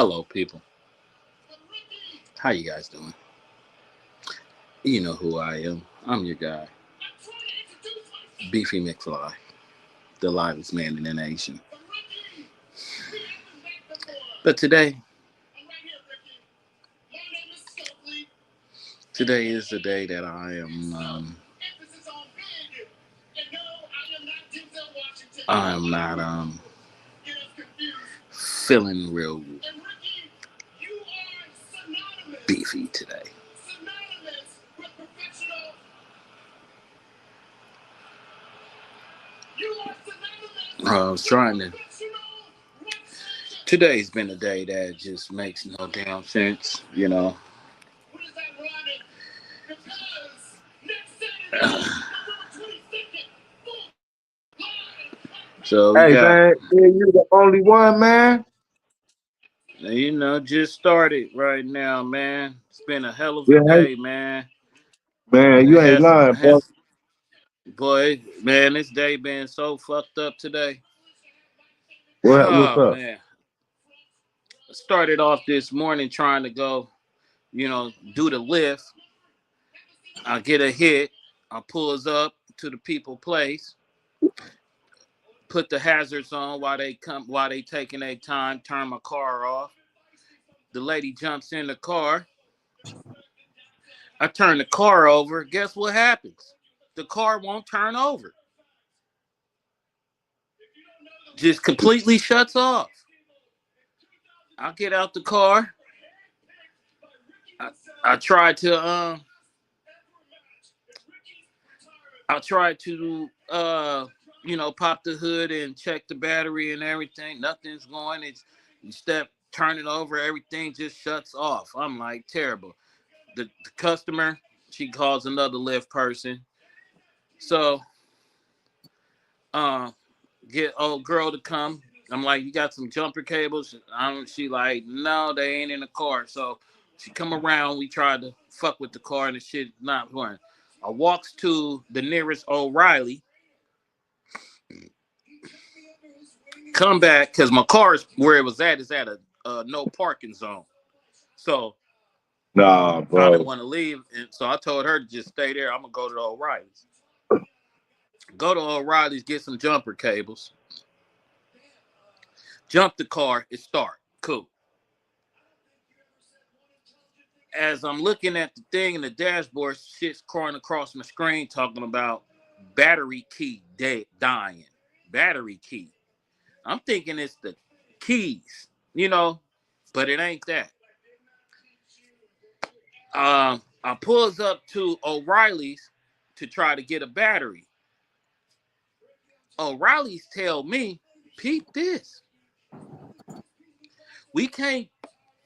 Hello, people. How you guys doing? You know who I am. I'm your guy, Beefy McFly, the livest man in the nation. But today is the day that I am not feeling real beefy today. I was trying to. Today's been a day that just makes no damn sense. So we Hey got, man, yeah, you the only one, man. just started right now, man. It's been a hell of a Yeah, hey, day, man. man, It you ain't has lying, bro. has boy, man, this day been so fucked up today. What's Oh up? man. I started off this morning trying to go, do the lift. I get a hit. I pulls up to the people place, put the hazards on while they taking their time, turn my car off. The lady jumps in the car. I turn the car over. Guess what happens? The car won't turn over. Just completely shuts off. I get out the car. I, I try to pop the hood and check the battery and everything. Nothing's going. It's you step, turn it over, everything just shuts off. I'm like terrible. The customer, she calls another lift person. So uh get old girl to come. I'm like, you got some jumper cables? She like, no, they ain't in the car. So she come around. We tried to fuck with the car and the shit not going. I walks to the nearest O'Reilly. Come back because my car is where it was at is at a no parking zone. So Nah, I didn't bro. want to leave, and so I told her to just stay there. I'm gonna go to the O'Reilly's. Go to O'Reilly's, get some jumper cables. Jump the car, it start. Cool. As I'm looking at the thing in the dashboard, shit's crawling across my screen talking about battery key dying. Battery key. I'm thinking it's the keys, but it ain't that. I pulls up to O'Reilly's to try to get a battery. O'Reilly's tell me, peep this. We can't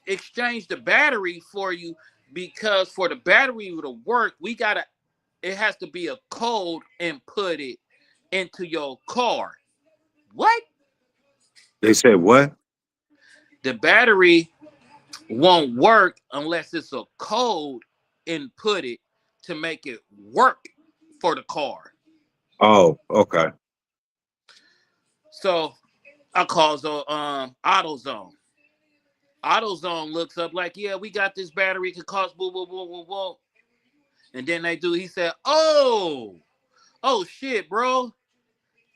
exchange the battery for you because for the battery to work, it has to be a code and put it into your car. What? They said what? The battery won't work unless it's a code inputted to make it work for the car. Oh, okay. So I calls AutoZone. AutoZone looks up like, yeah, we got this battery. It could cost boo boo boo boo boo. And then he said, oh shit, bro.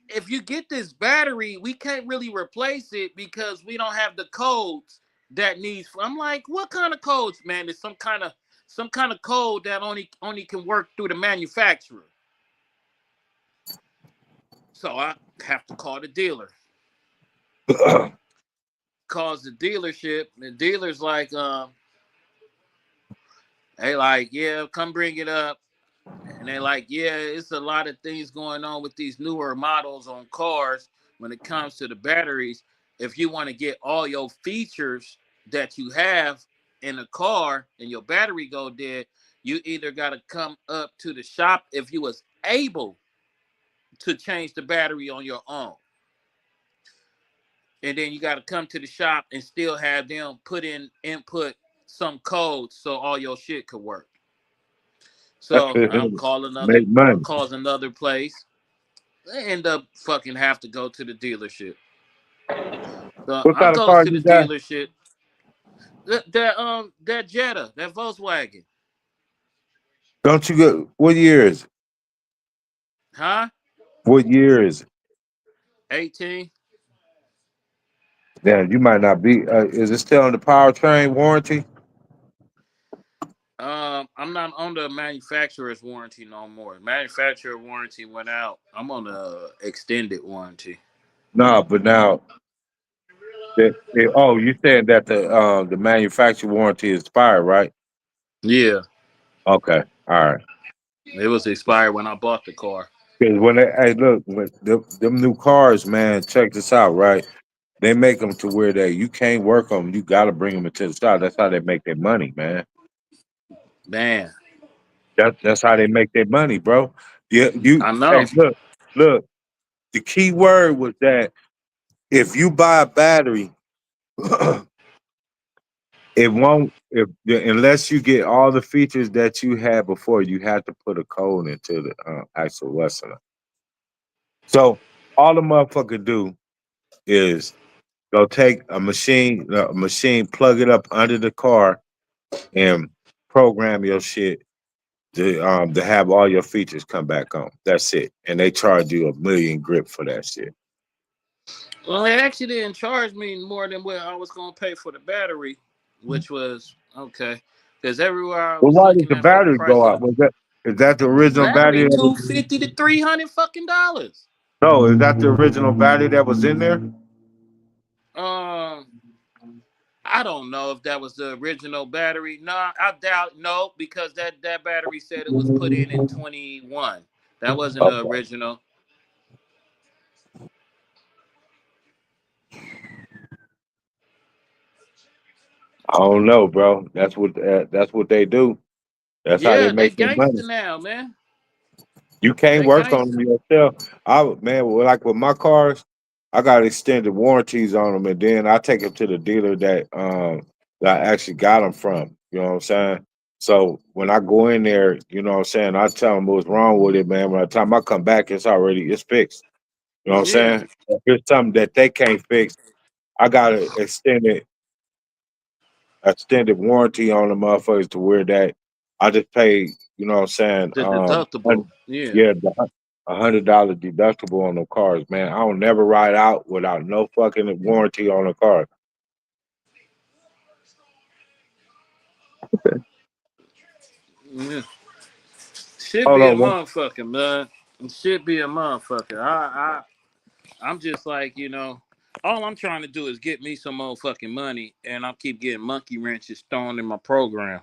If you get this battery, we can't really replace it because we don't have the codes that needs. I'm like, what kind of codes, man? There's some kind of code that only can work through the manufacturer. So I have to call the dealer. Calls the dealership. The dealer's like, they like, yeah, come bring it up. And they're like, yeah, it's a lot of things going on with these newer models on cars when it comes to the batteries. If you want to get all your features that you have in a car and your battery go dead, you either got to come up to the shop if you was able to change the battery on your own. And then you got to come to the shop and still have them input some codes so all your shit could work. So Make I money. calls another place. They end up fucking have to go to the dealership. So What I kind of goes car to the you got? dealership. That Jetta, that Volkswagen, Don't you get what year is it? huh? What year is it? 18. Damn, you might not be. Is it still on the powertrain warranty? I'm not on the manufacturer's warranty no more. Manufacturer warranty went out. I'm on the extended warranty. No, but now oh, you saying that the manufacturer warranty is expired, right? Yeah, Okay, all right. it was expired when I bought the car. Because when they, hey, look, when them new cars, man, check this out, right? They make them to where you can't work on them. You got to bring them into the shop. That's how they make their money, man. Man, That's how they make their money, bro. Yeah, I hey, know. look. The key word was that if you buy a battery, it won't. If unless you get all the features that you had before, you have to put a code into the actual lesson. So all the motherfucker do is go take a machine, plug it up under the car, and program your shit to have all your features come back on. That's it. And they charge you $1 million grip for that shit. Well, they actually didn't charge me more than what I was gonna pay for the battery, which was okay. Because everywhere I Well, was why did looking the at for the battery price go of out? Is that the the original battery? battery, 250 to 300 fucking dollars. No, is that the original battery that was in there? Um, I don't know if that was the original battery. No, I doubt no, because that battery said it was put in 21. That wasn't the Okay. original. I don't know, bro. That's what they do. That's how they Yeah, they make their gangster money. now, man. You can't They work on them gangster. yourself. Man, like with my cars, I got extended warranties on them, and then I take them to the dealer that I actually got them from. You know what I'm saying? So when I go in there, you know what I'm saying, I tell them what's wrong with it, man. By the time I come back, it's fixed. You know what I'm Yeah, saying? If it's something that they can't fix, I got to extended warranty on the motherfuckers to where that I just pay, you know what I'm saying? the deductible. Yeah. Yeah, $100 deductible on the cars, man. I don't never ride out without no fucking warranty on the car. Yeah. Should Hold be a on, man. motherfucker, man. It should be a motherfucker. I'm just like, all I'm trying to do is get me some motherfucking money, and I keep getting monkey wrenches thrown in my program.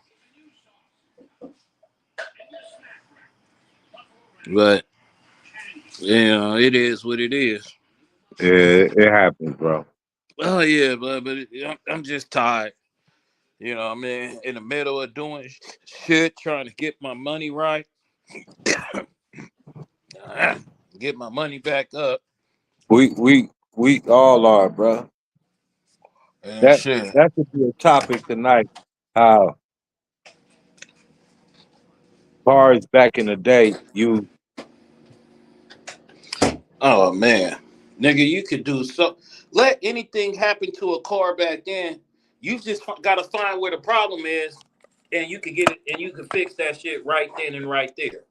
But it is what it is. Yeah, it happens, bro. Oh yeah, I'm just tired. I mean, in the middle of doing shit, trying to get my money right, get my money back up, We all are, bro. and That shit. that could be a topic tonight. How cars back in the day, Oh man, nigga, you could do so. Let anything happen to a car back then. You just got to find where the problem is, and you could get it, and you could fix that shit right then and right there.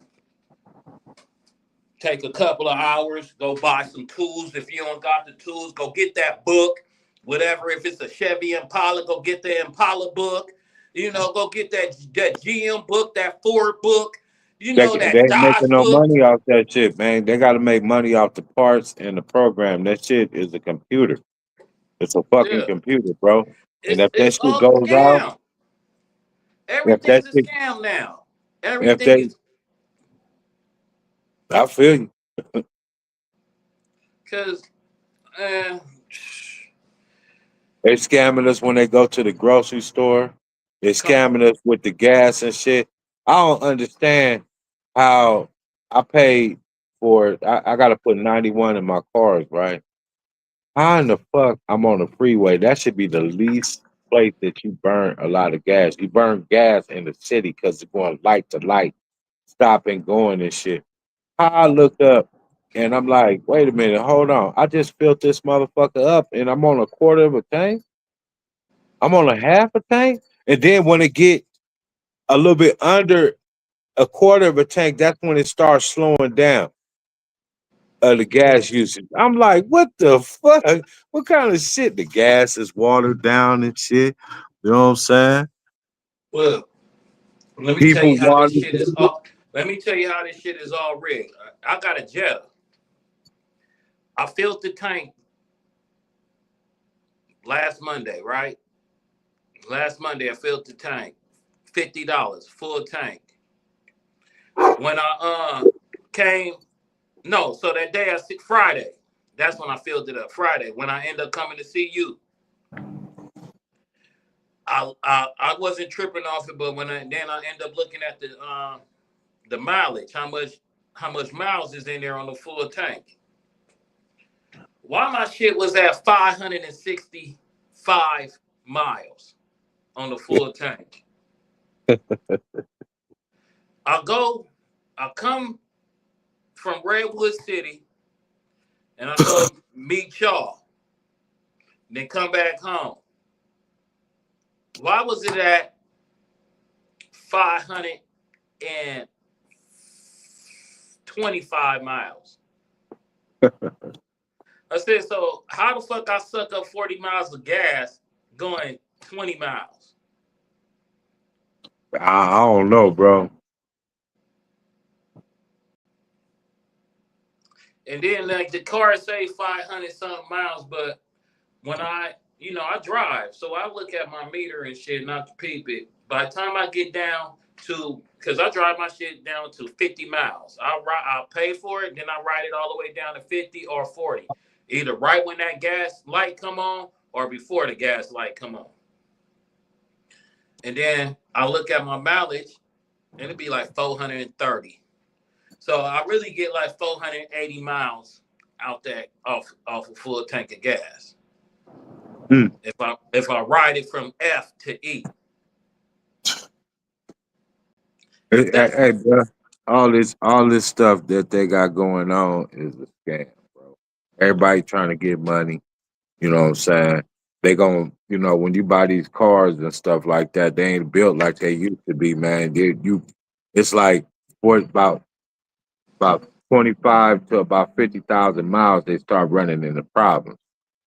Take a couple of hours, go buy some tools. If you don't got the tools, go get that book. Whatever, if it's a Chevy Impala, go get the Impala book. Go get that GM book, that Ford book. they That ain't making Dodge no book. money off that shit, man. They got to make money off the parts and the program. That shit is a computer. It's a fucking Yeah, computer, bro. And if that it's shit all a goes out, scam. if that Everything's a shit, scam now. if Everything they, is I feel you. because uh, They scamming us when they go to the grocery store. They come on. scamming us with the gas and shit. I don't understand how I paid for it. I got to put 91 in my cars, right? How in the fuck I'm on the freeway? That should be the least place that you burn a lot of gas. You burn gas in the city because it's going light to light, stopping, going and shit. I look up and I'm like, wait a minute, hold on. I just filled this motherfucker up and I'm on a quarter of a tank. I'm on a half a tank, and then when it get a little bit under a quarter of a tank, that's when it starts slowing down the gas usage. I'm like, what the fuck? What kind of shit? The gas is watered down and shit. You know what I'm saying? Well, let me tell People you how this water. shit is all. Let me tell you how this shit is all rigged. I got a Jetta. I filled the tank last Monday, right? Last Monday, I filled the tank, $50, full tank. When I came, no, so that day Friday, that's when I filled it up. Friday, when I end up coming to see you, I wasn't tripping off it, but then I end up looking at the mileage, how much miles is in there on the full tank. Why my shit was at 565 miles on the full tank. I come from Redwood City and I go meet y'all, then come back home. Why was it at 525 miles? I said, so how the fuck I suck up 40 miles of gas going 20 miles? I don't know, bro. And then like the car say 500 something miles, but when I drive, so I look at my meter and shit, not to peep it. By the time I get down to, because I drive my shit down to 50 miles, I'll pay for it, then I ride it all the way down to 50 or 40, either right when that gas light come on or before the gas light come on. And then I look at my mileage, and it'd be like 430. So I really get like 480 miles out that off a full tank of gas. Mm. If I ride it from F to E. Hey, bro. All this stuff that they got going on is a scam, bro. Everybody trying to get money. You know what I'm saying? They gonna, when you buy these cars and stuff like that, they ain't built like they used to be, man. It's like for about 25 to about 50,000 miles, they start running into problems,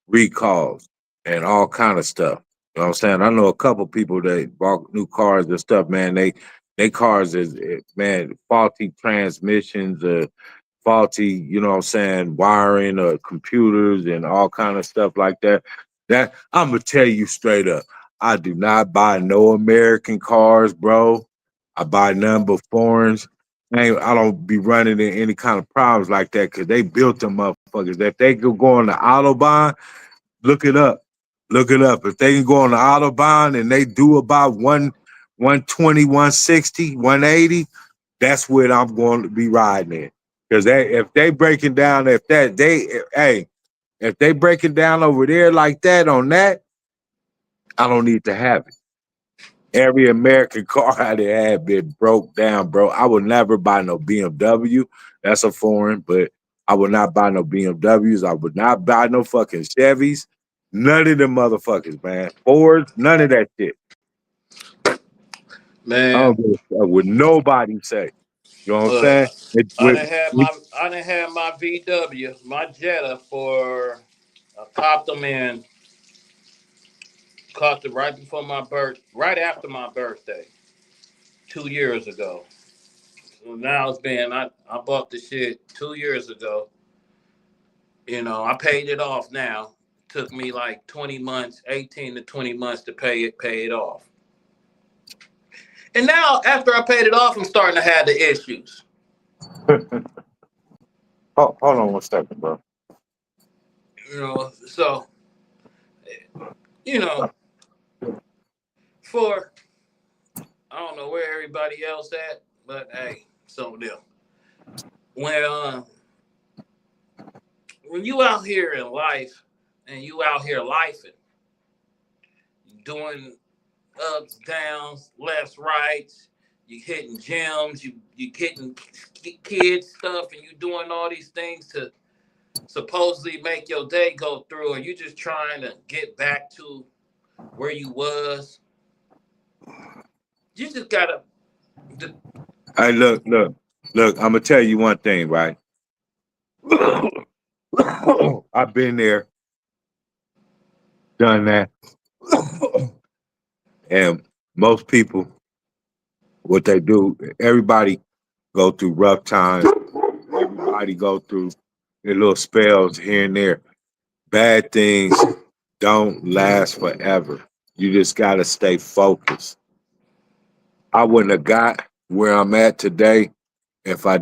recalls, and all kind of stuff. You know what I'm saying? I know a couple people that bought new cars and stuff, man. They cars man, faulty transmissions, faulty, what I'm saying, wiring, computers and all kind of stuff like that. That I'm gonna tell you straight up. I do not buy no American cars, bro. I buy none but foreigns. I don't be running into any kind of problems like that because they built them motherfuckers. If they could go on the Autobahn, look it up. Look it up. If they can go on the Autobahn and they do about 120, 160, 180, that's what I'm going to be riding in. Because if they breaking down, if they breaking down over there like that on that, I don't need to have it. Every American car I had been broke down, bro. I would never buy no BMW. That's a foreign, but I would not buy no BMWs. I would not buy no fucking Chevys. None of them motherfuckers, man. Fords, none of that shit. I Man, don't give a fuck what nobody say. You know what I'm look, saying? I done had my VW, my Jetta for I copped them right after my birthday, 2 years ago. So now I bought the shit 2 years ago. I paid it off now. Took me like 20 months, 18 to 20 months to pay it off. And now after I paid it off, I'm starting to have the issues. Hold on one second, bro. So you know, for I don't know where everybody else at, but hey, some of them. When when you out here in life and you out here lifing, doing ups, downs, lefts, rights, you hitting gyms, you getting kids stuff, and you doing all these things to supposedly make your day go through, or you just trying to get back to where you was. You just gotta. The, Hey, look. I'm gonna tell you one thing, right? I've been there, done that, and most people, what they do, everybody go through rough times. Everybody go through their little spells here and there. Bad things don't last forever. You just gotta stay focused. I wouldn't have got where I'm at today if I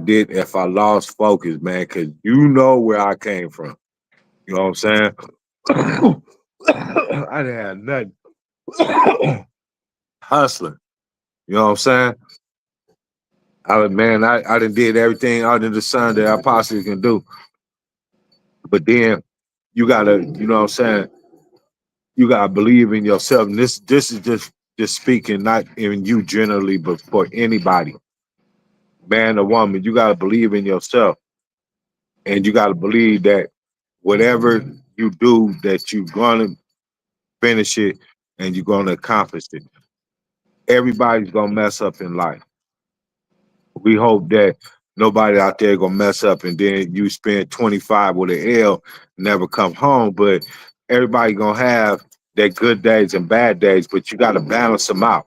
lost focus, man, because you know where I came from. You know what I'm saying? I didn't have nothing. Hustling. You know what I'm saying? I done did everything under the sun that I possibly can do. But then you gotta, you know what I'm saying? You gotta believe in yourself. And this is just speaking, not in you generally, but for anybody, man or woman. You gotta believe in yourself, and you gotta believe that whatever you do, that you're gonna finish it and you're gonna accomplish it. Everybody's gonna mess up in life. We hope that nobody out there gonna mess up and then you spend 25 with an L, never come home. But everybody gonna have their good days and bad days, but you gotta balance them out.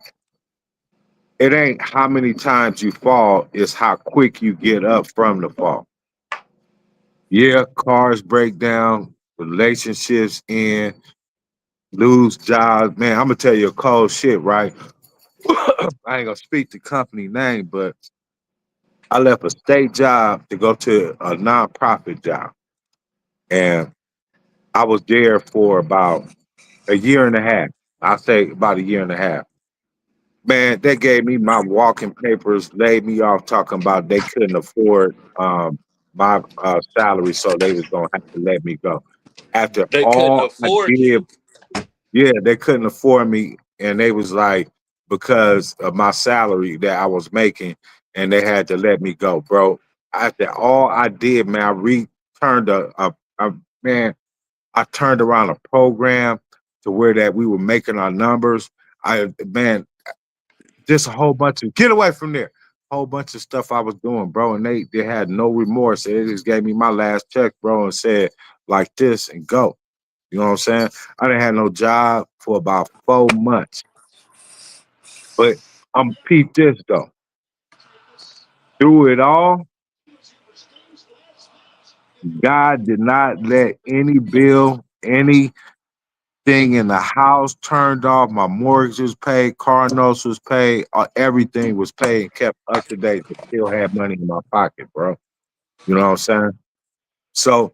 It ain't how many times you fall, it's how quick you get up from the fall. Yeah, cars break down, relationships end, lose jobs. Man, I'm gonna tell you a cold shit, right? I ain't gonna speak the company name, but I left a state job to go to a nonprofit job. And I was there for about a year and a half. I'll say about a year and a half. Man, they gave me my walking papers, laid me off talking about they couldn't afford my salary, so they was gonna have to let me go. After they couldn't all I afford did, you. yeah, they couldn't afford me, and they was like because of my salary that I was making, and they had to let me go, bro. After all I did, man, I returned a man. I turned around a program to where that we were making our numbers. I man, just a whole bunch of get away from there. Whole bunch of stuff I was doing, bro, and they had no remorse. They just gave me my last check, bro, and said like this and go. You know what I'm saying? I didn't have no job for about 4 months. But I'm peep this though. Through it all, God did not let any bill, anything in the house turned off. My mortgage was paid, car notes was paid, everything was paid and kept up to date, but still had money in my pocket, bro. You know what I'm saying? So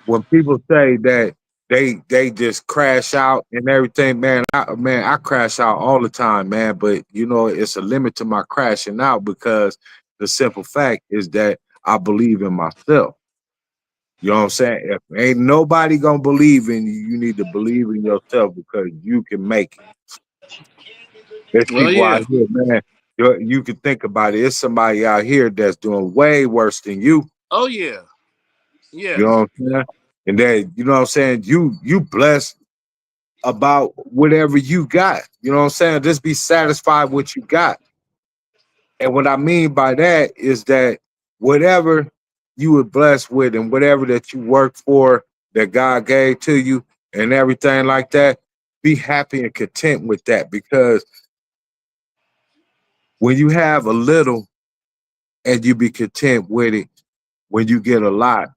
when people say that they just crash out and everything, man, I crash out all the time, man. But you know, it's a limit to my crashing out because the simple fact is that I believe in myself. You know what I'm saying? If ain't nobody gonna believe in you, you need to believe in yourself because you can make it. There's Well, people out yeah. here, man. You can think about it. It's somebody out here that's doing way worse than you. Oh yeah. You know Yes. what I'm saying? And then you know what I'm saying. You blessed about whatever you got. You know what I'm saying? Just be satisfied with what you got. And what I mean by that is that whatever you were blessed with and whatever that you worked for that God gave to you and everything like that, be happy and content with that because when you have a little and you be content with it, when you get a lot,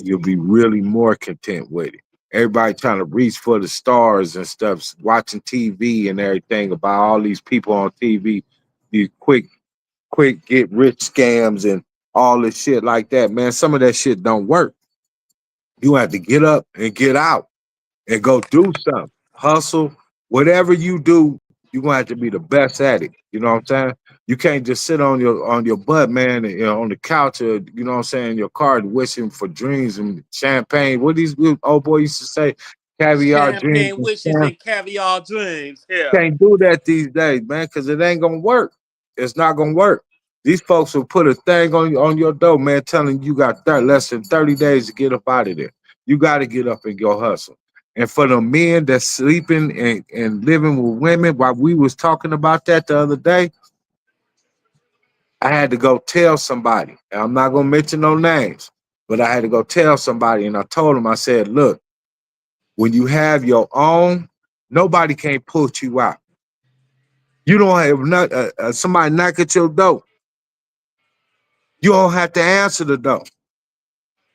you'll be really more content with it. Everybody trying to reach for the stars and stuff, watching TV and everything about all these people on TV, these quick get rich scams and all this shit like that. Man, some of that shit don't work. You have to get up and get out and go do something. Hustle, whatever you do, you're gonna have to be the best at it. You know what I'm saying? You can't just sit on your butt, man, and, you know, on the couch or you know what I'm saying, in your car wishing for dreams and champagne. What these old boy used to say, caviar dreams Champagne and wishes stuff. and caviar dreams. Yeah. Can't do that these days, man, because it ain't gonna work. It's not gonna work. These folks will put a thing on your door, man, telling you got less than 30 days to get up out of there. You got to get up and go hustle. And for the men that's sleeping and living with women, while we was talking about that the other day, I had to go tell somebody. And I'm not gonna mention no names, but I had to go tell somebody, and I told them, I said, look, when you have your own, nobody can put you out. You don't have not somebody knock at your door. You don't have to answer the door.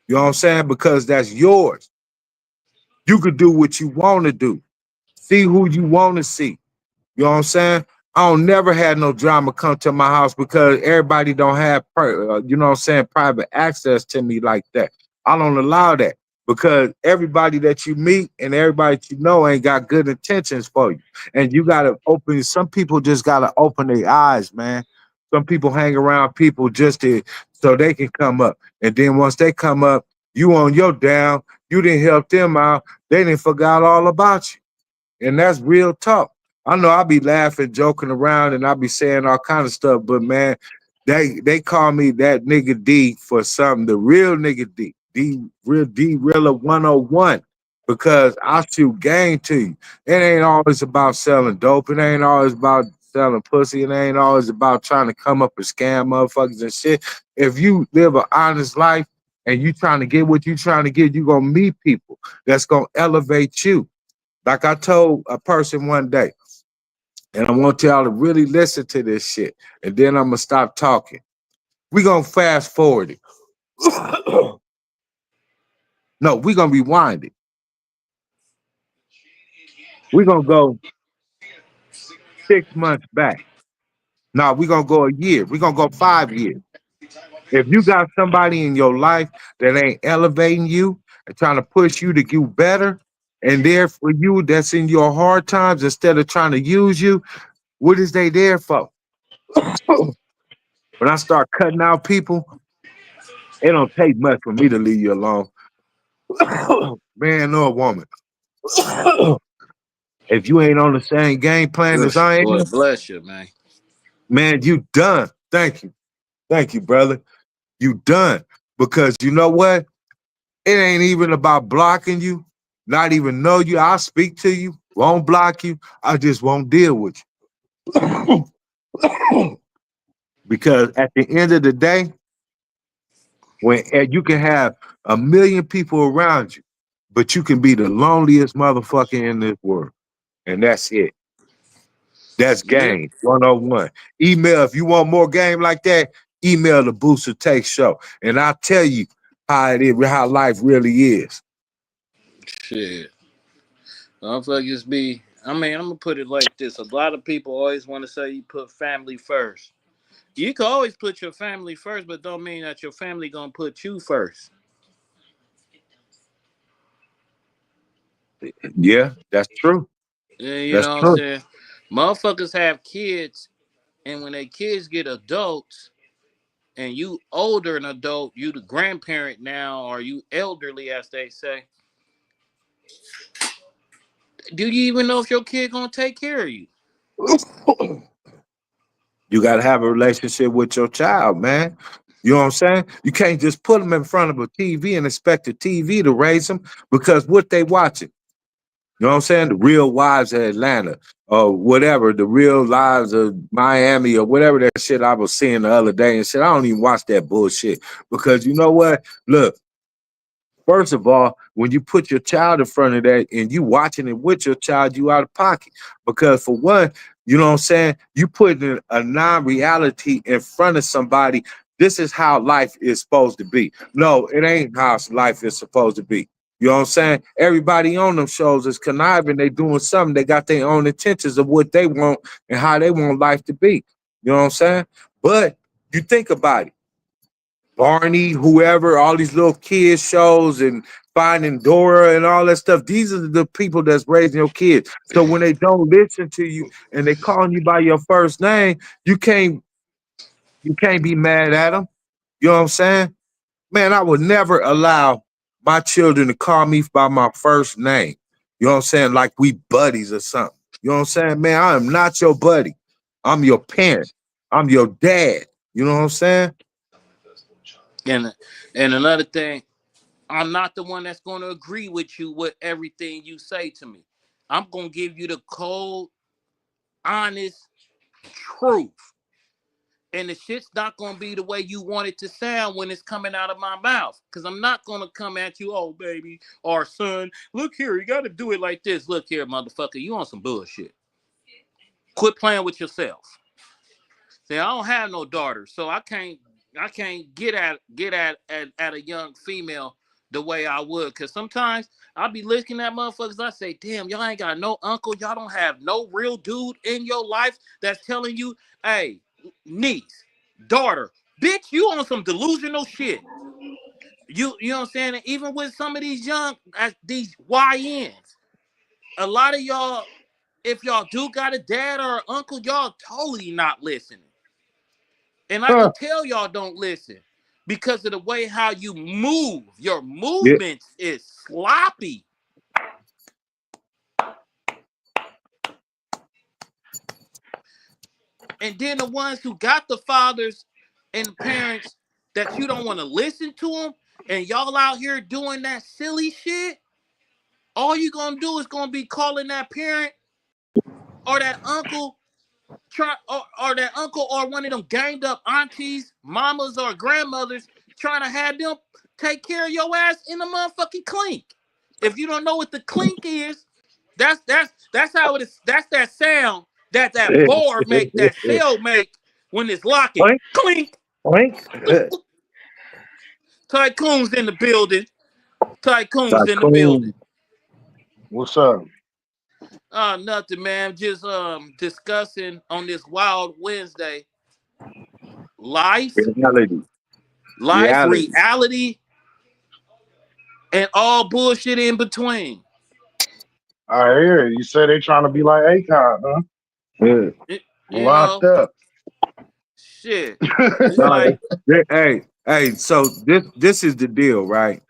You know what I'm saying? Because that's yours. You could do what you want to do. See who you want to see. You know what I'm saying? I don't never had no drama come to my house because everybody don't have, you know what I'm saying, private access to me like that. I don't allow that because everybody that you meet and everybody that you know ain't got good intentions for you. And you got to open, some people just got to open their eyes, man. Some people hang around people just to, so they can come up. And then once they come up, you on your down, you didn't help them out, they didn't forgot all about you. And that's real talk. I know I be laughing, joking around, and I be saying all kind of stuff, but man, they call me that nigga D for something. The real nigga D, D realer 101, because I shoot game to you. It ain't always about selling dope. It ain't always about selling pussy. It ain't always about trying to come up and scam motherfuckers and shit. If you live an honest life and you trying to get what you trying to get, you gonna meet people that's gonna elevate you. Like I told a person one day, and I want y'all to really listen to this shit, and then I'm gonna stop talking. We gonna fast forward it. No, we gonna rewind it. We gonna go 6 months back. No, we gonna go a year. We gonna go 5 years. If you got somebody in your life that ain't elevating you and trying to push you to do better, and there for you that's in your hard times instead of trying to use you, what is they there for? When I start cutting out people, it don't take much for me to leave you alone. Man or woman. If you ain't on the same game plan as I Boy, am, bless you, man. man, you done. Thank you. Thank you, brother. You done. Because you know what? It ain't even about blocking you, not even know you. I'll speak to you, won't block you. I just won't deal with you. Because at the end of the day, when you can have a million people around you, but you can be the loneliest motherfucker in this world. And that's it. That's Yeah. game 101. Email if you want more game like that. Email the Booster Take Show, and I'll tell you how it is, how life really is. Shit. Motherfuckers be. I mean, I'm gonna put it like this. A lot of people always want to say you put family first. You can always put your family first, but don't mean that your family gonna put you first. Yeah, that's true. Yeah, you That's know what I'm true. saying? Motherfuckers have kids, and when they kids get adults, and you older an adult, you the grandparent now, or you elderly, as they say. Do you even know if your kid gonna take care of you? You got to have a relationship with your child, man. You know what I'm saying? You can't just put them in front of a TV and expect the TV to raise them because what they watching. You know what I'm saying? The Real Wives of Atlanta or whatever, the Real Lives of Miami or whatever that shit I was seeing the other day and shit. I don't even watch that bullshit because you know what? Look, first of all, when you put your child in front of that and you watching it with your child, you out of pocket. Because for one, you know what I'm saying? You putting a non-reality in front of somebody. This is how life is supposed to be. No, it ain't how life is supposed to be. You know what I'm saying? Everybody on them shows is conniving. They doing something. They got their own intentions of what they want and how they want life to be. You know what I'm saying? But you think about it. Barney, whoever, all these little kids shows and Finding Dora and all that stuff. These are the people that's raising your kids. So when they don't listen to you and they calling you by your first name, you can't be mad at them. You know what I'm saying? Man, I would never allow my children to call me by my first name. You know what I'm saying? Like we buddies or something. You know what I'm saying? Man, I am not your buddy. I'm your parent. I'm your dad. You know what I'm saying? And another thing, I'm not the one that's going to agree with you with everything you say to me. I'm going to give you the cold, honest truth. And the shit's not going to be the way you want it to sound when it's coming out of my mouth. Because I'm not going to come at you, oh, baby, or son, look here, you got to do it like this. Look here, motherfucker, you on some bullshit. Quit playing with yourself. See, I don't have no daughter, so I can't get at a young female the way I would. Cause sometimes I'll be looking at motherfuckers. I say, damn, y'all ain't got no uncle. Y'all don't have no real dude in your life that's telling you, hey, niece, daughter, bitch, you on some delusional shit. You know what I'm saying? And even with some of these young these YNs, a lot of y'all, if y'all do got a dad or an uncle, y'all totally not listening. And I Huh. can tell y'all don't listen because of the way how you move. Your Yeah. movements is sloppy. And then the ones who got the fathers and the parents that you don't want to listen to them, and y'all out here doing that silly shit, all you gonna do is gonna be calling that parent or that uncle or that uncle or one of them ganged up aunties, mamas, or grandmothers trying to have them take care of your ass in the motherfucking clink. If you don't know what the clink is, that's how it is. That's that sound that bar make, that shell make when it's locking. Oink, Clink. oink. Tycoon's in the building. Tycoon's in the building. Tycoon. What's up? Nothing, man. Just discussing on this wild Wednesday. Life, Reality. life, Reality. reality, and all bullshit in between. I hear it. You say they trying to be like Akon, huh? Yeah. You Locked know, up. shit. It's No, like, hey, so this is the deal, right?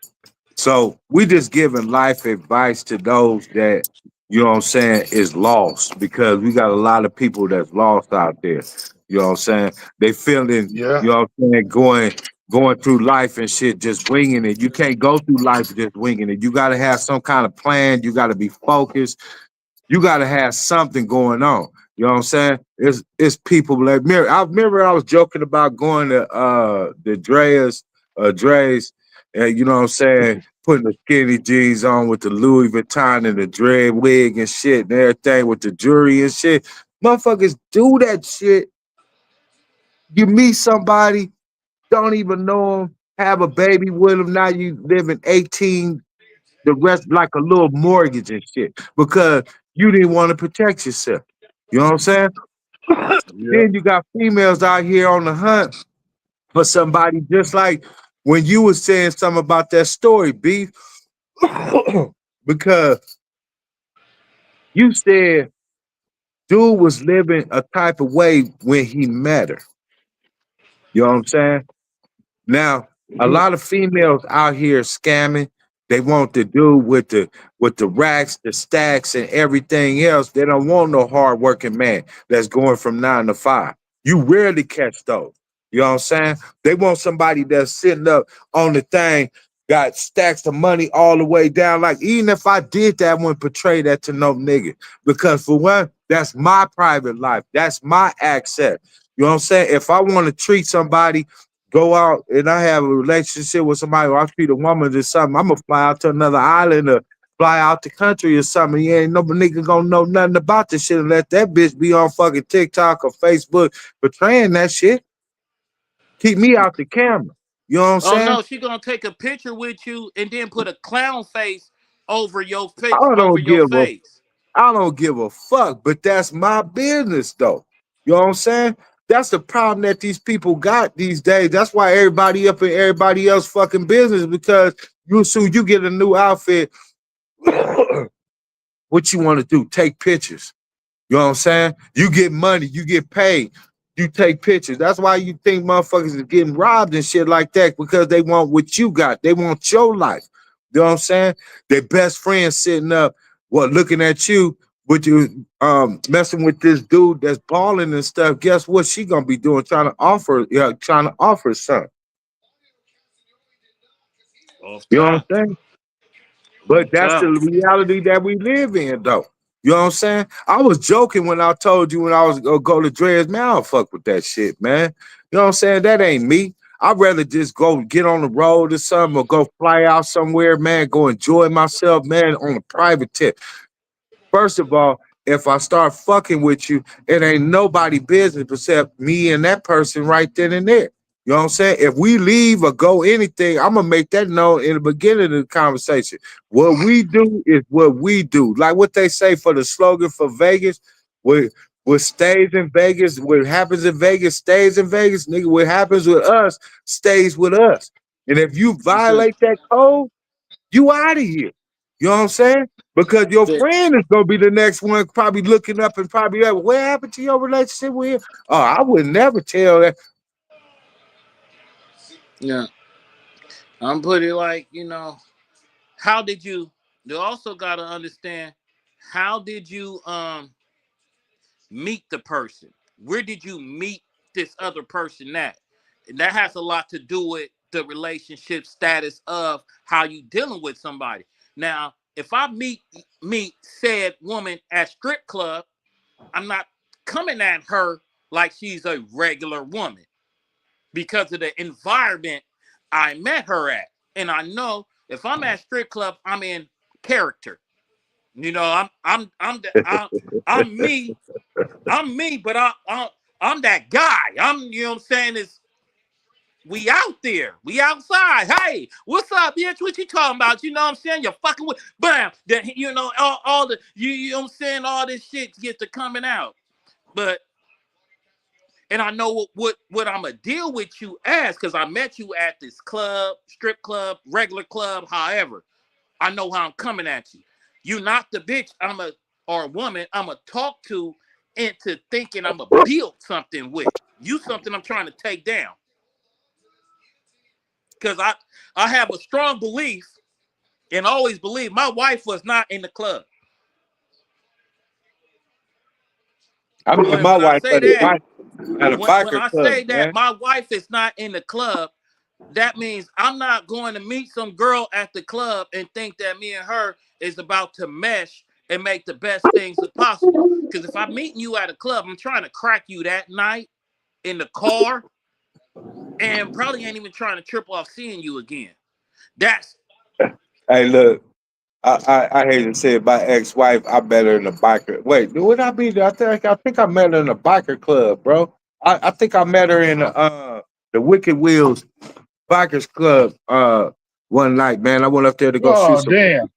So we just giving life advice to those that, you know what I'm saying, is lost, because we got a lot of people that's lost out there. You know what I'm saying? They feeling, Yeah. you know what I'm saying, going through life and shit, just winging it. You can't go through life just winging it. You gotta have some kind of plan. You gotta be focused. You gotta have something going on. You know what I'm saying? It's people like I remember I was joking about going to the Dre's, and you know what I'm saying, putting the skinny jeans on with the Louis Vuitton and the dread wig and shit and everything with the jewelry and shit. Motherfuckers do that shit. You meet somebody, don't even know them, have a baby with them. Now you living 18, the rest like a little mortgage and shit, because you didn't want to protect yourself. You know what I'm saying? Yeah. Then you got females out here on the hunt for somebody, just like when you was saying something about that story, Beef, because you said dude was living a type of way when he met her. You know what I'm saying? Now, a Mhm. lot of females out here scamming. They want to do with the racks, the stacks, and everything else. They don't want no hardworking man that's going from 9 to 5. You rarely catch those. You know what I'm saying? They want somebody that's sitting up on the thing, got stacks of money all the way down. Like, even if I did that, I wouldn't portray that to no nigga. Because for one, that's my private life. That's my access. You know what I'm saying? If I want to treat somebody, go out and I have a relationship with somebody, or I treat a woman or something, I'm gonna fly out to another island or fly out the country or something. You ain't no nigga gonna know nothing about this shit and let that bitch be on fucking TikTok or Facebook portraying that shit. Keep me out the camera. You know what I'm oh saying? no, she gonna take a picture with you and then put a clown face over your face, I over don't your give a face. I don't give a fuck, but that's my business though. You know what I'm saying? That's the problem that these people got these days. That's why everybody up in everybody else fucking business, because you get a new outfit. What you want to do? Take pictures. You know what I'm saying? You get money, you get paid, you take pictures. That's why you think motherfuckers is getting robbed and shit like that, because they want what you got. They want your life. You know what I'm saying? Their best friend sitting up, looking at you, with you messing with this dude that's balling and stuff. Guess what she gonna be doing? Trying to offer something. Off You know what I'm top. saying? But Off that's the top. reality that we live in, though. You know what I'm saying? I was joking when I told you when I was gonna go to Dreads. Man, I don't fuck with that shit, man. You know what I'm saying? That ain't me. I'd rather just go get on the road or something or go fly out somewhere, man, go enjoy myself, man, on a private tip. First of all, if I start fucking with you, it ain't nobody business except me and that person right then and there. You know what I'm saying? If we leave or go anything, I'm gonna make that known in the beginning of the conversation. What we do is what we do. Like what they say for the slogan for Vegas, what stays in Vegas, what happens in Vegas stays in Vegas. Nigga, what happens with us stays with us. And if you Yes, sir. violate that code, you out of here. You know what I'm saying? Because your Yeah. friend is gonna be the next one, probably looking up and probably like, what happened to your relationship with him? Oh, I would never tell that. Yeah. I'm putting it like, how did you also gotta understand how did you meet the person? Where did you meet this other person at? And that has a lot to do with the relationship status of how you dealing with somebody. Now, if I meet said woman at strip club, I'm not coming at her like she's a regular woman because of the environment I met her at. And I know if I'm at strip club, I'm in character. I'm me. I'm me, but I'm that guy. What I'm saying is we out there. We outside. Hey, what's up, bitch? What you talking about? You know what I'm saying? You're fucking with bam. Then all the you know what I'm saying, all this shit gets to coming out. But and I know what I'm gonna deal with you as because I met you at this club, strip club, regular club, however. I know how I'm coming at you. You not the bitch or a woman I'm gonna talk to into thinking I'm gonna build something with. You something I'm trying to take down. Because I have a strong belief and always believe my wife was not in the club. I mean, When my when I wife say that, at a when biker I club, say that man. my wife is not in the club, that means I'm not going to meet some girl at the club and think that me and her is about to mesh and make the best things possible. Because if I'm meeting you at a club, I'm trying to crack you that night in the car and probably ain't even trying to trip off seeing you again. That's Hey, look, I hate to say it, my ex-wife, I met her in a biker. Wait, would I be there? I think I met her in a biker club, bro. I think I met her in the Wicked Wheels Bikers Club one night, man. I went up there to go shoot Oh some. damn.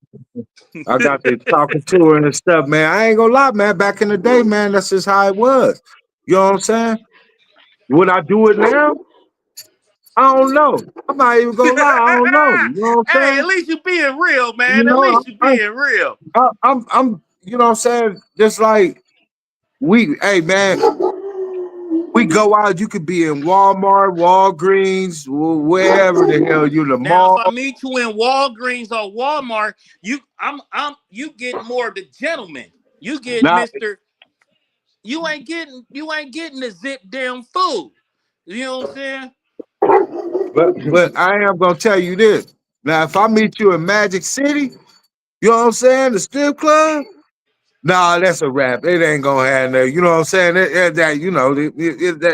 I got to talking to her and stuff, man. I ain't gonna lie, man. Back in the day, man, that's just how it was. You know what I'm saying? Would I do it now? I don't know. I'm not even gonna lie. I don't know. You know what I'm hey, saying? at least you being real, You man. At know, least you being real. I'm, you know what I'm saying? Just like hey, man, we go out. You could be in Walmart, Walgreens, wherever the hell you, the Now, if mall. I meet you in Walgreens or Walmart, you getting more of the gentleman. You get Now, Mr. You ain't getting the zip down food. You know what I'm saying? but I am gonna tell you this. Now, if I meet you in Magic City, you know what I'm saying, the strip club. Nah, that's a wrap. It ain't gonna have no. You know what I'm saying? That you know,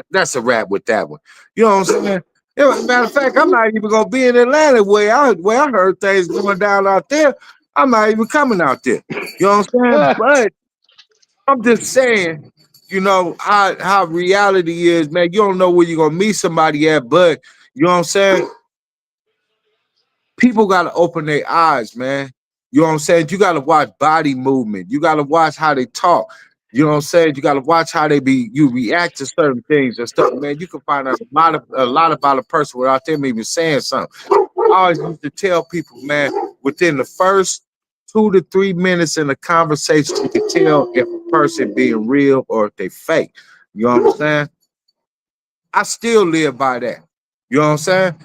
that's a wrap with that one. You know what I'm saying? Yeah, matter of fact, I'm not even gonna be in Atlanta where I heard things going down out there. I'm not even coming out there. You know what I'm saying? But I'm just saying, you know, how reality is, man. You don't know where you're gonna meet somebody at, but you know what I'm saying? People got to open their eyes, man. You know what I'm saying? You got to watch body movement. You got to watch how they talk. You know what I'm saying? You got to watch how you react to certain things and stuff, man. You can find out a lot about a person without them even saying something. I always used to tell people, man, within the first 2 to 3 minutes in a conversation, you can tell if a person being real or if they fake. You know what I'm saying? I still live by that. You know what I'm saying?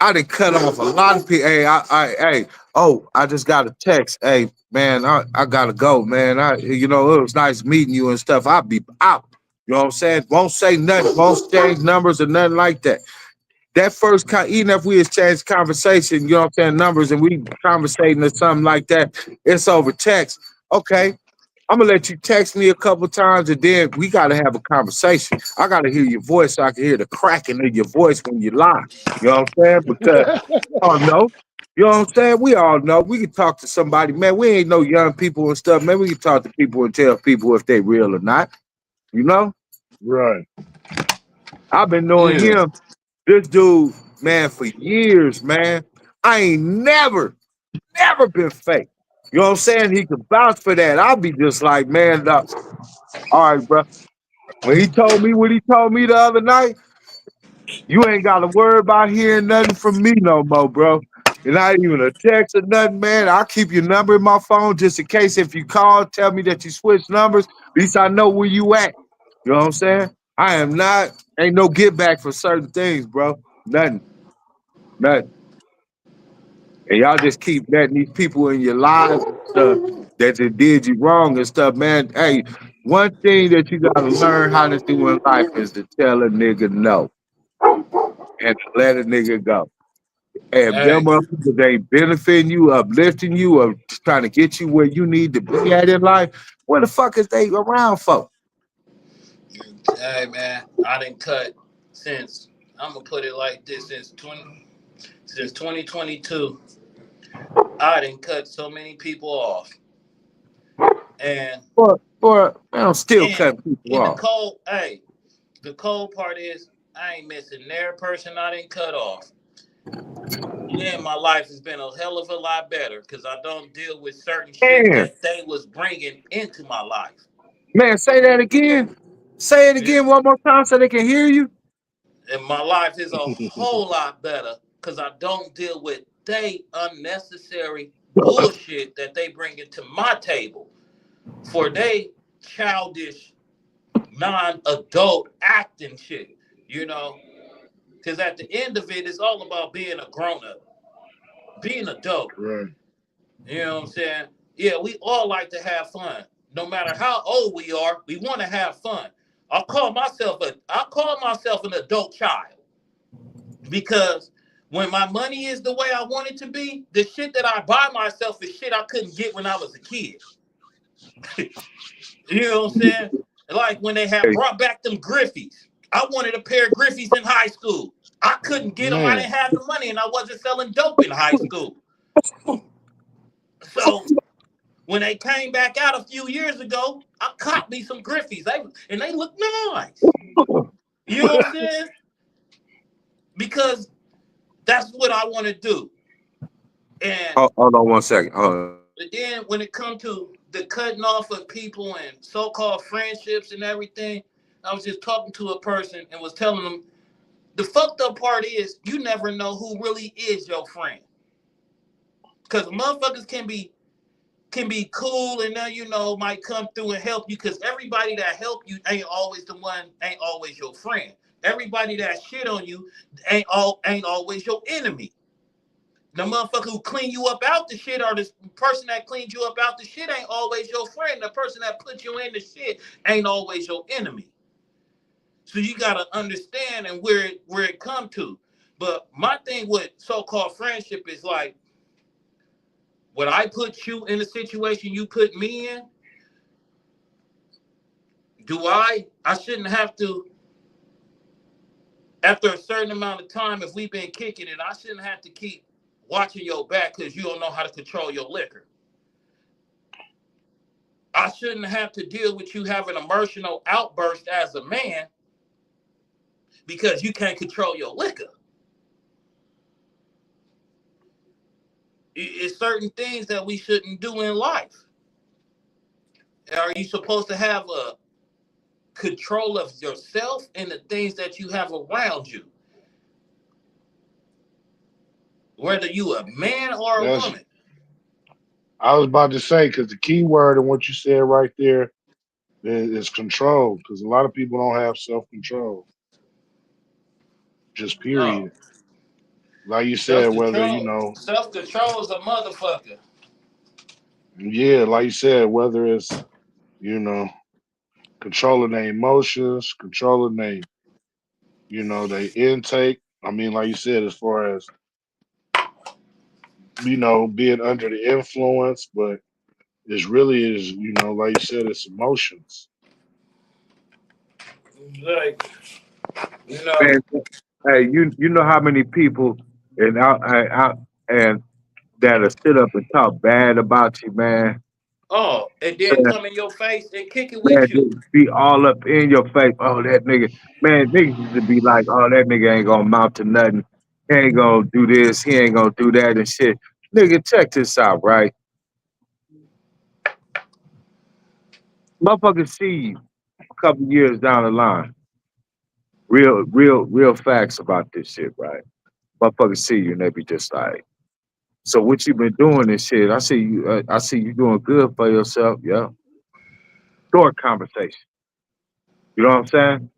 I done cut off a lot of people. Hey, I just got a text. Hey, man, I gotta go, man. It was nice meeting you and stuff. I'll be out. You know what I'm saying? Won't say nothing, won't change numbers or nothing like that. that first, even if we exchange conversation, you know what I'm saying, numbers, and we conversating or something like that, it's over text. Okay, I'm gonna let you text me a couple times, and then we gotta have a conversation. I gotta hear your voice so I can hear the cracking of your voice when you lie. You know what I'm saying? Because oh no. You know what I'm saying? We all know. We can talk to somebody, man. We ain't no young people and stuff, man. We can talk to people and tell people if they real or not. You know? Right. I've been knowing Yeah. him, this dude, man, for years, man. I ain't never been fake. You know what I'm saying? He could vouch for that. I'll be just like, man, all right, bro. When he told me what he told me the other night, you ain't got to worry about hearing nothing from me no more, bro. And not even a text or nothing, man. I'll keep your number in my phone just in case if you call, tell me that you switched numbers. At least I know where you at. You know what I'm saying? I am not, ain't no get back for certain things, bro. Nothing, nothing. And y'all just keep letting these people in your lives and stuff that they did you wrong and stuff, man. Hey, one thing that you gotta learn how to do in life is to tell a nigga no and to let a nigga go. And them Hey, motherfuckers ain't benefiting you, uplifting you, or just trying to get you where you need to be at in life. What the fuck is they around for? hey, man, I didn't cut since. I'm gonna put it like this: since 2022, I didn't cut so many people off, and Man, I'm still and cutting people in the off. cold, hey, the cold part is I ain't missing their person I didn't cut off. Yeah, my life has been a hell of a lot better because I don't deal with certain shit Man, that they was bringing into my life. man, say that again. Say it Yeah. again one more time so they can hear you. And my life is a whole lot better because I don't deal with they unnecessary bullshit that they bring into my table for they childish, non-adult acting shit. You know, because at the end of it, it's all about being a grown-up, being adult. Right. You know what I'm saying? Yeah, we all like to have fun. No matter how old we are, we want to have fun. I call myself an adult child because when my money is the way I want it to be, the shit that I buy myself is shit I couldn't get when I was a kid. You know what I'm saying? Like when they had Hey, brought back them Griffies. I wanted a pair of Griffies in high school. I couldn't get them. I Man. didn't have the money, and I wasn't selling dope in high school. So when they came back out a few years ago, I caught me some Griffies. And they look nice. You know what I'm saying? Because that's what I want to do. And hold on one second. then when it comes to the cutting off of people and so-called friendships and everything, I was just talking to a person and was telling them the fucked up part is you never know who really is your friend. Because motherfuckers can be cool and then might come through and help you because everybody that help you ain't always your friend. Everybody that shit on you ain't always your enemy. The motherfucker who clean you up out the shit or the person that cleaned you up out the shit ain't always your friend. The person that put you in the shit ain't always your enemy. So you gotta understand and where it come to. But my thing with so-called friendship is like when I put you in the situation you put me in, I shouldn't have to, after a certain amount of time, if we've been kicking it, I shouldn't have to keep watching your back because you don't know how to control your liquor. I shouldn't have to deal with you having an emotional outburst as a man because you can't control your liquor. It's certain things that we shouldn't do in life. Are you supposed to have a control of yourself and the things that you have around you, whether you a man or a That's woman? I was about to say because the key word in what you said right there is control. Because a lot of people don't have self control. Just No. period. Like you said, Self whether control. Self control is a motherfucker. yeah, like you said, whether it's you know controlling their emotions, controlling their their intake, I mean, like you said, as far as being under the influence, but it's really is, like you said, it's emotions. Like, you know. Man, hey, you know how many people and that'll sit up and talk bad about you, man. Oh, and then come in your face and kick it Man, with you. just be all up in your face. Oh, that nigga. Man, niggas used to be like, oh, that nigga ain't gonna amount to nothing. He ain't gonna do this. He ain't gonna do that and shit. Nigga, check this out, right? Motherfuckers see you a couple years down the line. Real facts about this shit, right? Motherfuckers see you and they be just like, so what you been doing and shit? I see you doing good for yourself. Yeah. Short conversation. You know what I'm saying?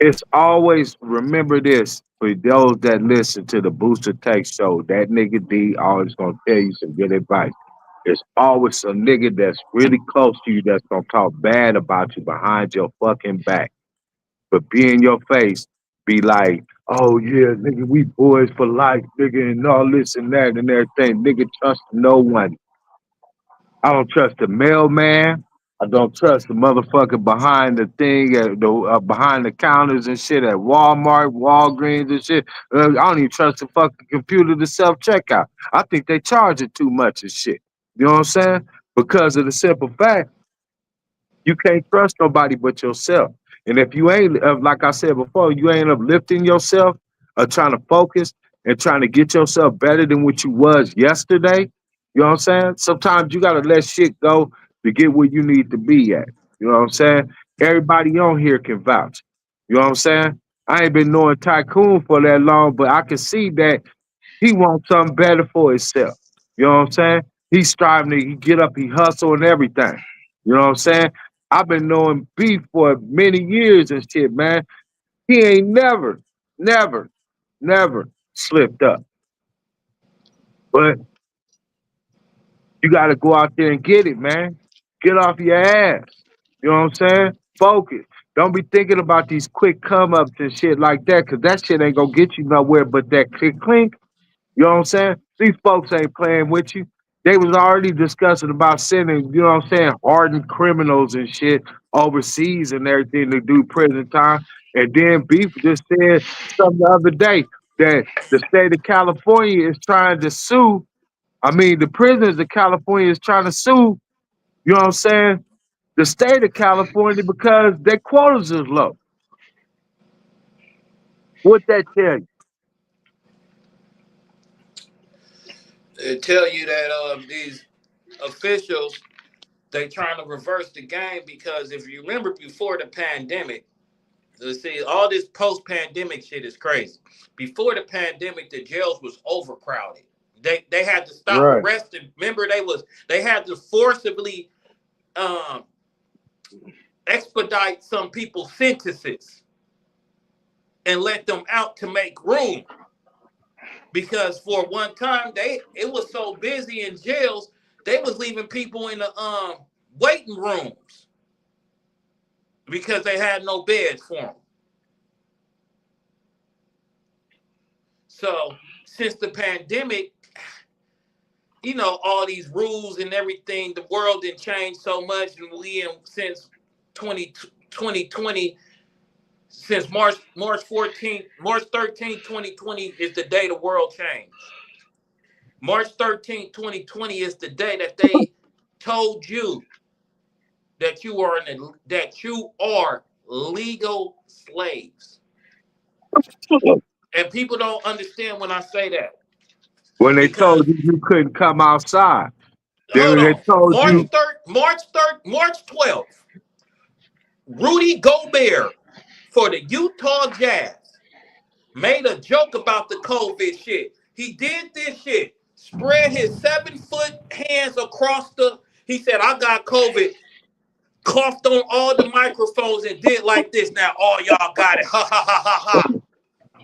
It's always remember this for those that listen to the Booster Take show. That nigga D always gonna tell you some good advice. There's always a nigga that's really close to you that's gonna talk bad about you behind your fucking back. But be in your face, be like, oh yeah, nigga, we boys for life, nigga, and all this and that and everything. Nigga, trust no one. I don't trust the mailman. I don't trust the motherfucker behind the thing at the behind the counters and shit at Walmart, Walgreens and shit. I don't even trust the fucking computer to self checkout. I think they charge it too much and shit. You know what I'm saying? Because of the simple fact you can't trust nobody but yourself. And if you ain't, like I said before, you ain't uplifting yourself or trying to focus and trying to get yourself better than what you was yesterday, you know what I'm saying? Sometimes you got to let shit go to get where you need to be at. You know what I'm saying? Everybody on here can vouch. You know what I'm saying? I ain't been knowing Tycoon for that long, but I can see that he wants something better for himself. You know what I'm saying? He's striving to get up, he hustle and everything. You know what I'm saying? I've been knowing Beef for many years and shit, man. He ain't never, never slipped up. But you got to go out there and get it, man. Get off your ass. You know what I'm saying? Focus. Don't be thinking about these quick come ups and shit like that, because that shit ain't going to get you nowhere but that click clink. You know what I'm saying? These folks ain't playing with you. They was already discussing about sending, you know what I'm saying, hardened criminals and shit overseas and everything to do prison time. And then Beef just said something the other day that the state of California is trying to sue. I mean, the prisoners of California is trying to sue, you know what I'm saying, the state of California because their quotas is low. What that tell you? They tell you that these officials they trying to reverse the game because if you remember before the pandemic, see all this post-pandemic shit is crazy. Before the pandemic, the jails was overcrowded. They had to stop Right. arresting. Remember, they had to forcibly um, expedite some people's sentences and let them out to make room because for one time it was so busy in jails they was leaving people in the waiting rooms because they had no beds for them. So since the pandemic, all these rules and everything, the world didn't change so much, and we in since 2020, since March 14th, March 13th, 2020 is the day the world changed. March 13th, 2020 is the day that they told you that you are legal slaves. And people don't understand when I say that When they because told you you couldn't come outside. Then hold when they on. told March you 3rd, March 12th, Rudy Gobert for the Utah Jazz made a joke about the COVID shit. He did this shit, spread his 7-foot hands across he said, I got COVID, coughed on all the microphones and did like this. Now all y'all got it. Ha ha ha ha ha.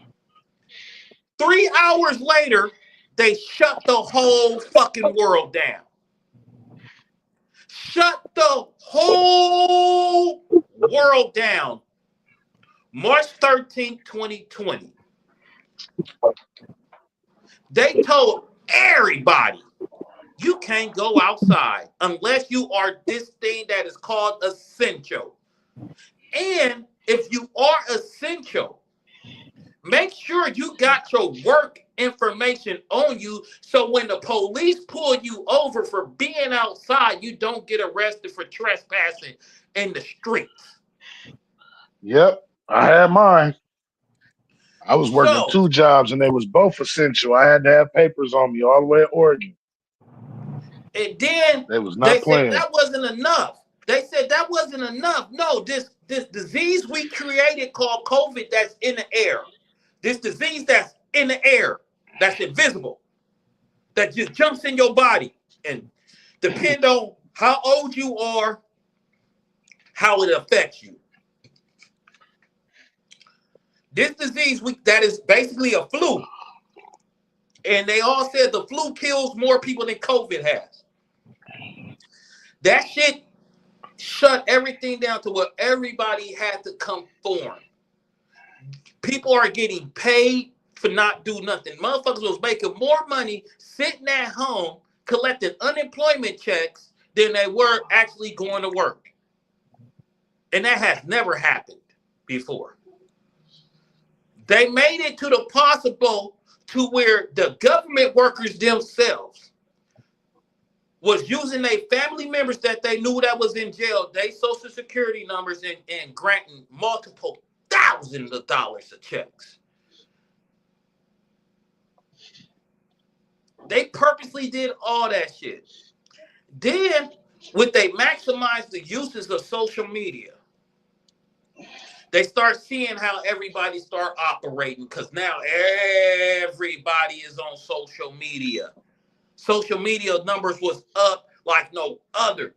3 hours later, they shut the whole fucking world down. Shut the whole world down. March 13th, 2020. They told everybody you can't go outside unless you are this thing that is called essential. And if you are essential, make sure you got your work information on you so when the police pull you over for being outside, you don't get arrested for trespassing in the streets. Yep, I had mine. I was working So, 2 jobs and they was both essential. I had to have papers on me all the way to Oregon. and then They was they not said playing. that wasn't enough. They said that wasn't enough. No, this disease we created called COVID that's in the air. This disease that's in the air, that's invisible, that just jumps in your body. And depend on how old you are, how it affects you. This disease that is basically a flu. And they all said the flu kills more people than COVID has. That shit shut everything down to where everybody had to conform. People are getting paid for not do nothing. Motherfuckers was making more money sitting at home collecting unemployment checks than they were actually going to work. And that has never happened before. They made it to the possible to where the government workers themselves was using their family members that they knew that was in jail, their social security numbers, and granting multiple thousands of dollars of checks. They purposely did all that shit. Then, when they maximize the uses of social media, they start seeing how everybody start operating because now everybody is on social media. Social media numbers was up like no other.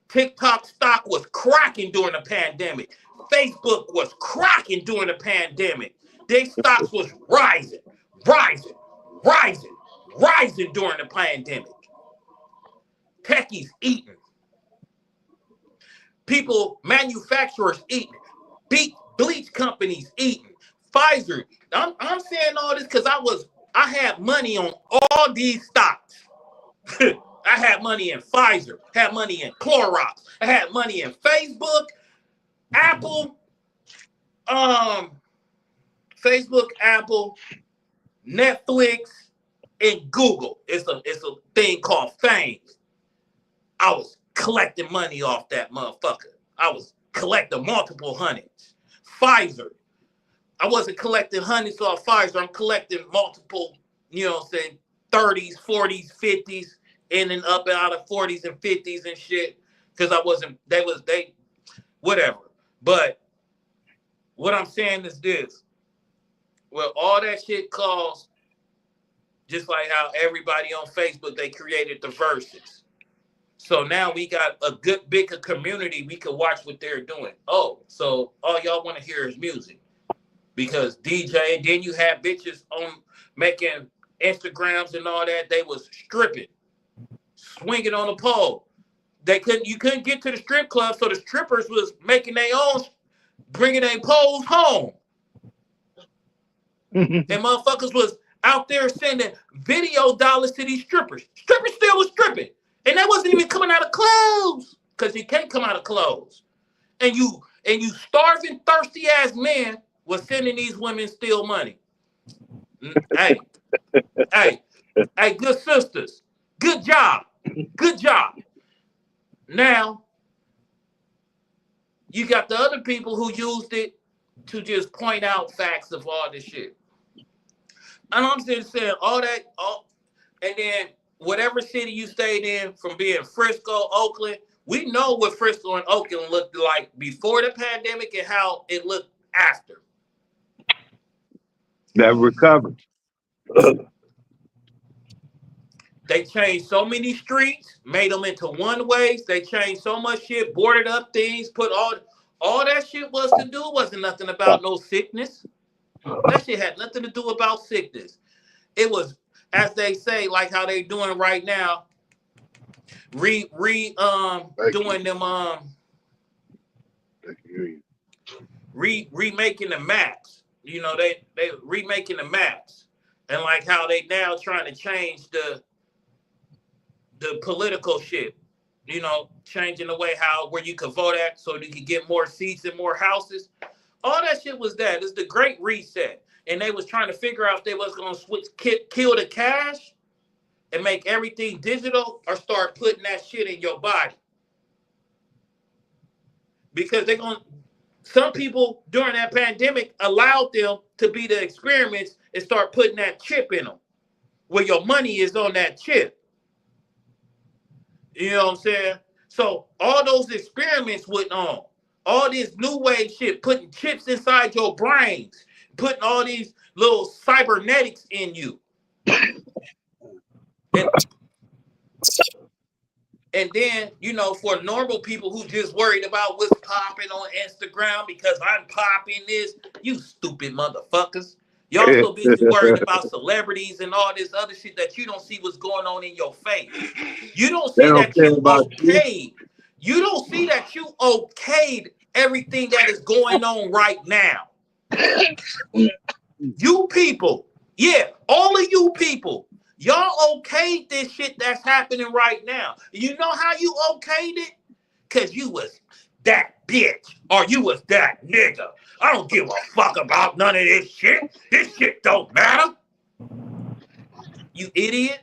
TikTok stock was cracking during the pandemic. Facebook was cracking during the pandemic. Their stocks was rising during the pandemic. Techies eating. People, manufacturers eating. Bleach companies eating. Pfizer. I'm saying all this because I had money on all these stocks. I had money in Pfizer, had money in Clorox, I had money in Facebook, Apple, Netflix, and Google. It's a thing called Fame. I was collecting money off that motherfucker. I was collecting multiple hundreds. Pfizer. I wasn't collecting hundreds off Pfizer. I'm collecting multiple, 30s, 40s, 50s, in and up and out of 40s and 50s and shit. Because whatever. But what I'm saying is this. Well, all that shit caused, just like how everybody on Facebook, they created the verses. So now we got a good big community. We can watch what they're doing. Oh, so all y'all want to hear is music. Because DJ, and then you have bitches on making Instagrams and all that. They was stripping, swinging on a pole. You couldn't get to the strip club, so the strippers was making their own, bringing their poles home. And motherfuckers was out there sending video dollars to these strippers. Strippers still was stripping. And that wasn't even coming out of clothes. Because you can't come out of clothes. And you starving, thirsty ass men was sending these women still money. Hey, good sisters. Good job. Now, you got the other people who used it to just point out facts of all this shit. And I'm just saying and then whatever city you stayed in, from being Frisco, Oakland, we know what Frisco and Oakland looked like before the pandemic and how it looked after. That recovered. They changed so many streets, made them into one-ways. They changed so much shit, boarded up things, put all that shit was to do wasn't nothing about no sickness. That shit had nothing to do about sickness. It was, as they say, like how they doing right now, doing them remaking the maps. You know, they remaking the maps, and like how they now trying to change the political shit. You know, changing the way how where you could vote at so you could get more seats and more houses. All that shit was that. It's the Great Reset, and they was trying to figure out if they was gonna switch kill the cash and make everything digital, or start putting that shit in your body, because they're gonna. Some people during that pandemic allowed them to be the experiments and start putting that chip in them, where your money is on that chip. You know what I'm saying? So all those experiments went on. All this new wave shit, putting chips inside your brains, putting all these little cybernetics in you. And then, you know, for normal people who just worried about what's popping on Instagram because I'm popping this, you stupid motherfuckers. Y'all so busy worried about celebrities and all this other shit that you don't see what's going on in your face. You don't see that you okayed. You don't see that you okayed everything that is going on right now. You people, yeah, all of you people, y'all okayed this shit that's happening right now. You know how you okayed it? Because you was that bitch or you was that nigga. I don't give a fuck about none of this shit. This shit don't matter. You idiot.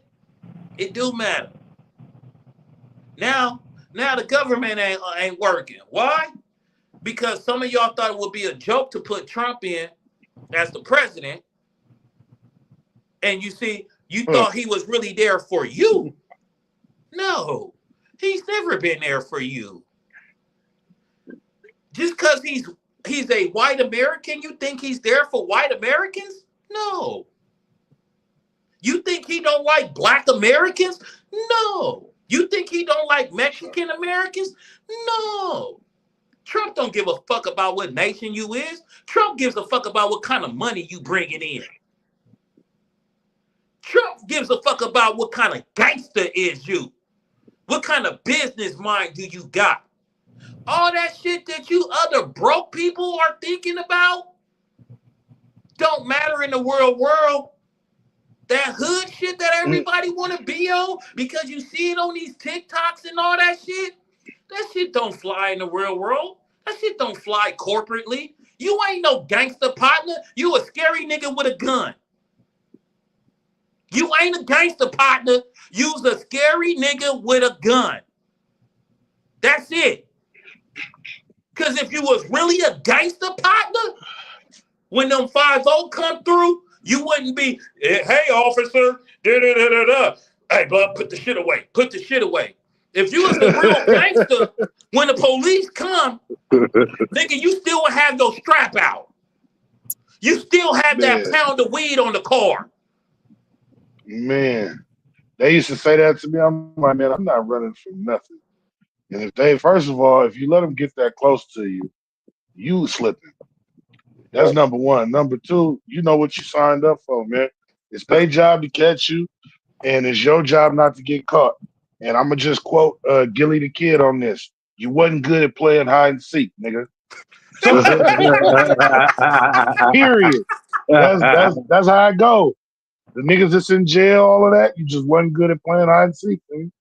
It do matter. Now the government ain't working. Why? Because some of y'all thought it would be a joke to put Trump in as the president. And you see, you thought he was really there for you. No, he's never been there for you. Just because he's a white American, you think he's there for white Americans? No. You think he don't like black Americans? No. You think he don't like Mexican Americans? No. Trump don't give a fuck about what nation you is. Trump gives a fuck about what kind of money you bringing in. Trump gives a fuck about what kind of gangster is you. What kind of business mind do you got? All that shit that you other broke people are thinking about don't matter in the world. That hood shit that everybody want to be on because you see it on these TikToks and all that shit don't fly in the real world. That shit don't fly corporately. You ain't no gangster partner. You a scary nigga with a gun. You ain't a gangster partner. You's a scary nigga with a gun. That's it. Because if you was really a gangster partner, when them 5-0 come through, you wouldn't be, hey, officer, da-da-da-da-da. Hey, bud, put the shit away. Put the shit away. If you was a real gangster, when the police come, nigga, you still would have your strap out. You still have that pound of weed on the car. Man, they used to say that to me. I'm like, man, I'm not running from nothing. And if they, first of all, if you let them get that close to you, you slipping. That's number one. Number two, you know what you signed up for, man. It's their job to catch you, and it's your job not to get caught. And I'm going to just quote Gilly the Kid on this. You wasn't good at playing hide and seek, nigga. So, period. That's how I go. The niggas that's in jail, all of that, you just wasn't good at playing hide and seek, man.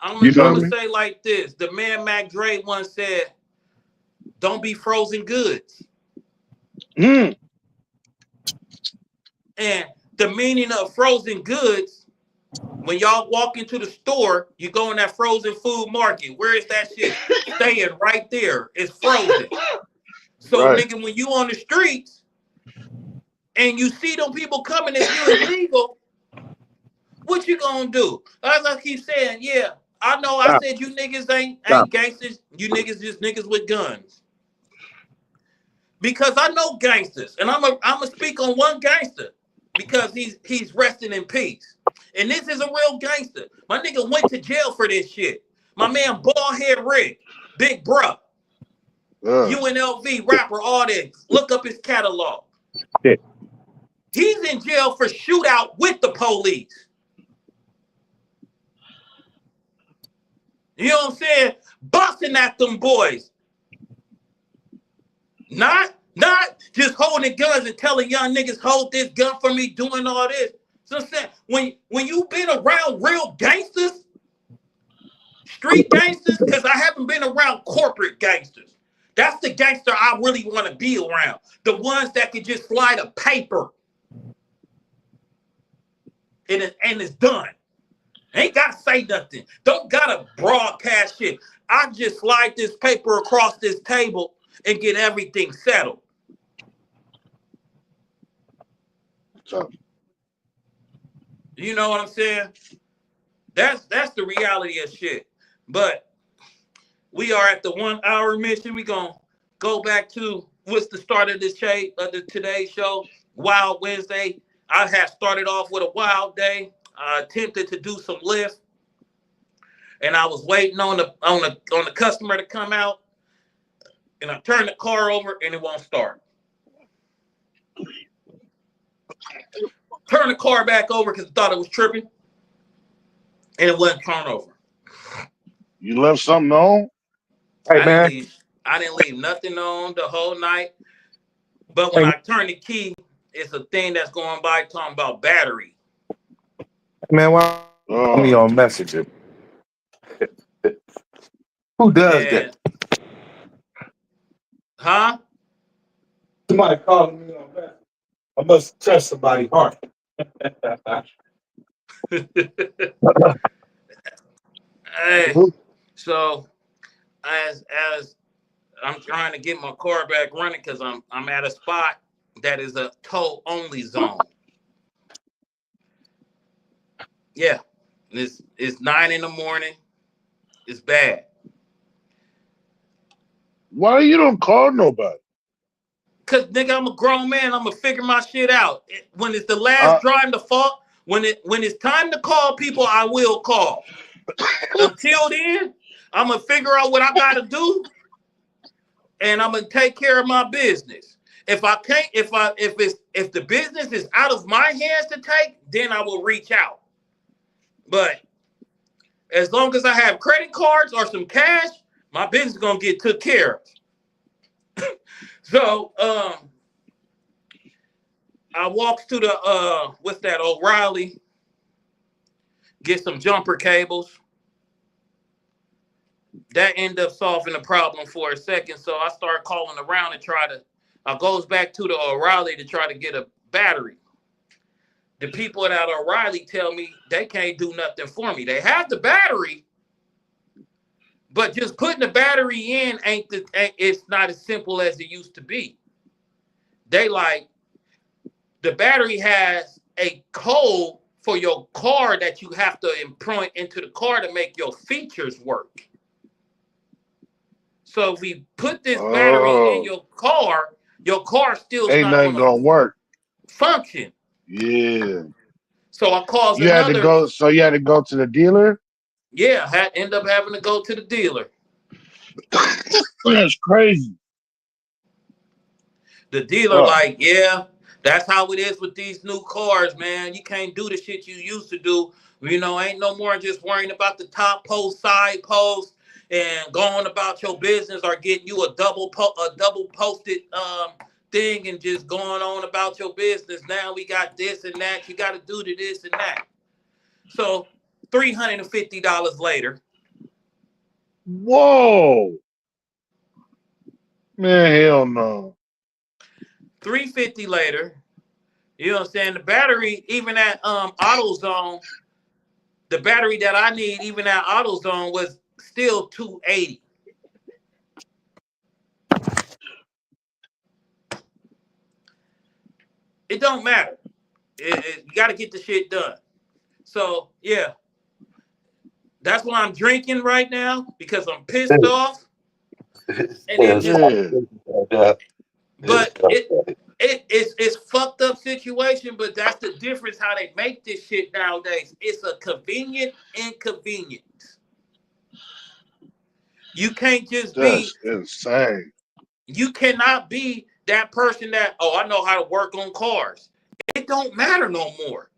I'm going to say like this. The man Mac Dre once said, don't be frozen goods. And the meaning of frozen goods, when y'all walk into the store, you go in that frozen food market. Where is that shit staying? Right there. It's frozen. So, nigga, when you on the streets and you see them people coming and you illegal, what you gonna do? As I keep saying, yeah, I know I said you niggas ain't gangsters. You niggas just niggas with guns. Because I know gangsters, and I'm a speak on one gangster because he's resting in peace. And this is a real gangster. My nigga went to jail for this shit. My man Baldhead Rick, Big Bruh, UNLV rapper, all this. Look up his catalog. He's in jail for shootout with the police. You know what I'm saying? Busting at them boys. Not just holding guns and telling young niggas hold this gun for me, doing all this. So I'm saying, when you been around real gangsters, street gangsters, because I haven't been around corporate gangsters. That's the gangster I really want to be around. The ones that can just slide a paper and it's done. Ain't got to say nothing. Don't got to broadcast shit. I just slide this paper across this table and get everything settled. So, You know what I'm saying? That's the reality of shit. But we are at the 1 hour mission. We gonna go back to what's the start of this today's show, Wild Wednesday. I had started off with a wild day. I attempted to do some lift, and I was waiting on the customer to come out, and I turned the car over and it won't start. Turn the car back over because I thought it was tripping, and it wasn't turned over. you left something on? Hey man, I didn't leave nothing on the whole night. But when I turn the key, it's a thing that's going by talking about battery. man, why me on Messenger? Who does that? Huh? Somebody calling me on Messenger. I must touch somebody's heart. Hey, so as I'm trying to get my car back running because I'm at a spot that is a tow only zone. Yeah, it's 9 in the morning. It's bad. Why you don't call nobody? Cause nigga, I'm a grown man. I'm gonna figure my shit out. When it's the last drive to fault, when it's time to call people, I will call. Until then, I'm gonna figure out what I gotta do, and I'm gonna take care of my business. If I can't, if the business is out of my hands to take, then I will reach out. But as long as I have credit cards or some cash, my business is gonna get took care of. So I walks to the what's that, O'Reilly, get some jumper cables. That ended up solving the problem for a second. So I start calling around and I goes back to the O'Reilly to try to get a battery. The people at O'Reilly tell me they can't do nothing for me. They have the battery, but just putting the battery in it's not as simple as it used to be. They like, the battery has a code for your car that you have to imprint into the car to make your features work. So if we put this battery in your car still ain't nothing gonna work. Function. Yeah. So I called you had to go to the dealer? Yeah, I end up having to go to the dealer. That's crazy. The dealer like, yeah, that's how it is with these new cars, man. You can't do the shit you used to do. You know, ain't no more just worrying about the top post, side post, and going about your business or getting you a double posted thing and just going on about your business. Now we got this and that. You got to do this and that. So $350 later. Whoa. Man, hell no. $350 later. You know what I'm saying? The battery, even at AutoZone, the battery that I need, even at AutoZone, was still $280. It don't matter. You got to get the shit done. So, yeah. That's why I'm drinking right now, because I'm pissed off. And then but it's fucked up situation, but that's the difference how they make this shit nowadays. It's a convenient inconvenience. You can't just That's insane. You cannot be that person that, I know how to work on cars. It don't matter no more.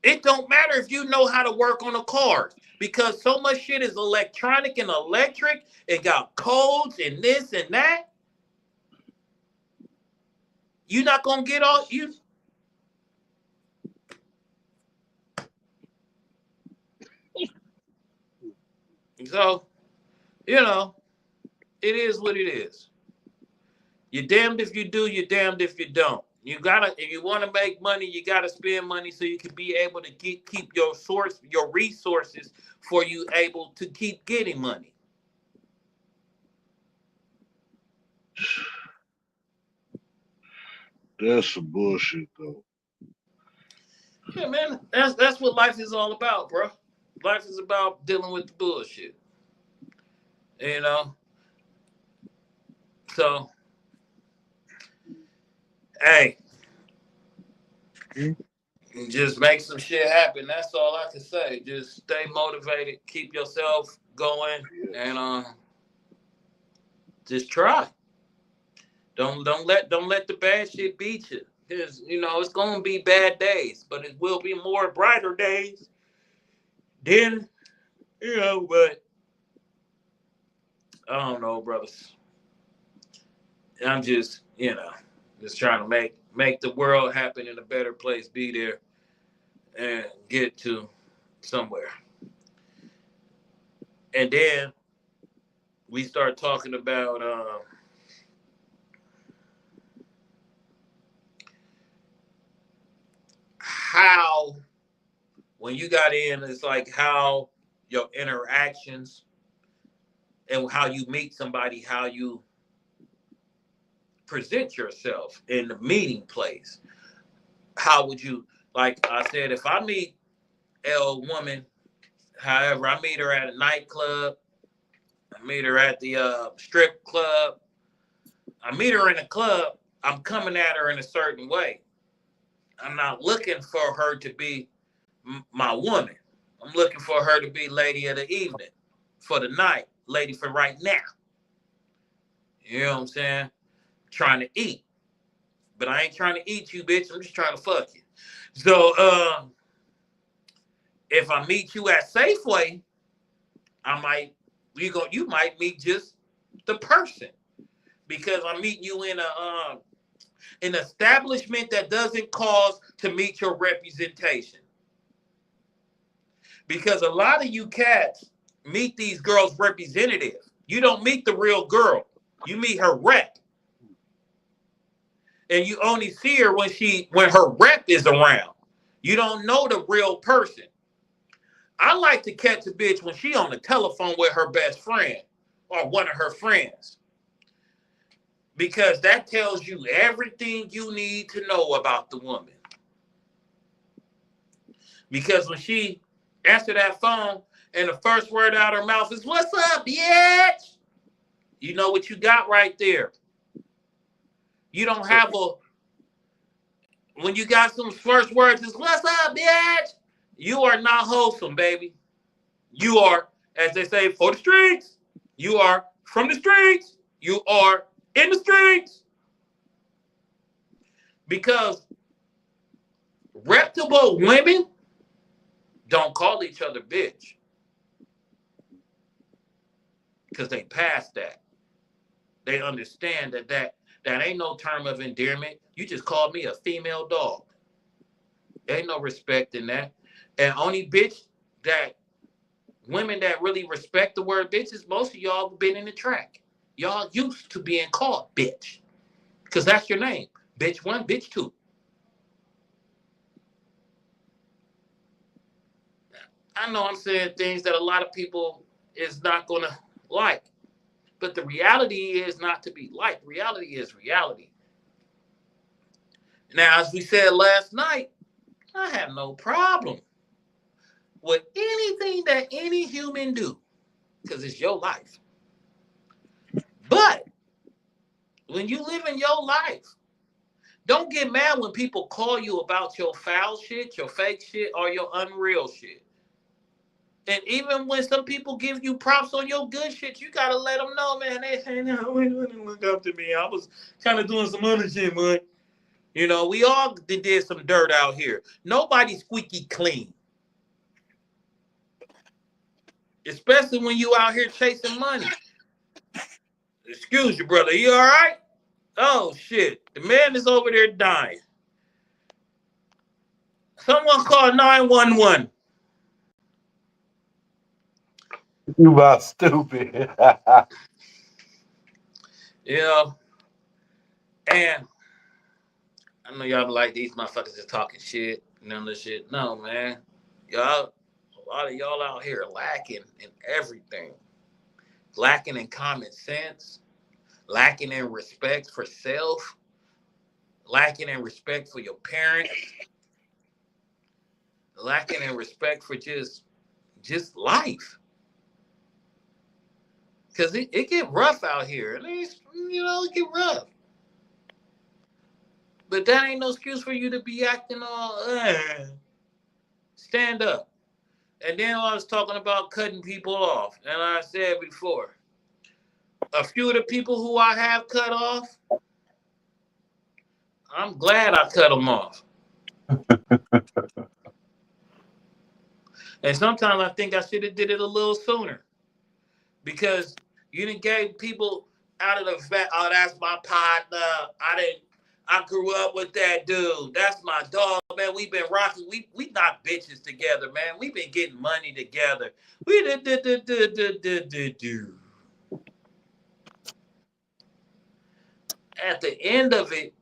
It don't matter if you know how to work on a car, because so much shit is electronic and electric and got codes and this and that. You're not gonna get all you. So, you know, it is what it is. You're damned if you do, you're damned if you don't. You gotta, if you want to make money, you gotta spend money so you can be able to keep your resources for you able to keep getting money. That's some bullshit though. Yeah, man, that's what life is all about, bro. Life is about dealing with the bullshit. You know, so hey, just make some shit happen. That's all I can say. Just stay motivated, keep yourself going, and just try. Don't let the bad shit beat you. Cause it's gonna be bad days, but it will be more brighter days. Then but I don't know, brothers. I'm just trying to make the world happen in a better place. Be there and get to somewhere. And then we start talking about how when you got in, it's like how your interactions and how you meet somebody, how you present yourself in the meeting place. How would you, like I said, if I meet a woman, however, I meet her at a nightclub, I meet her at the strip club, I meet her in a club, I'm coming at her in a certain way. I'm not looking for her to be my woman. I'm looking for her to be lady of the evening, for the night, lady for right now. You know what I'm saying? Trying to eat. But I ain't trying to eat you, bitch. I'm just trying to fuck you. So if I meet you at Safeway, you might meet just the person. Because I'm meeting you in an establishment that doesn't cause to meet your representation. Because a lot of you cats meet these girls' representative. You don't meet the real girl. You meet her rep. And you only see her when her rep is around. You don't know the real person. I like to catch a bitch when she on the telephone with her best friend or one of her friends. Because that tells you everything you need to know about the woman. Because when she answer that phone and the first word out of her mouth is, "What's up, bitch?" You know what you got right there. You don't have when you got some first words is, "What's up, bitch?" You are not wholesome, baby. You are, as they say, for the streets. You are from the streets. You are in the streets. Because reputable women don't call each other bitch. Because they passed that. They understand that ain't no term of endearment. You just called me a female dog. There ain't no respect in that. And only women that really respect the word bitch is most of y'all been in the track. Y'all used to being called bitch. Because that's your name. Bitch 1, bitch 2. I know I'm saying things that a lot of people is not going to like. But the reality is not to be liked. Reality is reality. Now, as we said last night, I have no problem with anything that any human do. Because it's your life. But when you live in your life, don't get mad when people call you about your foul shit, your fake shit, or your unreal shit. And even when some people give you props on your good shit, you gotta let them know, man. They say, no, we didn't look up to me. I was kind of doing some other shit, man. We all did some dirt out here. Nobody's squeaky clean. Especially when you out here chasing money. Excuse you, brother. You all right? Oh shit! The man is over there dying. Someone call 911. You about stupid. You know, and I know y'all be like these motherfuckers is talking shit and all this shit. No, man, y'all, a lot of y'all out here lacking in everything, lacking in common sense, lacking in respect for self, lacking in respect for your parents, lacking in respect for just life. Cause it get rough out here. At least, it get rough. But that ain't no excuse for you to be acting all stand up. And then I was talking about cutting people off. And I said before, a few of the people who I have cut off, I'm glad I cut them off. And sometimes I think I should have did it a little sooner. Because you didn't gave people out of the fact, oh, that's my partner. I grew up with that dude. That's my dog, man. We've been rocking. We not bitches together, man. We've been getting money together. We do. At the end of it,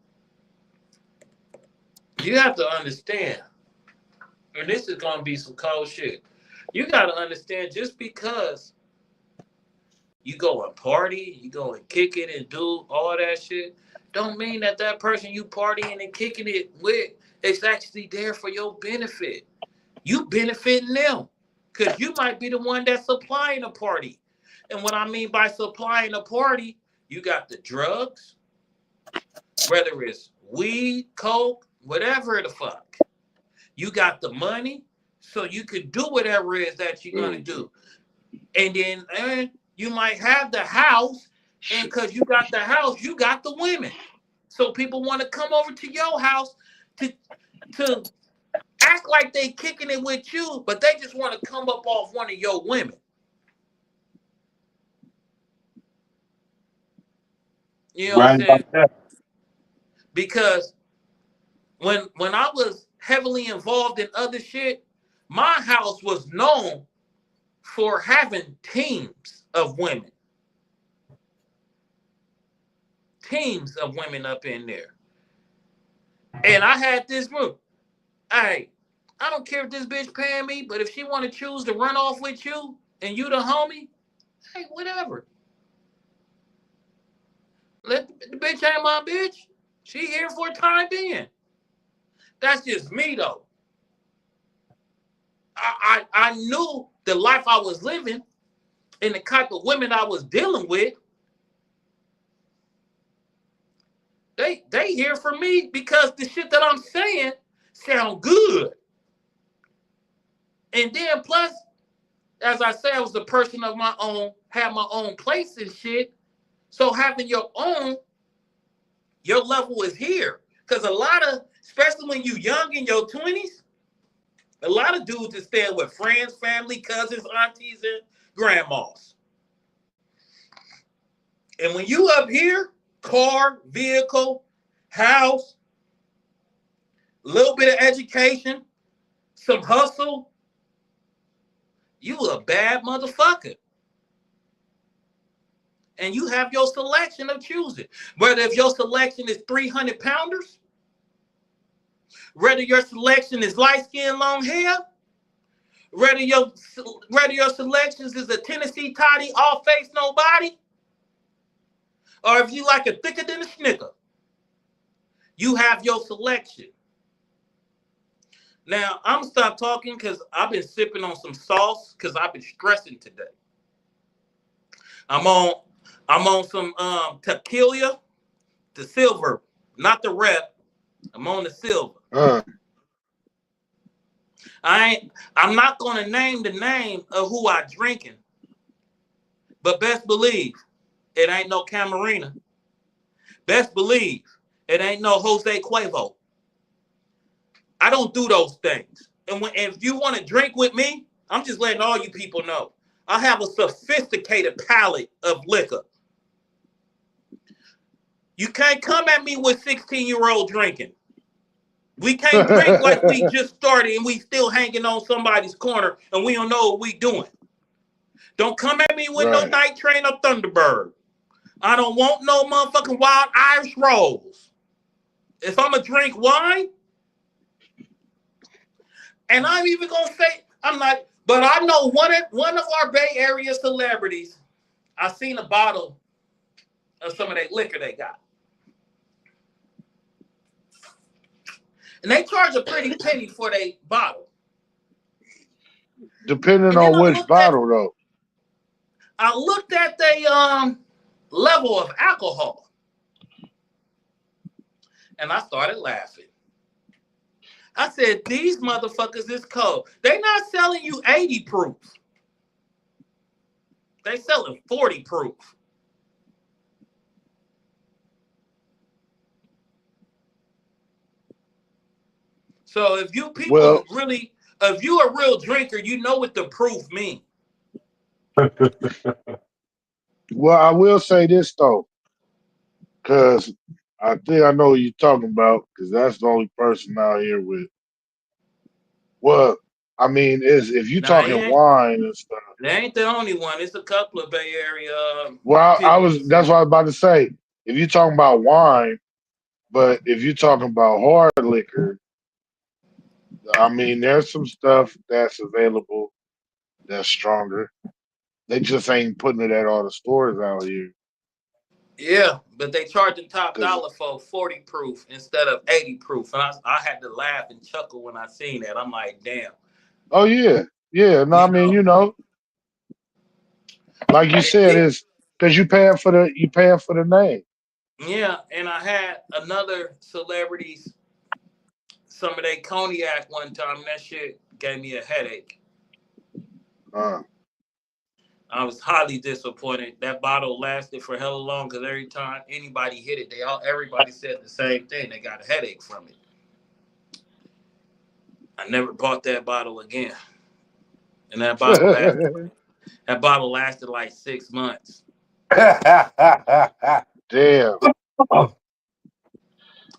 you have to understand, and this is gonna be some cold shit. You gotta understand just because you go and party, you go and kick it and do all that shit, don't mean that that person you partying and kicking it with is actually there for your benefit. You benefiting them because you might be the one that's supplying a party. And what I mean by supplying a party, you got the drugs, whether it's weed, coke, whatever the fuck. You got the money, so you could do whatever it is that you're gonna do. And then you might have the house, and because you got the house, you got the women. So people want to come over to your house to act like they kicking it with you, but they just want to come up off one of your women. You know what I'm saying? Because when I was heavily involved in other shit, my house was known for having teams of women. Teams of women up in there. And I had this group. Hey, I don't care if this bitch paying me, but if she want to choose to run off with you and you the homie, hey, whatever. Let the bitch ain't my bitch. She here for a time being. That's just me though. I knew the life I was living and the type of women I was dealing with. They here for me because the shit that I'm saying sound good. And then plus, as I say, I was a person of my own, had my own place and shit. So having your own, your level is here. Because a lot of, especially when you young in your 20s, a lot of dudes is staying with friends, family, cousins, aunties, and grandmas. And when you up here, car, vehicle, house, a little bit of education, some hustle, you a bad motherfucker. And you have your selection of choosing. Whether if your selection is 300 pounders, whether your selection is light skin, long hair, whether your selections is a Tennessee toddy, all face, no body, or if you like a thicker than a snicker, you have your selection. Now, I'm going to stop talking because I've been sipping on some sauce because I've been stressing today. I'm on some tequila, the silver, not the rep. I'm on the silver. I'm not gonna name the name of who I drinking, but best believe it ain't no Camarena. Best believe it ain't no Jose Cuervo. I don't do those things. And if you want to drink with me, I'm just letting all you people know. I have a sophisticated palate of liquor. You can't come at me with 16-year-old drinking. We can't drink like we just started and we still hanging on somebody's corner and we don't know what we doing. Don't come at me with no Right. Night Train or Thunderbird. I don't want no motherfucking Wild Irish Rolls. If I'm going to drink wine, and I'm even going to say, I'm not, but I know one of our Bay Area celebrities, I seen a bottle of some of that liquor they got. And they charge a pretty penny for their bottle. Depending And then on which bottle, though. I looked at the level of alcohol, and I started laughing. I said, these motherfuckers is cold. They not selling you 80 proof. They selling 40 proof. So if you people really, if you a real drinker, you know what the proof means. Well, I will say this though, because I think I know what you're talking about, because that's the only person out here with. Well, I mean, is if you're talking wine and stuff. They ain't the only one. It's a couple of Bay Area. Well, that's what I was about to say. If you're talking about wine, but if you're talking about hard liquor, I mean, there's some stuff that's available that's stronger. They just ain't putting it at all the stores out here. Yeah, but they charging top dollar for 40 proof instead of 80 proof. And I had to laugh and chuckle when I seen that. I'm like, damn. Oh, yeah. Yeah. No, I mean, you know, like you said, it's because you paying for the name. Yeah, and I had another celebrities, some of their cognac one time. That shit gave me a headache. I was highly disappointed. That bottle lasted for hella long because every time anybody hit it, everybody said the same thing. They got a headache from it. I never bought that bottle again. And that bottle lasted like 6 months. Damn.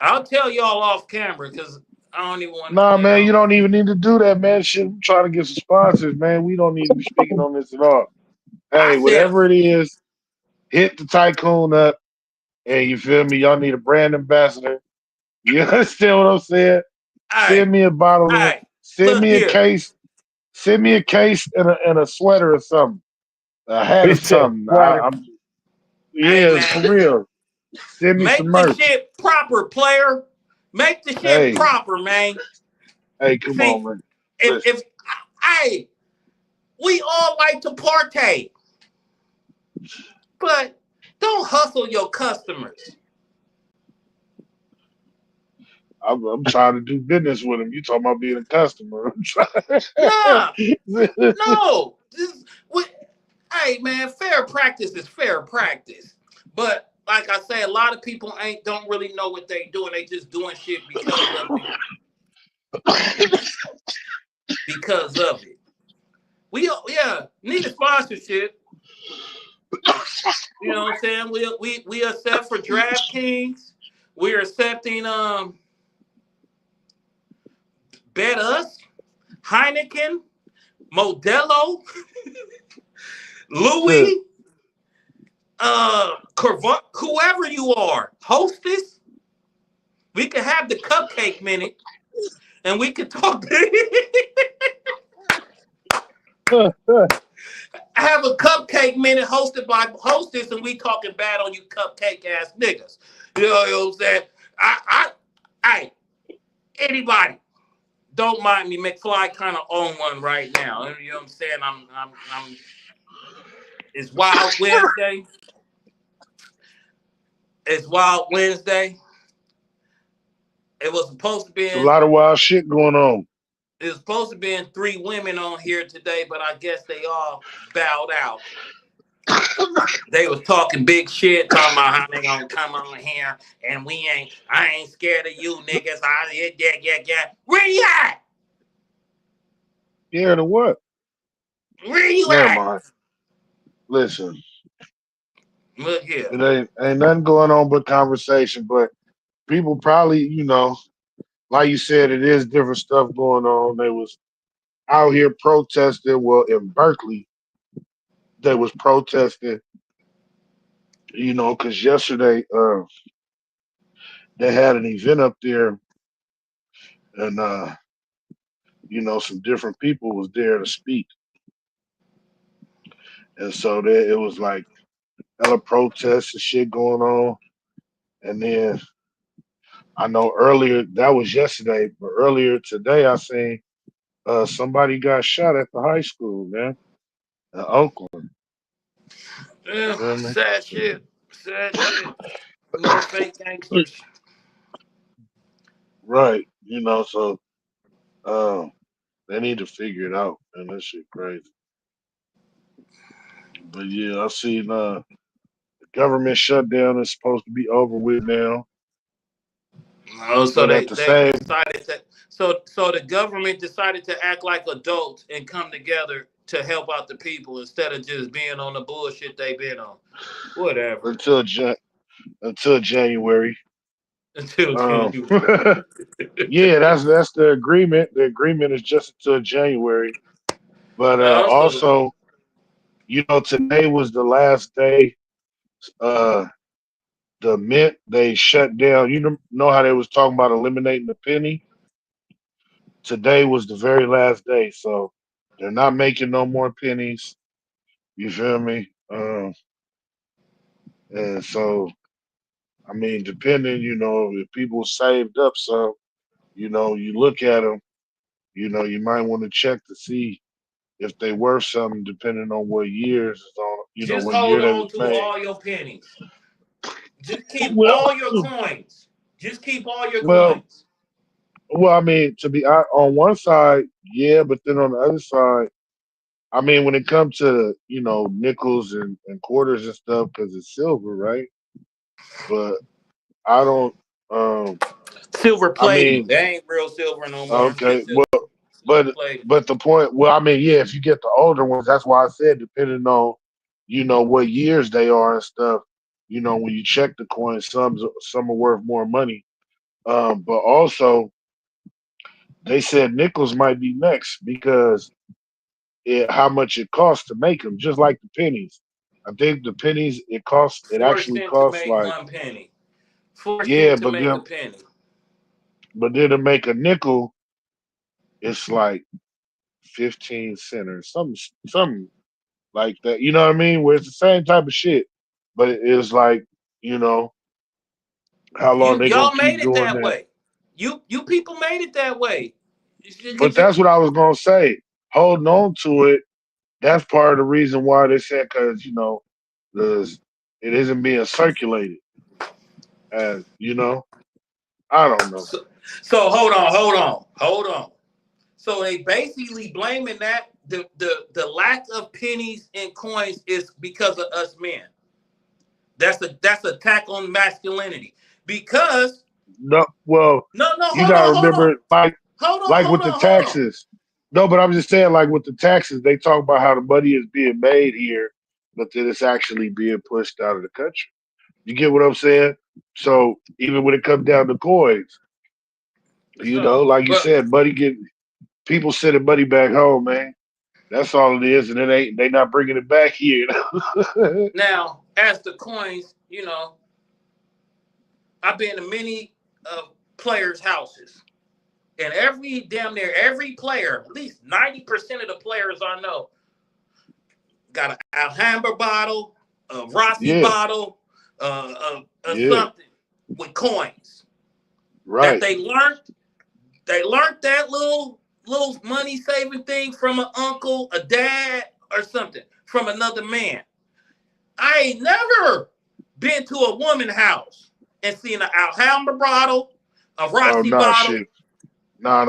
I'll tell y'all off camera because I don't even want to. Nah, man, you don't even need to do that, man. Shit, I'm trying to get some sponsors, man. We don't need to be speaking on this at all. Hey, whatever it is, hit the tycoon up. And you feel me? Y'all need a brand ambassador. You understand what I'm saying? Send me a bottle. Send me a case. Send me a case and a sweater or something. A hat or something. For real. Send me some merch. Make the shit proper, player. Make the shit proper, man. Hey, come on, man. If we all like to partake, but don't hustle your customers. I'm trying to do business with him. You talking about being a customer? No. Hey, man, fair practice is fair practice. But like I say, a lot of people don't really know what they doing. They just doing shit because of it. We need a sponsorship. You know what I'm saying? We accept for DraftKings. We're accepting Bet Us, Heineken, Modelo, Louis, whoever you are, Hostess. We could have the Cupcake Minute, and we could talk. Have a Cupcake Minute hosted by Hostess, and we talking bad on you cupcake ass niggas. You know what I'm saying? I anybody. Don't mind me, McFly kind of own one right now. You know what I'm saying? I'm it's Wild Wednesday. It's Wild Wednesday. It was supposed to be a lot of wild shit going on. It was supposed to be 3 women on here today, but I guess they all bowed out. They was talking big shit, talking about how they gonna come on here and I ain't scared of you niggas. Yeah. Where you at? Yeah, to what? Where you Never at? mind. Listen. Look here. It ain't nothing going on but conversation. But people probably, like you said, it is different stuff going on. They was out here protesting. Well, in Berkeley, they was protesting. Because yesterday, they had an event up there, and some different people was there to speak, and so there it was like hella protests and shit going on. And then I know earlier that was yesterday, but earlier today I seen somebody got shot at the high school, man, in Oakland. You Yeah, feel me? sad shit. Sad shit. More fake gangsters. Right. So uh, they need to figure it out, and that shit crazy. But yeah, I seen the government shutdown is supposed to be over with now, Oh, so but they at the they same, decided to so the government decided to act like adults and come together to help out the people instead of just being on the bullshit they been on. Whatever. until until January. Until Um, January. yeah, that's the agreement. The agreement is just until January. But Also, also, today was the last day. Uh, the mint they shut down. Know how they was talking about eliminating the penny. Today was the very last day, so they're not making no more pennies. You feel me? And so, I mean, depending, if people saved up some, you look at them, you might want to check to see if they worth something, depending on what years is on, just what hold year they on was to made. all your pennies. Just keep Well, all your coins. Just keep all your well, coins. I mean, on one side, yeah, but then on the other side, I mean, when it comes to nickels and quarters and stuff, because it's silver, right? But I don't. Um, Silver I plating. mean, They ain't real silver no more. okay, It's just silver but plating. but the point. Well, I mean, yeah, if you get the older ones, that's why I said depending on what years they are and stuff. When you check the coins, some are worth more money. But also they said nickels might be next because how much it costs to make them, just like the pennies. I think the pennies it 4 actually cents to costs make like 1 penny. 4 yeah, cents to make a penny. but then to make a nickel, it's like 15 cents or something like that. You know what I mean? Where it's the same type of shit, but it's like you know how long they gonna Y'all keep made it doing that that. way. You people made it that way. But that's what I was gonna say. Holding on to it, that's part of the reason why they said because the it isn't being circulated. As I don't know. So hold on. So they basically blaming that the lack of pennies and coins is because of us men. That's attack on masculinity. Because No, well, no, you gotta hold on. remember, like with the Hold on. taxes. No, but I'm just saying, like with the taxes, they talk about how the money is being made here, but then it's actually being pushed out of the country. You get what I'm saying? So even when it comes down to coins, So, like you but said, people sending money back home, man. That's all it is, and they not bringing it back here. now as the coins, I've been to many players' houses. And damn near every player, at least 90% of the players I know, got an Alhambra bottle, a Rossi Yeah, bottle, yeah, something with coins that right. they learned. They learned that little money saving thing from an uncle, a dad, or something from another man. I ain't never been to a woman house and seen an Alhambra bottle, a Oh Rossi nah, bottle. shit. Nah,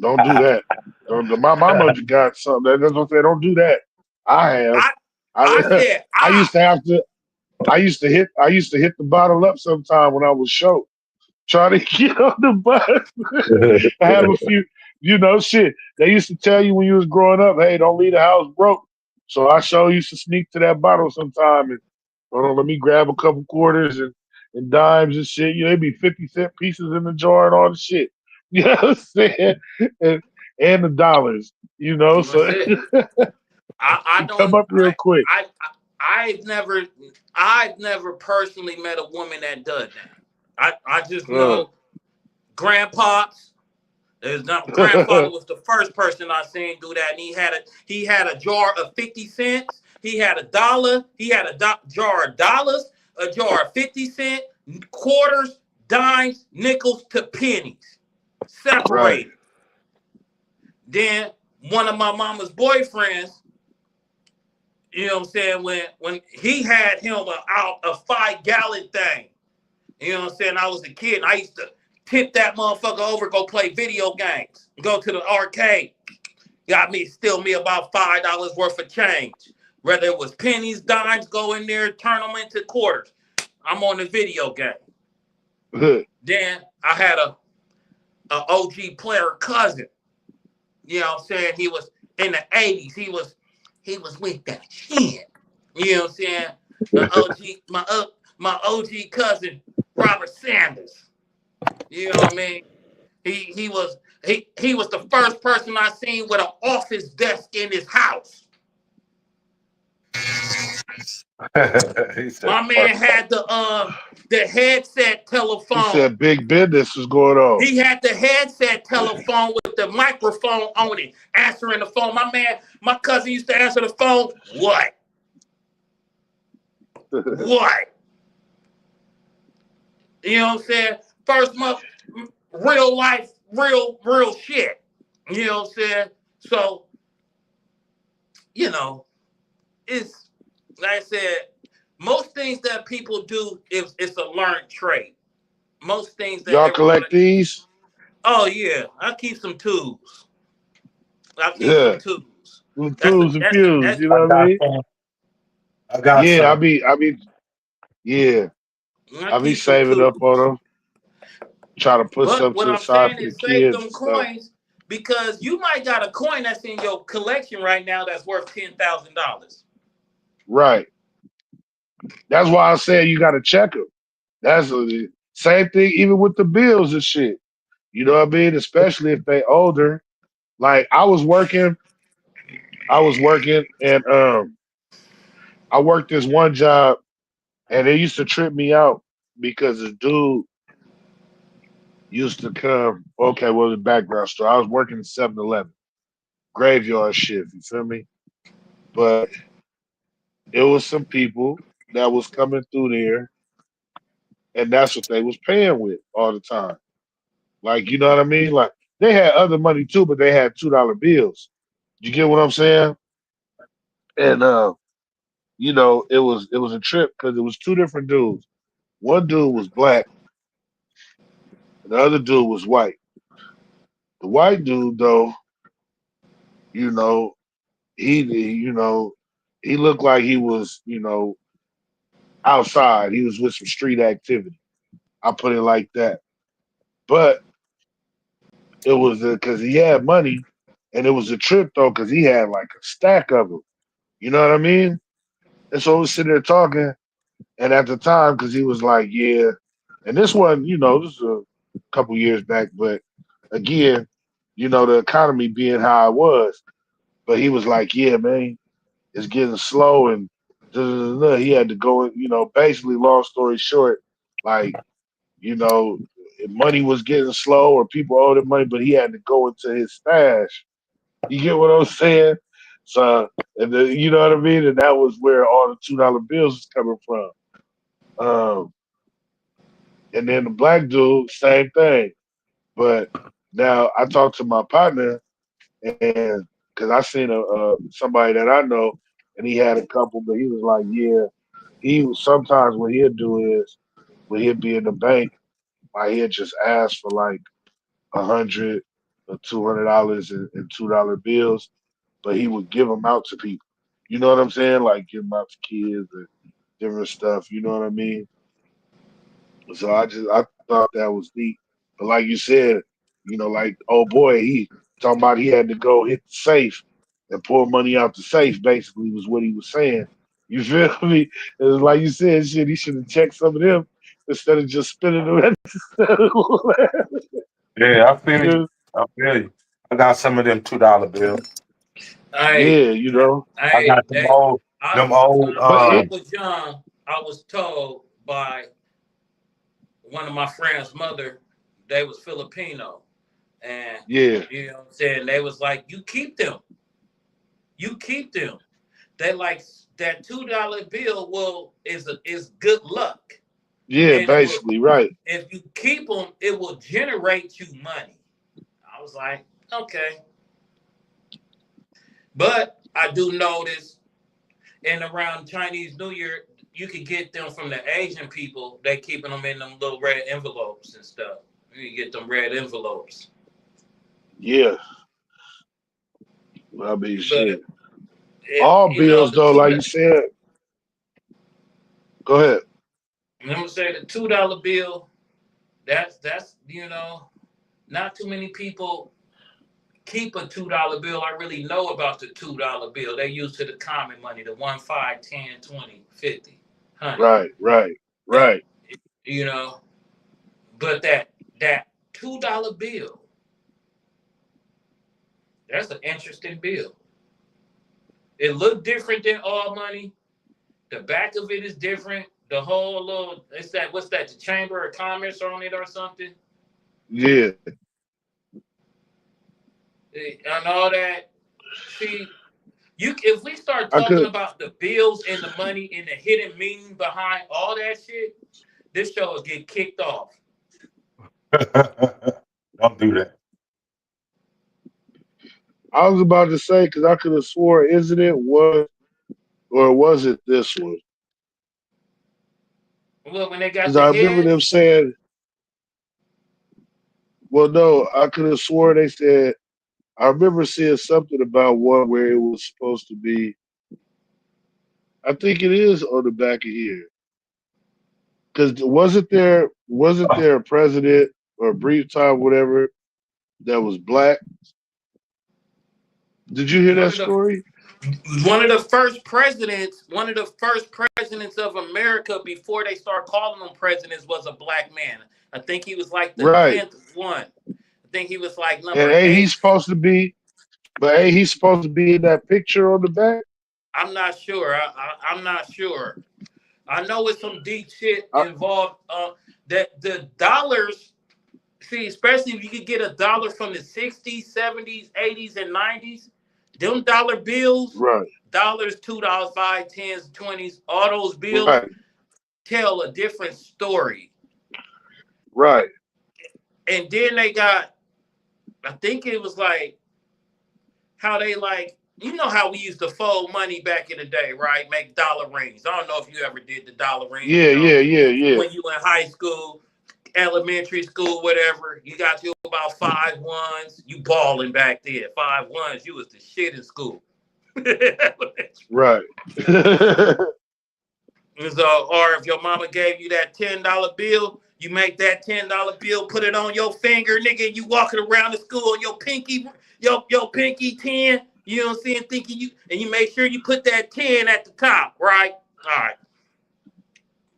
don't do that. My mama got something. That's what I'm saying. Don't do that. I have. I I I said I used to have to. I used to hit the bottle up sometime when I was short, trying to get on the bus. I have a few. Shit. They used to tell you when you was growing up, hey, don't leave the house broke. So I sure used to sneak to that bottle sometime and Hold on, let me grab a couple quarters and dimes and shit. You know, they be 50-cent pieces in the jar and all the shit. You know what I'm saying? And, and the dollars, you know, That's so it. I it come don't up real quick. I've never personally met a woman that does that. I just Uh, know grandpops. There's not grandfather was the first person I seen do that, and he had a jar of 50 cents. He had a dollar. He had a jar of dollars, a jar of 50 cent quarters, dimes, nickels to pennies, right. separated. Then one of my mama's boyfriends, you know what I'm saying, when he had him a 5 gallon thing. You know what I'm saying? I was a kid. And I used to tip that motherfucker over, go play video games, go to the arcade. Steal me about $5 worth of change. Whether it was pennies, dimes, go in there, turn them into quarters. I'm on the video game. Then I had a OG player cousin. You know what I'm saying? He was in the 80s. He was with that shit. You know what I'm saying? The my OG cousin, Robert Sanders. You know what I mean? He was he was the first person I seen with an office desk in his house. He said, My man had the headset He telephone. said big business is going on. He had the headset telephone with the microphone on it, answering the phone. My cousin used to answer the phone. What? What? You know what I'm saying? First month, real life, real shit. You know what I'm saying? So, you know, it's like I said, most things that people do is it's a learned trait. Most things that Y'all collect everybody. these? Oh yeah, I keep some tools. I keep some Yeah. tools. With That's a tools and that's a fuse, that's you I know what I got mean? some. I got Yeah, some. yeah. I I be keep some saving up on tools. them, try to put But something what to the I'm side saying for the is save kids and them stuff. coins because you might got a coin that's in your collection right now that's worth $10,000. Right. That's why I said you got to check them. That's the same thing, even with the bills and shit. You know what I mean? Especially if they older. Like I was working, and I worked this one job, and they used to trip me out because the dude used to come. Okay, well, the background story. I was working at 7-Eleven graveyard shift. You feel me? But it was some people that was coming through there, and that's what they was paying with all the time. Like, you know what I mean? Like they had other money too, but they had $2 bills. You get what I'm saying? And you know, it was a trip because it was two different dudes. One dude was black, and the other dude was white. The white dude, though, you know, you know, he looked like he was, you know, outside. He was with some street activity. I put it like that. But it was because he had money, and it was a trip though because he had like a stack of them. You know what I mean? And so we sitting there talking, and at the time, because he was like, "Yeah," and this one, you know, this is a couple years back, but again, you know, the economy being how it was, but he was like, "Yeah, man, it's getting slow," and da, da, da, da. He had to go. You know, basically, long story short, like, you know, money was getting slow, or people owed him money, but he had to go into his stash. You get what I'm saying? So, you know what I mean? And that was where all the $2 bills was coming from. Um, and then the black dude, same thing. But now I talked to my partner, and because I seen somebody that I know, and he had a couple, but he was like, yeah, he was sometimes what he'd do is when he'd be in the bank, like he'd just ask for like 100 or $200 in $2 bills, but he would give them out to people. You know what I'm saying? Like give them out to kids and different stuff. You know what I mean? So I thought that was neat. But like you said, you know, like oh boy, he talking about he had to go hit the safe and pull money out the safe. Basically, was what he was saying. You feel me? It's like you said, shit. He should have checked some of them instead of just spinning them at the Yeah, I feel you. you I feel you. I got some of them $2 bills. Hey, Yeah, you know. I hey, got them old, I them old. But when I it, was young, I was told by one of my friends' mother, they was Filipino, and yeah, you know what I'm saying, they was like, you keep them. You keep them. They like that $2 bill is good luck. yeah, And it will, basically, right. if you keep them, it will generate you money. I was like, okay. But I do notice and around Chinese New Year, you could get them from the Asian people. They keeping them in them little red envelopes and stuff. You can get them red envelopes. Yeah, I mean, But shit. if All you know bills, the though, two, like you said. Go ahead. I'm gonna say the $2 bill. That's not too many people keep a $2 bill. I really know about the $2 bill. They used to the common money, the 1, 5, 10, 20, 50, 100. Right, right, That right. you know, but that $2 bill, that's an interesting bill. It looked different than all money. The back of it is different. The whole little, it's that, what's that, the Chamber of Commerce on it or something? Yeah, And all that. See, if we start I talking could. about the bills and the money and the hidden meaning behind all that shit, this show will get kicked off. Don't do that. I was about to say because I could have swore, isn't it was or was it this one? Look, when they got Because the I remember them heads, saying, well, no, I could have swore they said. I remember seeing something about one where it was supposed to be. I think it is on the back of here. Because wasn't there a president or a brief time, whatever, that was black? Did you hear one that of the story? one of the first presidents of America before they start calling them presidents was a black man. I think he was like the Right. 10th one. I think he was like And number ain't he 8. supposed to be? But ain't he supposed to be in that picture on the back? I'm not sure. I'm not sure. I know it's some deep shit I, involved. That the dollars, see, especially if you could get a dollar from the 60s, 70s, 80s, and 90s, them dollar bills, right, dollars, $2, 5, 10s, 20s, all those bills right, tell a different story. right. And then they got, I think it was like how they like, you know how we used to fold money back in the day, right? Make dollar rings. I don't know if you ever did the dollar rings, Yeah, yeah, yeah, yeah. when you in high school, elementary school, whatever, you got you about 5 ones. You balling back then. 5 ones, you was the shit in school. Right. So, or if your mama gave you that $10 bill, you make that $10 bill, put it on your finger, nigga. You walking around the school, your pinky, your pinky 10. You know what I'm saying? Thinking you, and you make sure you put that 10 at the top, right? All right.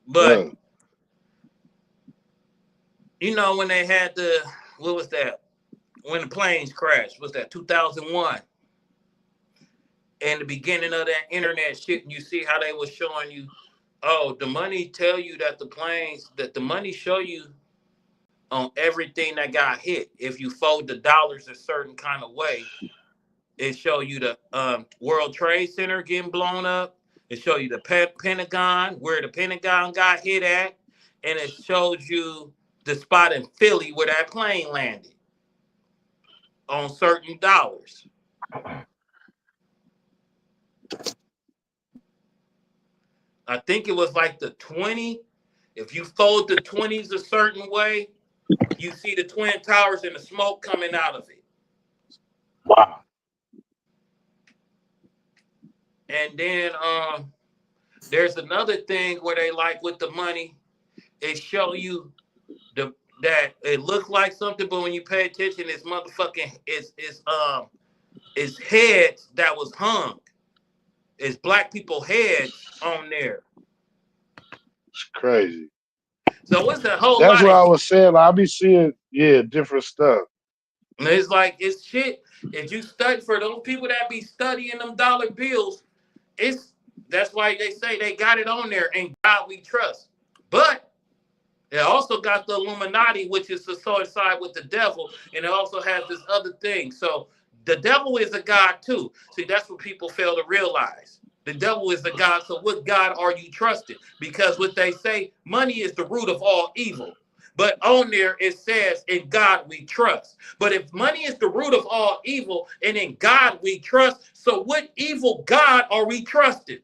But uh, you know when they had the, what was that? When the planes crashed, was that 2001? And the beginning of that internet shit, and you see how they were showing you, oh, the money tell you that the money show you on everything that got hit. If you fold the dollars a certain kind of way, it show you the World Trade Center getting blown up. It show you the Pentagon, where the Pentagon got hit at, and it shows you the spot in Philly where that plane landed on certain dollars. I think it was like the 20. If you fold the 20s a certain way, you see the Twin Towers and the smoke coming out of it. Wow. And then there's another thing where they like with the money, it show you that it looked like something, but when you pay attention, it's motherfucking it's heads that was hung. It's black people heads on there. It's crazy. So it's a whole That's lot what of I shit. was saying. Like, I be seeing, yeah, different stuff. And it's like it's shit. If you study for those people that be studying them dollar bills, it's that's why they say they got it on there and God we trust. But it also got the Illuminati, which is the side side with the devil, and it also has this other thing. So the devil is a god too. See, that's what people fail to realize. The devil is a god. So what God are you trusting? Because what they say, money is the root of all evil. But on there it says, "In God we trust." But if money is the root of all evil, and in God we trust, so what evil God are we trusting?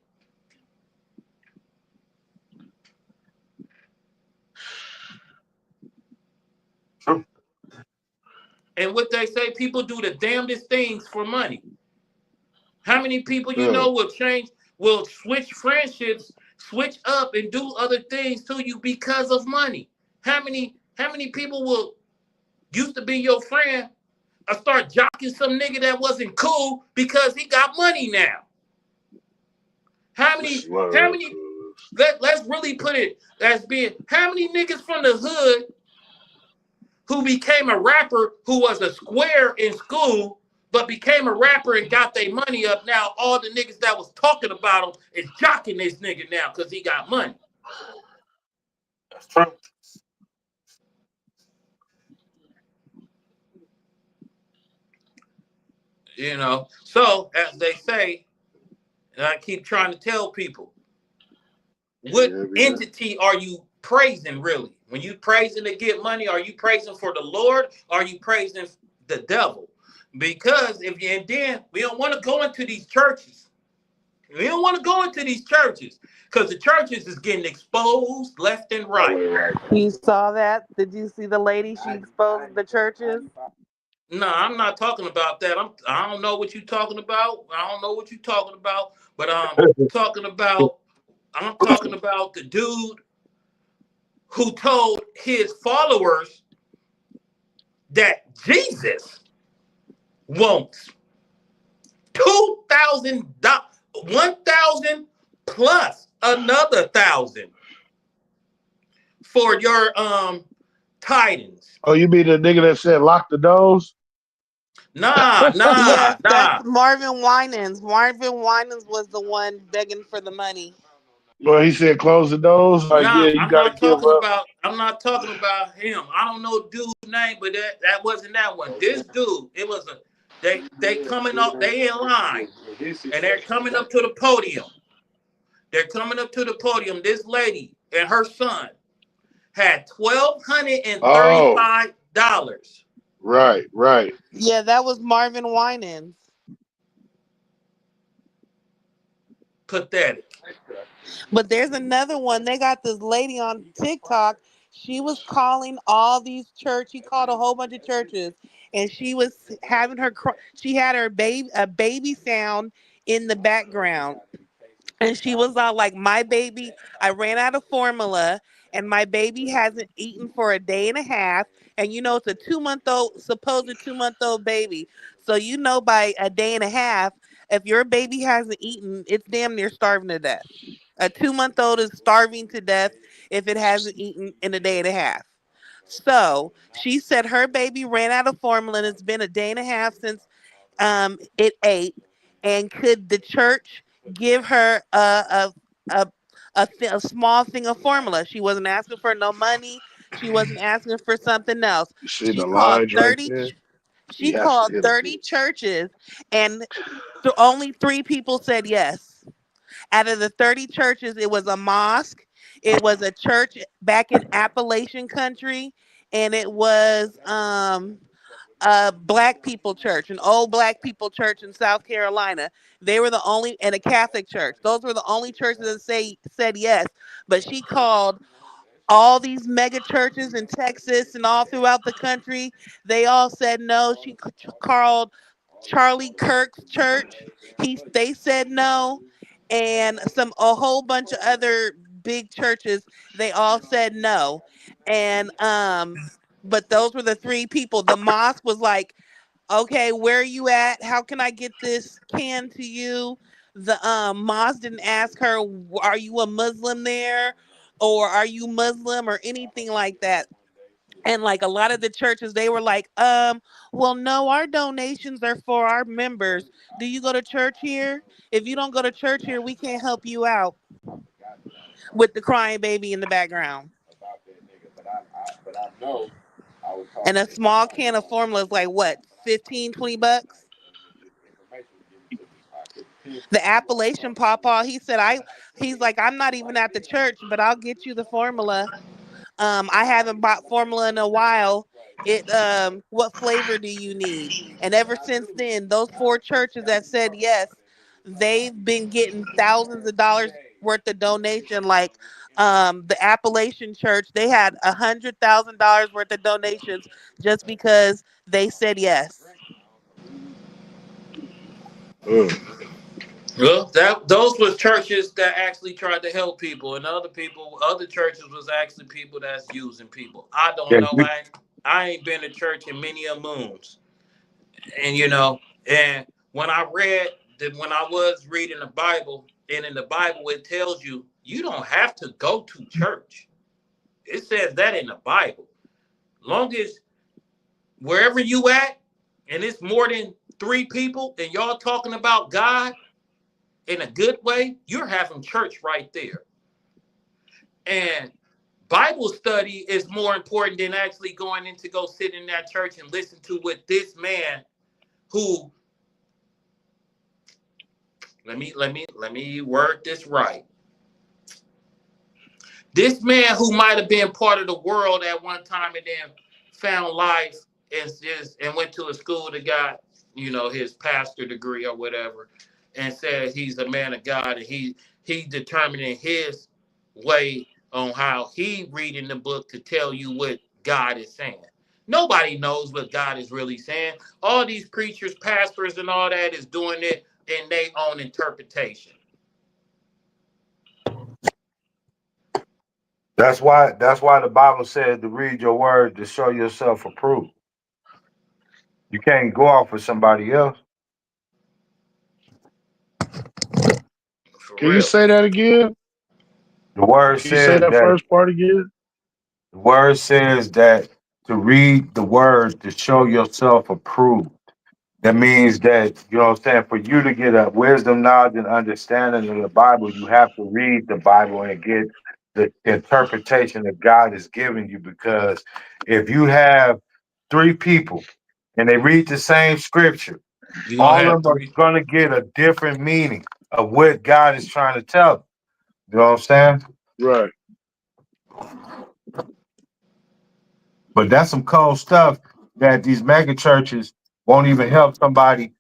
And what they say, people do the damnedest things for money. How many people you Yeah. know will switch friendships, switch up and do other things to you because of money? How many people will used to be your friend or start jocking some nigga that wasn't cool because he got money now? How This is many what how real many cool. let's really put it as being how many niggas from the hood who became a rapper who was a square in school, but became a rapper and got their money up. Now all the niggas that was talking about him is jocking this nigga now because he got money. That's true. You know. So as they say, and I keep trying to tell people, what Yeah, yeah. entity are you praising really? When you praising to get money, are you praising for the Lord? Or are you praising the devil? Because if you and then we don't want to go into these churches. We don't want to go into these churches because the churches is getting exposed left and That right. way, right. You saw that? Did you see the lady? She exposed the churches. No, I'm not talking about that. I don't know what you're talking about. I don't know what you're talking about. But talking about I'm talking about the dude who told his followers that Jesus wants $2,000, 1,000 plus another 1,000 for your tidings. Oh, you mean the nigga that said lock the doors? Nah, nah, Yes, that's nah. Marvin Winans. Marvin Winans was the one begging for the money. Well, he said close the doors. Like, Nah, yeah, you got to give up. I'm not talking about him. I don't know dude's name, but that wasn't that one. This dude, it was a they coming up, they in line, and they're coming up to the podium. They're coming up to the podium. This lady and her son had Oh, $1,235. right, right. Yeah, that was Marvin Winans. Pathetic. But there's another one. They got this lady on TikTok. She was calling all these church. She called a whole bunch of churches, and she was having her. She had her baby a baby sound in the background. And she was all like, "My baby, I ran out of formula, and my baby hasn't eaten for a day and a half. And it's a 2 month old, supposed 2 month old baby. So by a day and a half, if your baby hasn't eaten, it's damn near starving to death. A 2 month old is starving to death if it hasn't eaten in a day and a half. So she said her baby ran out of formula, and it's been a day and a half since it ate. And could the church give her a small thing of formula? She wasn't asking for no money. She wasn't asking for something else. You see She the called lines right 30. there? She He has to called hit a 30 bit. churches, and only 3 people said yes. Out of the 30 churches, it was a mosque, it was a church back in Appalachian country, and it was a black people church, an old black people church in South Carolina. They were the only, and a Catholic church. Those were the only churches that said yes. But she called all these mega churches in Texas and all throughout the country. They all said no. She called Charlie Kirk's church. They said no, and a whole bunch of other big churches. They all said no, and but those were the 3 people. The mosque was like, okay, where are you at? How can I get this can to you? the mosque didn't ask her, "Are you a Muslim there?" or "Are you Muslim?" or anything like that. And like a lot of the churches, they were like, well, no, our donations are for our members. Do you go to church here? If you don't go to church here, we can't help you out, with the crying baby in the background. And a small can of formula is like what, 15, 20 bucks? The Appalachian Pawpaw, he said, he's like, I'm not even at the church, but I'll get you the formula. I haven't bought formula in a while. What flavor do you need? And ever since then, those 4 churches that said yes, they've been getting thousands of dollars worth of donation. Like the Appalachian Church, they had $100,000 worth of donations just because they said yes. Ugh. Well, those was churches that actually tried to help people, and other churches was actually people that's using people. I don't Yeah, know. I ain't been to church in many a moons, and and when I was reading the Bible, and in the Bible it tells you you don't have to go to church. It says that in the Bible. Long as wherever you at, and it's more than 3 people, and y'all talking about God in a good way, you're having church right there. And Bible study is more important than actually going in to go sit in that church and listen to what this man who let me word this right. This man who might have been part of the world at one time and then found life and went to a school that got, his pastor degree or whatever, and said he's a man of God, and he determining his way on how he reading the book to tell you what God is saying. Nobody knows what God is really saying. All these preachers, pastors, and all that is doing it in their own interpretation. That's why the Bible said to read your word to show yourself approved. You can't go off with somebody else. For Can you real. say that again? The word Can you say says that that first part again? the word says that to read the word to show yourself approved. That means that, you know what I'm saying, for you to get a wisdom, knowledge, and understanding of the Bible, you have to read the Bible and get the interpretation that God is giving you. Because if you have 3 people and they read the same scripture, You're gonna all have of them are three. going to get a different meaning of what God is trying to tell them. You know what I'm saying? Right. But that's some cold stuff that these mega churches won't even help somebody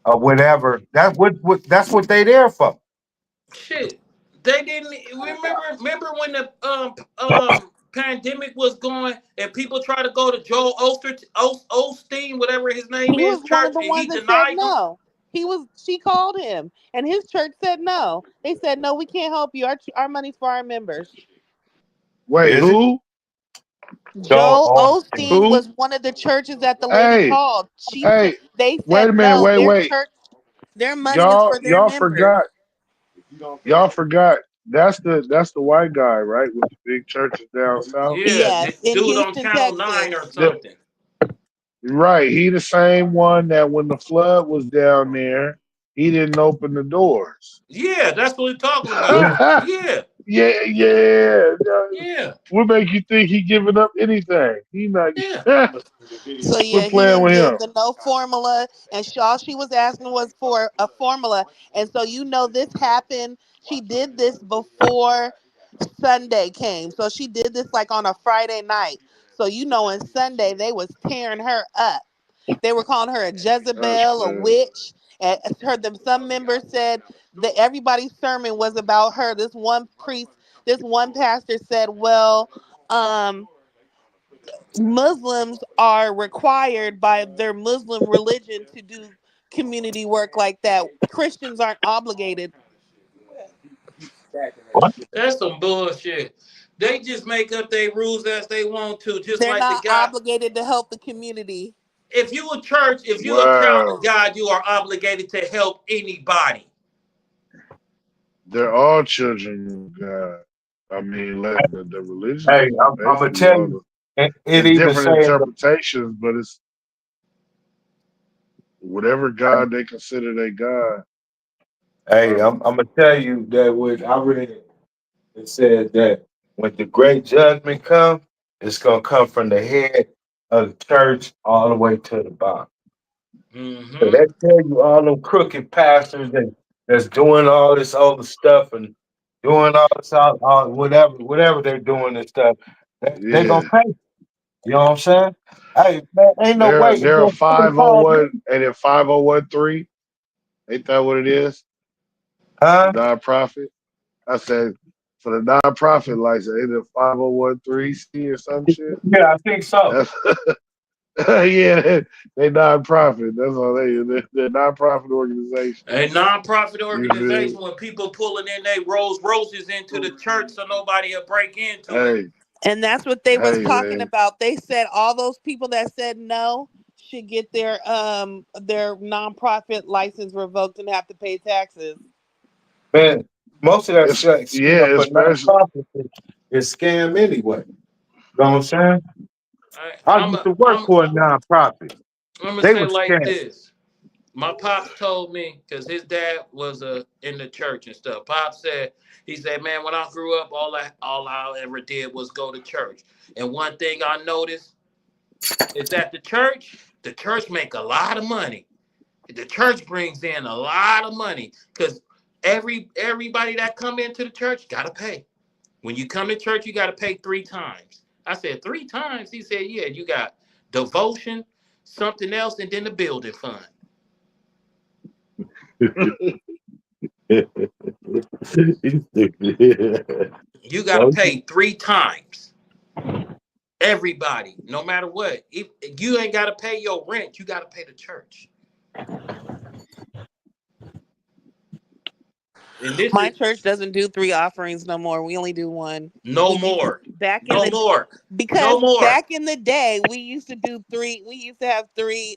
or whatever. That's what they there for. Shit, they didn't remember. Remember when the pandemic was going and people tried to go to Joel Osteen, whatever his name He is, was one of church, the and he ones that said denied them. no. She called him, and his church said no. They said no, we can't help you. Our money's for our members. Wait, Is it? who? So, Joel Osteen Who? was one of the churches that the lady Hey, called. She said hey, they wait said a minute, no. Their wait. church, their money is Y'all for their y'all members. forgot. Y'all forgot. That's the white guy, right? With the big churches down south. Yeah, Yes, in dude on Houston, Channel 9 or Texas. The, something. right. He the same one that when the flood was down there, he didn't open the doors. Yeah, that's what we're talking about. yeah. yeah, Yeah, yeah. yeah, What make you think he giving up anything? He not. yeah. So Quit yeah, he playing didn't with give him. the no formula, and all she was asking was for a formula. And so this happened. She did this before Sunday came. So she did this like on a Friday night. So on Sunday they was tearing her up. They were calling her a That's Jezebel, a crazy. witch. And some members said that everybody's sermon was about her. This one pastor said, "Well, um, Muslims are required by their Muslim religion to do community work like that. Christians aren't obligated." What? That's some bullshit. They just make up their rules as they want to, just They're like the not guy. obligated to help the community. If you a church, if you a child of Wow. God, you are obligated to help anybody. They're all children of God. I mean, like the religion Hey, is I'm gonna basically tell all you, the. it It's even different says, interpretations, but it's whatever God they consider their God. hey, I'm gonna tell you that what I read, it says that when the great judgment comes, it's gonna come from the head of the church all the way to the bottom. So Mm-hmm. that tell you all them crooked pastors that's doing all this other stuff and doing all this whatever they're doing and stuff. They Yeah, gonna pay. You know what I'm saying? Hey, man, ain't no way. And they're a then somebody called me, 501 and a 5013. Ain't that what it is? The huh? nonprofit. I said for the nonprofit license, ain't it 5013C or some shit? Yeah, I think so. That's yeah, they nonprofit. That's all they're nonprofit organization. A non-profit You organization when people pulling in their roses into the church so nobody will break feel? into it. And that's what they was Hey talking man, about. They said all those people that said no should get their nonprofit license revoked and have to pay taxes. Man, most of that it's stuff yeah, for especially nonprofit is scam anyway. You know what I'm saying? I I'm used a, to work I'm for a nonprofit. I'm gonna They say were like scam. this. My pops told me because his dad was in the church and stuff. Pops said he said, "Man, when I grew up, all I ever did was go to church. And one thing I noticed is that the church make a lot of money. The church brings in a lot of money because everybody that come into the church gotta pay. When you come to church, you gotta pay 3 times." I said, 3 times? He said, yeah, you got devotion, something else, and then the building fund. You gotta Don't pay you? 3 times. Everybody, no matter what. If you ain't gotta pay your rent, you gotta pay the church. And this My is church doesn't do 3 offerings no more. We only do one. no We used more. back in No the more. No because more. back in the day we used to do three. We used to have three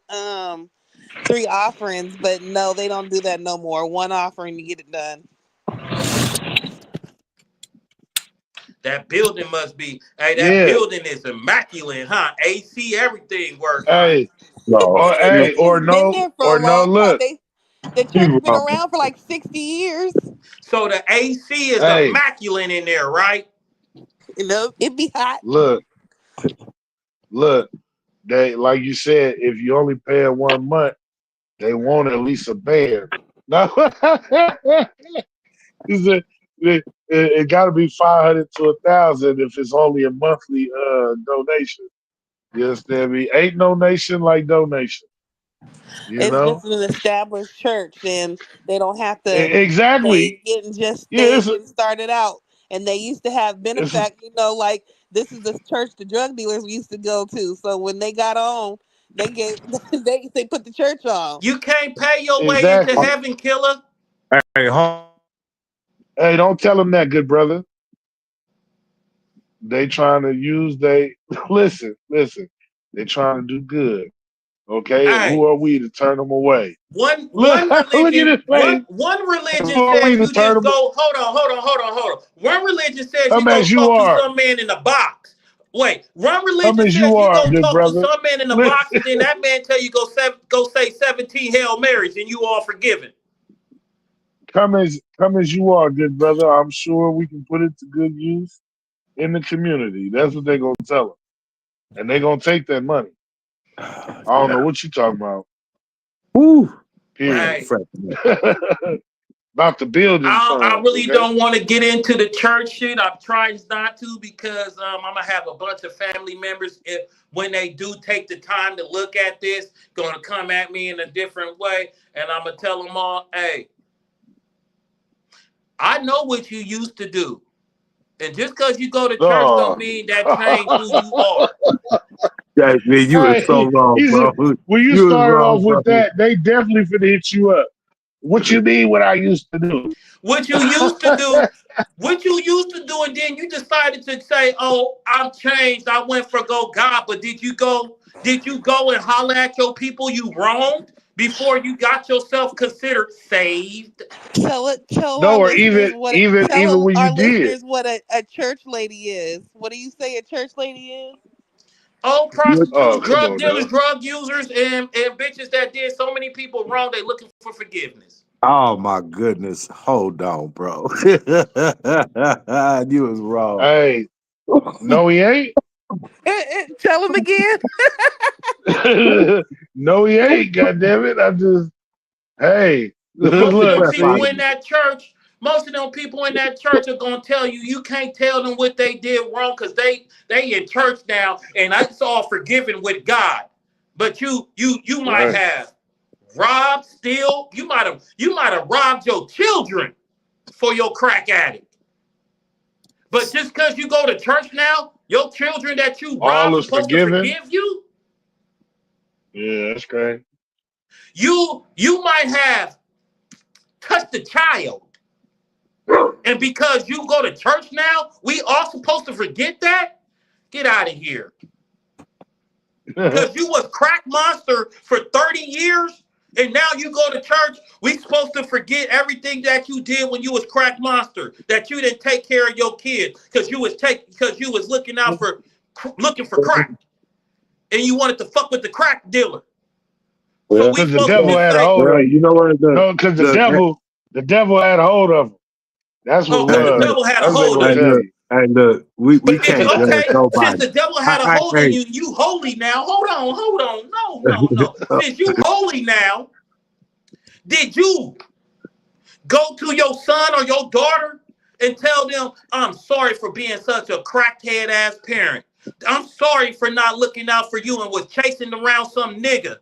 offerings, but no, they don't do that no more. One offering to get it done. That building must be, hey, that yeah. building is immaculate, huh? AC, everything work fine. Hey, No, or you It's been there for a or no. long time. Look, The church you been wrong. around for like 60 years. So the AC is hey, immaculate in there, right? You know, it be hot. look, look. They like you said, if you only pay it 1 month, they want at least a band. No, he said it got to be 500 to 1,000 if it's only a monthly donation. You understand me? Ain't no nation like donation. You It's know just an established church, and they don't have to. They exactly. Yeah, they getting started out, and they used to have it's benefact. You know, like this is the church the drug dealers used to go to. So when they got on, they gave they put the church on. You can't pay your way into exactly. heaven, killer. Hey, home. Hey, don't tell them that, good brother. They trying to use they listen. They trying to do good. Okay, and who Hey, are we to turn them away? one Look, one look at religion, his face. one Who religion are we says to you turn just them? go, hold on. One religion says you Come go as you talk to are. some man in a box. Wait, one Come religion as you says you are, go good talk to brother. some man in a box, Listen, and then that man tell you go say 17 Hail Marys, and you all forgiven. come as you are, good brother. I'm sure we can put it to good use in the community. That's what they're gonna tell them, and they're gonna take that money. I don't know Yeah. what you talking about. Woo. Man, Period. Hey, fresh. About the building I funds, really okay? don't want to get into the church shit. I'm trying not to because I'm gonna have a bunch of family members when they do take the time to look at this, gonna come at me in a different way, and I'm gonna tell them all, hey, I know what you used to do, and just because you go to church don't No. mean that change who you are. Yeah, man, you was so Hey, wrong, he said, bro. when you You was started wrong, off bro. with that, they definitely finna hit you up. What you mean what I used to do? What you used to do, what you used to do, and then you decided to say, "Oh, I'm changed. I went for go God." But did you go? Did you go and holler at your people you wronged? before you got yourself considered saved. Tell No, our or listeners even when you our did. listeners what a church lady is. What do you say a church lady is? Old You- Oh, prostitutes, come drug on dealers, now. drug users, and bitches that did so many people wrong, they looking for forgiveness. Oh my goodness. Hold on, bro. You was wrong. Hey, no, he ain't. Tell them again. No, he ain't. God damn it! I just hey, You put Most your of them look, breath people out. see. in that church, most of them people in that church are gonna tell you you can't tell them what they did wrong because they in church now and it's all forgiven with God. But you might Right. have robbed, steal, you might have robbed your children for your crack addict. But just because you go to church now, your children that you All robbed is supposed to forgiven. forgive you. Yeah, that's great. You might have touched a child. And because you go to church now, we all supposed to forget that? Get out of here. Because you was crack monster for 30 years, and now you go to church, we supposed to forget everything that you did when you was crack monster, that you didn't take care of your kids, because you was looking for crack, and you wanted to fuck with the crack dealer. So Well, we Because the supposed to devil just had a say, hold of you you. know what No, because the the devil had a hold of him. That's what it okay, hey, the was. devil had a That's what they hold gonna of hey, you. tell look, you. hey, look, we But can't judge since nobody. the devil had a hold of Hey, you, you holy now. Hold on. No. Since you holy now, did you go to your son or your daughter and tell them, I'm sorry for being such a crackhead ass parent. I'm sorry for not looking out for you and was chasing around some nigga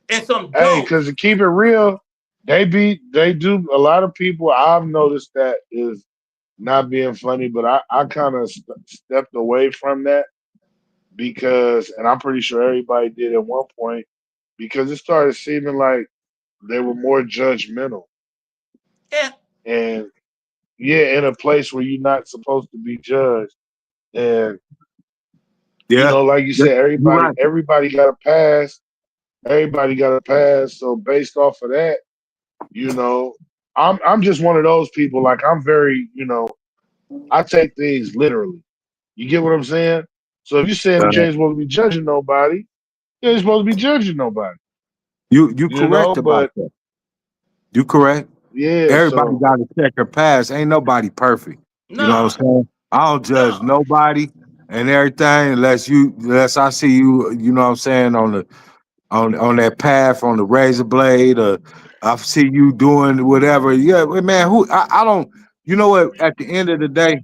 and some Hey, dope. because to keep it real, they do a lot of people I've noticed that is not being funny, but I kind of stepped away from that because, and I'm pretty sure everybody did at one point, because it started seeming like they were more judgmental. Yeah. And yeah, in a place where you're not supposed to be judged. And yeah, like you yeah, said, you're right. everybody got a pass. Everybody got a pass. So based off of that, you know, I'm just one of those people. Like I'm very, I take things literally. You get what I'm saying? So if you're saying that you Uh, ain't supposed to be judging nobody, you ain't supposed to be judging nobody. you correct about But that. You correct. yeah, Everybody so got to check their past. Ain't nobody perfect. You know what Nah. I'm saying? I don't judge Nah. nobody and everything unless I see you. You know what I'm saying on that path on the razor blade, or I see you doing whatever. Yeah, man. I don't. You know what? At the end of the day,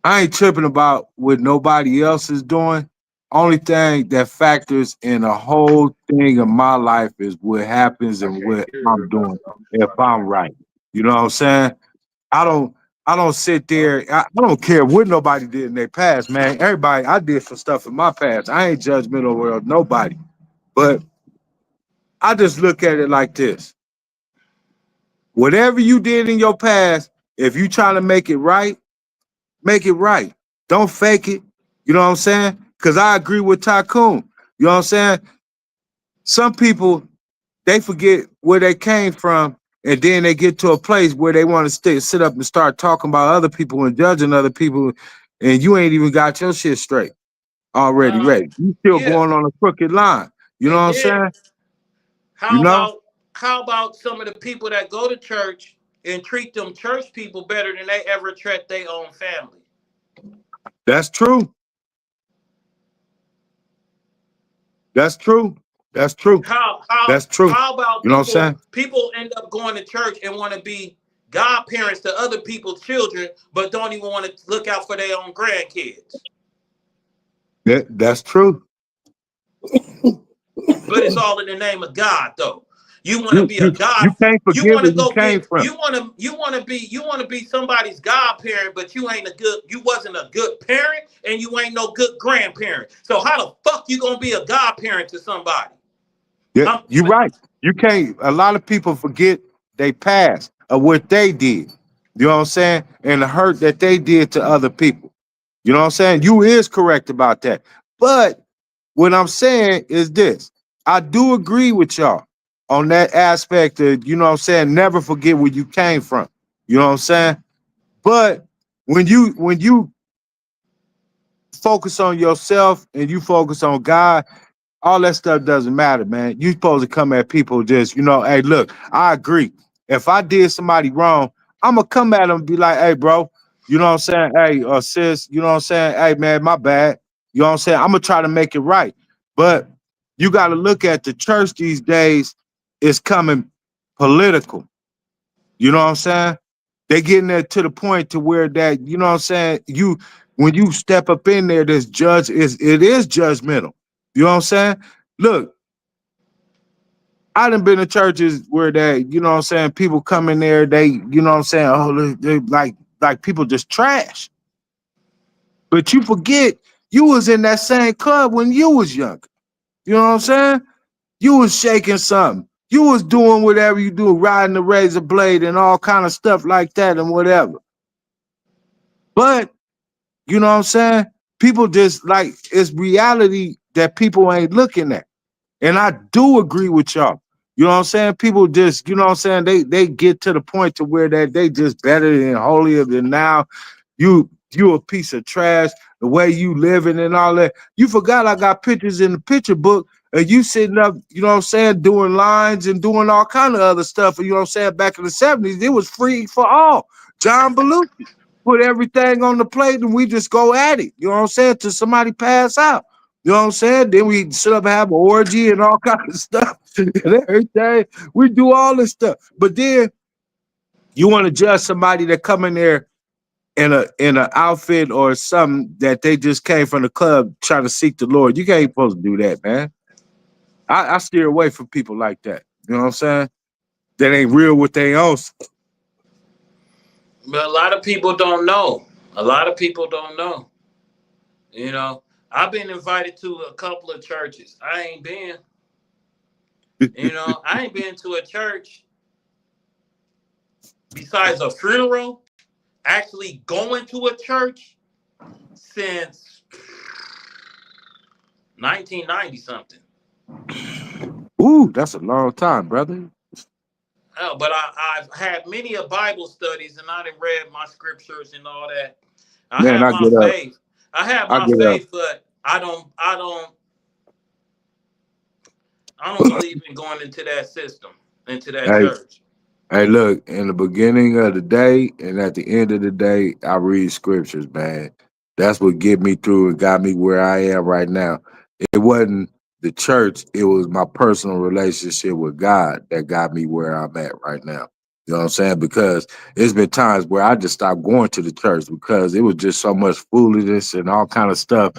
I ain't tripping about what nobody else is doing. Only thing that factors in the whole thing of my life is what happens I and can't what hear I'm it enough. doing if I'm right. You know what I'm saying? I don't I don't sit there. I don't care what nobody did in their past, man. Everybody, I did some stuff in my past. I ain't judgmental world nobody. But I just look at it like this. Whatever you did in your past, if you trying to make it right, make it right. Don't fake it. You know what I'm saying? Because I agree with Tycoon. You know what I'm saying? Some people, they forget where they came from, and then they get to a place where they want to sit up and start talking about other people and judging other people, and you ain't even got your shit straight already Uh, ready. You still yeah. going on a crooked line. You know what And I'm then saying? You how know? about how about some of the people that go to church and treat them church people better than they ever treat their own family? That's true. That's true. That's true. How how That's true. how about You know what I'm people saying? people end up going to church and want to be godparents to other people's children, but don't even want to look out for their own grandkids? That's true. But it's all in the name of God, though. You want to You be a you God. you can't You forgive want to where you go came get. from. You want to be somebody's godparent, but you ain't a good. You wasn't a good parent, and you ain't no good grandparent. So how the fuck you gonna be a godparent to somebody? Yeah, I'm, you're right. You can't. A lot of people forget they past of what they did. You know what I'm saying? And the hurt that they did to other people. You know what I'm saying? You is correct about that. But what I'm saying is this. I do agree with y'all on that aspect of, you know what I'm saying, never forget where you came from. You know what I'm saying? But when you focus on yourself and you focus on God, all that stuff doesn't matter, man. You supposed to come at people just, you know, hey, look, I agree. If I did somebody wrong, I'm gonna come at them and be like, hey, bro, you know what I'm saying? Hey, sis, you know what I'm saying? Hey, man, my bad. You know what I'm saying? I'm gonna try to make it right. But you got to look at the church these days is coming political. You know what I'm saying? They getting there to the point to where that, you know what I'm saying? When you step up in there, this judge it is judgmental. You know what I'm saying? Look, I done been to churches where that, you know what I'm saying, people come in there, they, you know what I'm saying, oh, they like people just trash. But you forget you was in that same club when you was younger. You know what I'm saying? You was shaking something. You was doing whatever you do, riding the razor blade and all kind of stuff like that and whatever. But, you know what I'm saying? People just like, it's reality that people ain't looking at. And I do agree with y'all. You know what I'm saying? People just, you know what I'm saying? They get to the point to where that they just better than holier than now. You a piece of trash, the way you living and all that. You forgot I got pictures in the picture book and you sitting up, you know what I'm saying, doing lines and doing all kind of other stuff. You know what I'm saying? Back in the 70s, it was free for all. John Belushi put everything on the plate and we just go at it. You know what I'm saying? Till somebody pass out. You know what I'm saying? Then we sit up and have an orgy and all kinds of stuff and everything. We do all this stuff. But then you want to judge somebody that come in there in an outfit or something that they just came from the club trying to seek the Lord. You ain't supposed to do that, man. I steer away from people like that. You know what I'm saying? That ain't real with their own. But a lot of people don't know. A lot of people don't know. You know, I've been invited to a couple of churches. I ain't been. You know, I ain't been to a church besides a funeral. Actually going to a church since 1990 something. Ooh, that's a long time, brother. Oh, but I've had many a Bible studies and I done read my scriptures and all that. I Man, have I my get up. faith. I have I my get up. faith, but I don't believe in going into that system, into that Hey, church. hey, look, in the beginning of the day and at the end of the day, I read scriptures, man. That's what get me through and got me where I am right now. It wasn't the church, it was my personal relationship with God that got me where I'm at right now. You know what I'm saying? Because it's been times where I just stopped going to the church because it was just so much foolishness and all kind of stuff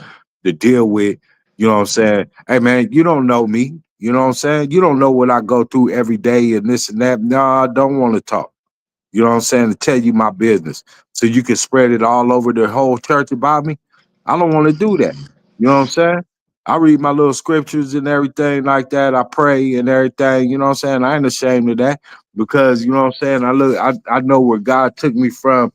to deal with. You know what I'm saying? Hey man, you don't know me. You know what I'm saying? You don't know what I go through every day and this and that. No, I don't want to talk. You know what I'm saying? To tell you my business so you can spread it all over the whole church about me. I don't want to do that. You know what I'm saying? I read my little scriptures and everything like that. I pray and everything. You know what I'm saying? I ain't ashamed of that because, you know what I'm saying? I know where God took me from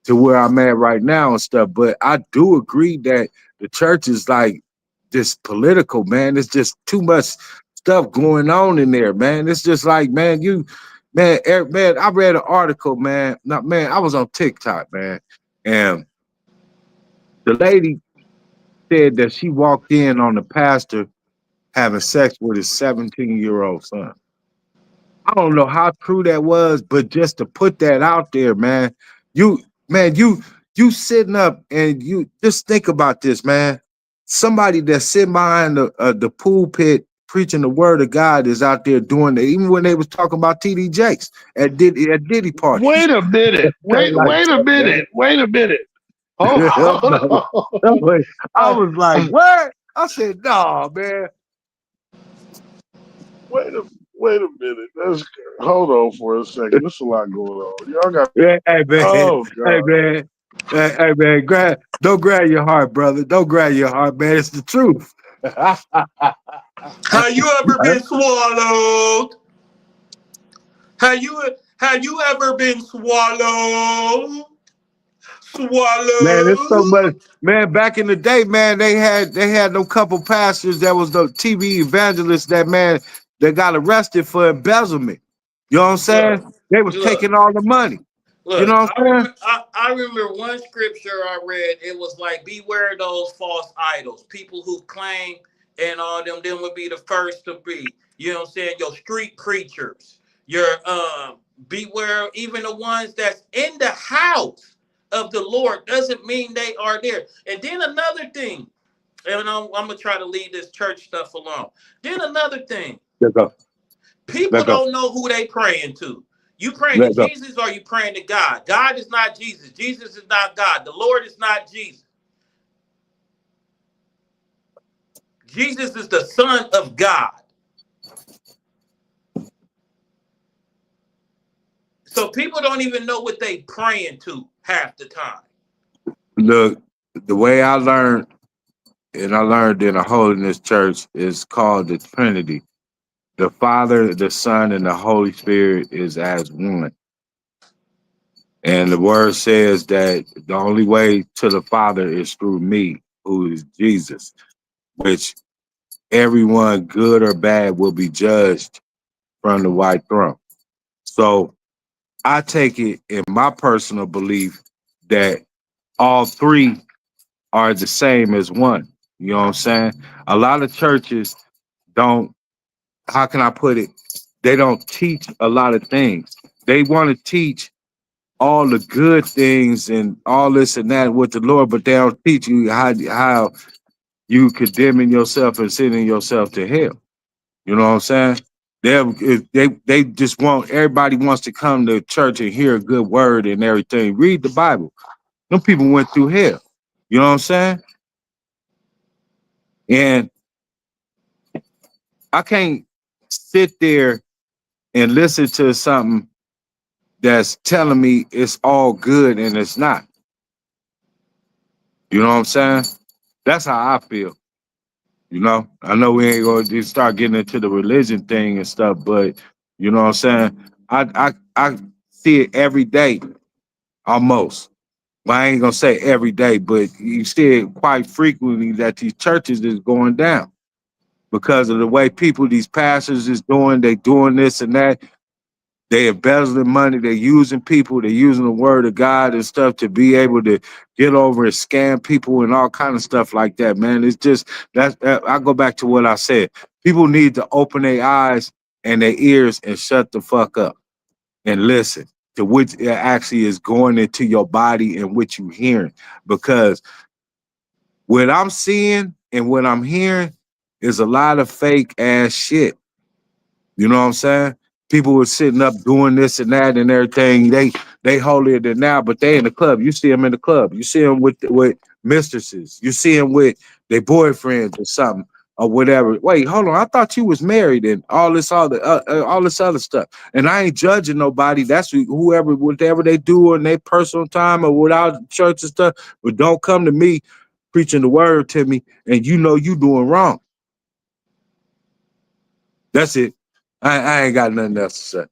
to where I'm at right now and stuff. But I do agree that the church is like this political, man. It's just too much stuff going on in there, man. It's just like, man, Eric, man, I read an article, man. Now, man, I was on TikTok, man, and the lady said that she walked in on the pastor having sex with his 17-year-old son. I don't know how true that was, but just to put that out there, man, you, man, you sitting up and you just think about this, man. Somebody that's sitting behind the pulpit preaching the word of God is out there doing it. Even when they was talking about TD Jakes at Diddy parties, Wait a minute. like Wait a that, man. minute. Wait a minute. Hold on. I was like, what? I said, no, man. Wait a wait a minute. Hold on for a second. There's a lot going on. Y'all got Hey, man. oh Hey, God. man. Hey, man. Don't grab your heart, brother. Don't grab your heart, man. It's the truth. Have you ever been swallowed? Have you ever been swallowed? Man, it's so Swallow. much. Man, back in the day, man, they had no couple pastors that was the TV evangelists that got arrested for embezzlement. You know what I'm Look, saying? They was look, taking all the money. You know look. what I'm saying? I remember one scripture I read. It was like, "Beware those false idols, people who claim and all them. Them would be the first to be. You know what I'm saying? Your street preachers. Your beware even the ones that's in the house of the Lord doesn't mean they are there. And then another thing, and I'm gonna try to leave this church stuff alone. Then another thing. Let go. People Let go. don't know who they praying to. You praying to Let go. Jesus or you praying to God? God is not Jesus. Jesus is not God. The Lord is not Jesus. Jesus is the Son of God. So people don't even know what they praying to half the time. Look, the way I learned, and I learned in a holiness church, is called the Trinity. The Father, the Son, and the Holy Spirit is as one. And the word says that the only way to the Father is through me, who is Jesus, which everyone, good or bad, will be judged from the white throne. So I take it in my personal belief that all three are the same as one. You know what I'm saying? A lot of churches don't, how can I put it? They don't teach a lot of things. They want to teach all the good things and all this and that with the Lord, but they don't teach you how you condemning yourself and sending yourself to hell. You know what I'm saying? They just want, everybody wants to come to church and hear a good word and everything. Read the Bible. Them people went through hell. You know what I'm saying? And I can't sit there and listen to something that's telling me it's all good and it's not. You know what I'm saying? That's how I feel. You know, I know we ain't gonna just start getting into the religion thing and stuff, but you know what I'm saying? I see it every day, almost. Well, I ain't gonna say every day, but you see it quite frequently that these churches is going down because of the way people, these pastors is doing, they doing this and that. They embezzling money. They're using people. They're using the word of God and stuff to be able to get over and scam people and all kind of stuff like that, man. It's just I go back to what I said. People need to open their eyes and their ears and shut the fuck up and listen to what actually is going into your body and what you hearing. Because what I'm seeing and what I'm hearing is a lot of fake ass shit. You know what I'm saying? People were sitting up doing this and that and everything. They holier than now, but they in the club. You see them in the club. You see them with mistresses. You see them with their boyfriends or something or whatever. Wait, hold on. I thought you was married and all this other stuff. And I ain't judging nobody. That's whoever, whatever they do in their personal time or without church and stuff. But don't come to me preaching the word to me and you know you doing wrong. That's it. I ain't got nothing else to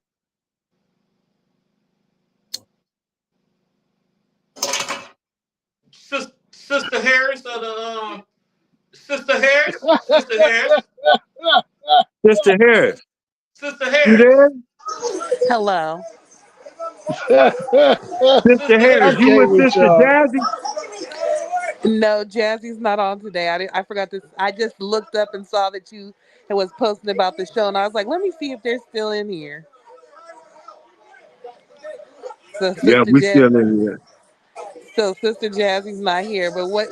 say. Sister Harris of the Sister Harris, Sister Harris, Sister Harris, Sister you Harris, there? Hello. Sister Sister Harris, I Harris. you can't with with Sister y'all. Jazzy? No, Jazzy's not on today. I forgot this. I just looked up and saw that you was posting about the show, and I was like, let me see if they're still in here. So Yeah, Sister we still Jazz, in here. so Sister Jazzy's not here. But what?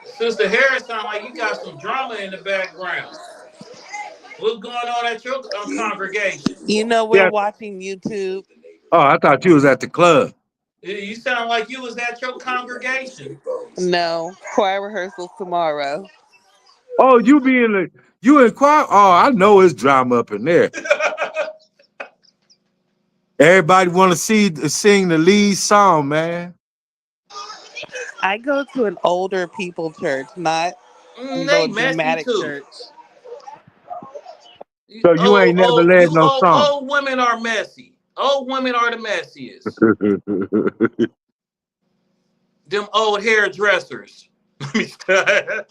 Sister Harris sound like you got some drama in the background. What's going on at your congregation? You know, we're Yeah. watching YouTube. Oh, I thought you was at the club. You sound like you was at your congregation. No, choir rehearsals tomorrow. Oh, you in choir? Oh, I know it's drama up in there. Everybody want to sing the lead song, man. I go to an older people church, not no They messy dramatic too. church. So you ain't never led no song. Old women are messy. Old women are the messiest. Them old hairdressers. Let me stop.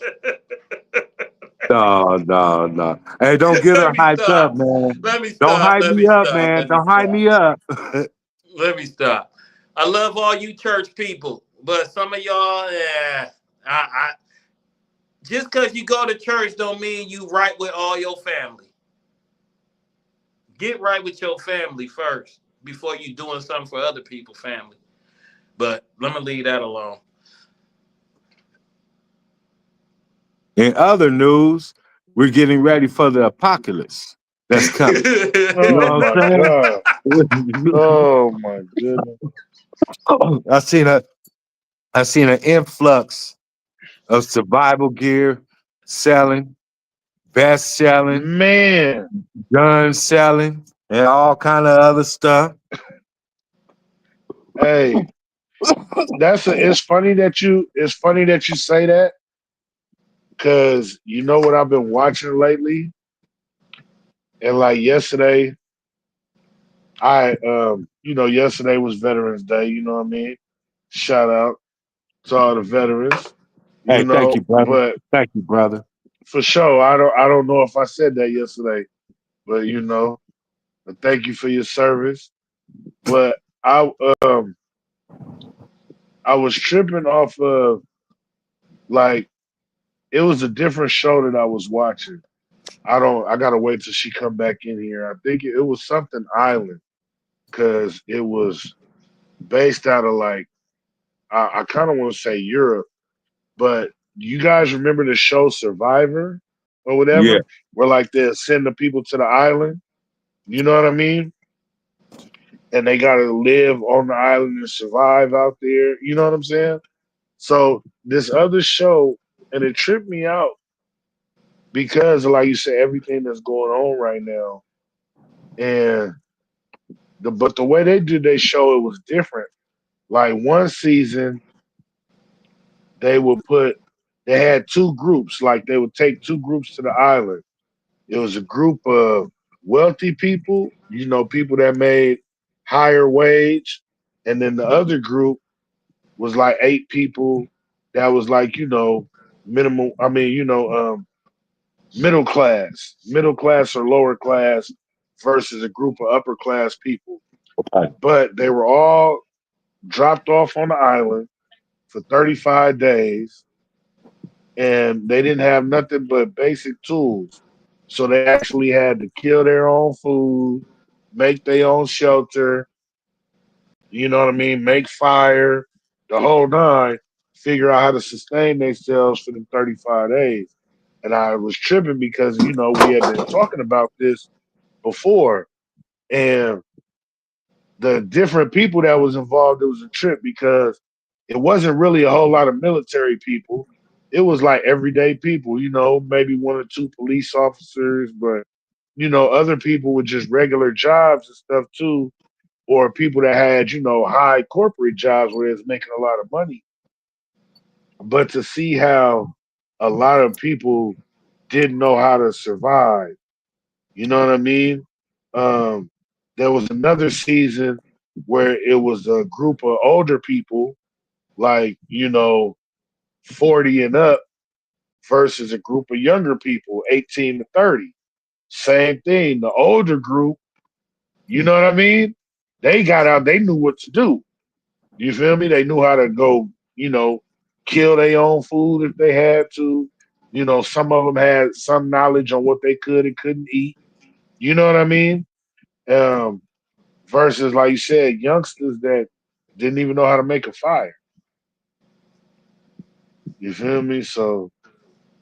No. Hey, don't get her Let me hyped up, stop. man. Let me Don't stop. hype Let me me up, stop. man. Let me Don't hype stop. me up. Let me stop. I love all you church people, but some of y'all, I just because you go to church don't mean you right with all your family. Get right with your family first before you doing something for other people's family. But let me leave that alone. In other news, we're getting ready for the apocalypse that's coming. You Oh know my what I'm God. Oh my goodness. saying? I seen an influx of survival gear selling, vest selling, Man. guns selling, and all kind of other stuff. Hey, it's funny that you say that, because you know what I've been watching lately? And like yesterday, yesterday was Veterans Day, you know what I mean? Shout out to all the veterans, Hey, thank you, brother. but Thank you, brother. for sure, I don't know if I said that yesterday, but thank you for your service. But um I was tripping off of, like, it was a different show that I was watching. I gotta wait till she come back in here. I think it was something Island, because it was based out of, like, I kind of want to say Europe, but you guys remember the show Survivor or Yeah. whatever, where like they send the people to the island, you know what I mean? And they gotta live on the island and survive out there, you know what I'm saying? So this other show, and it tripped me out because, like you said, everything that's going on right now, and but the way they did their show, it was different. Like one season, they would put they had two groups. Like they would take two groups to the island. It was a group of wealthy people, people that made higher wage, and then the other group was like eight people that was like, minimum. I mean, middle class or lower class versus a group of upper class people. Okay. But they were all dropped off on the island for 35 days, and they didn't have nothing but basic tools. So they actually had to kill their own food, make their own shelter, you know what I mean? Make fire, the whole nine, figure out how to sustain themselves for the 35 days. And I was tripping because, we had been talking about this before. And the different people that was involved, it was a trip because it wasn't really a whole lot of military people. It was like everyday people, maybe one or two police officers, but other people with just regular jobs and stuff too, or people that had, high corporate jobs where it's making a lot of money. But to see how a lot of people didn't know how to survive, you know what I mean? Um, there was another season where it was a group of older people, like, 40 and up, versus a group of younger people, 18 to 30. Same thing. The older group, you know what I mean? They got out, they knew what to do. You feel me? They knew how to go, kill their own food if they had to. Some of them had some knowledge on what they could and couldn't eat. You know what I mean? Um, versus, like you said, youngsters that didn't even know how to make a fire. You feel me? So,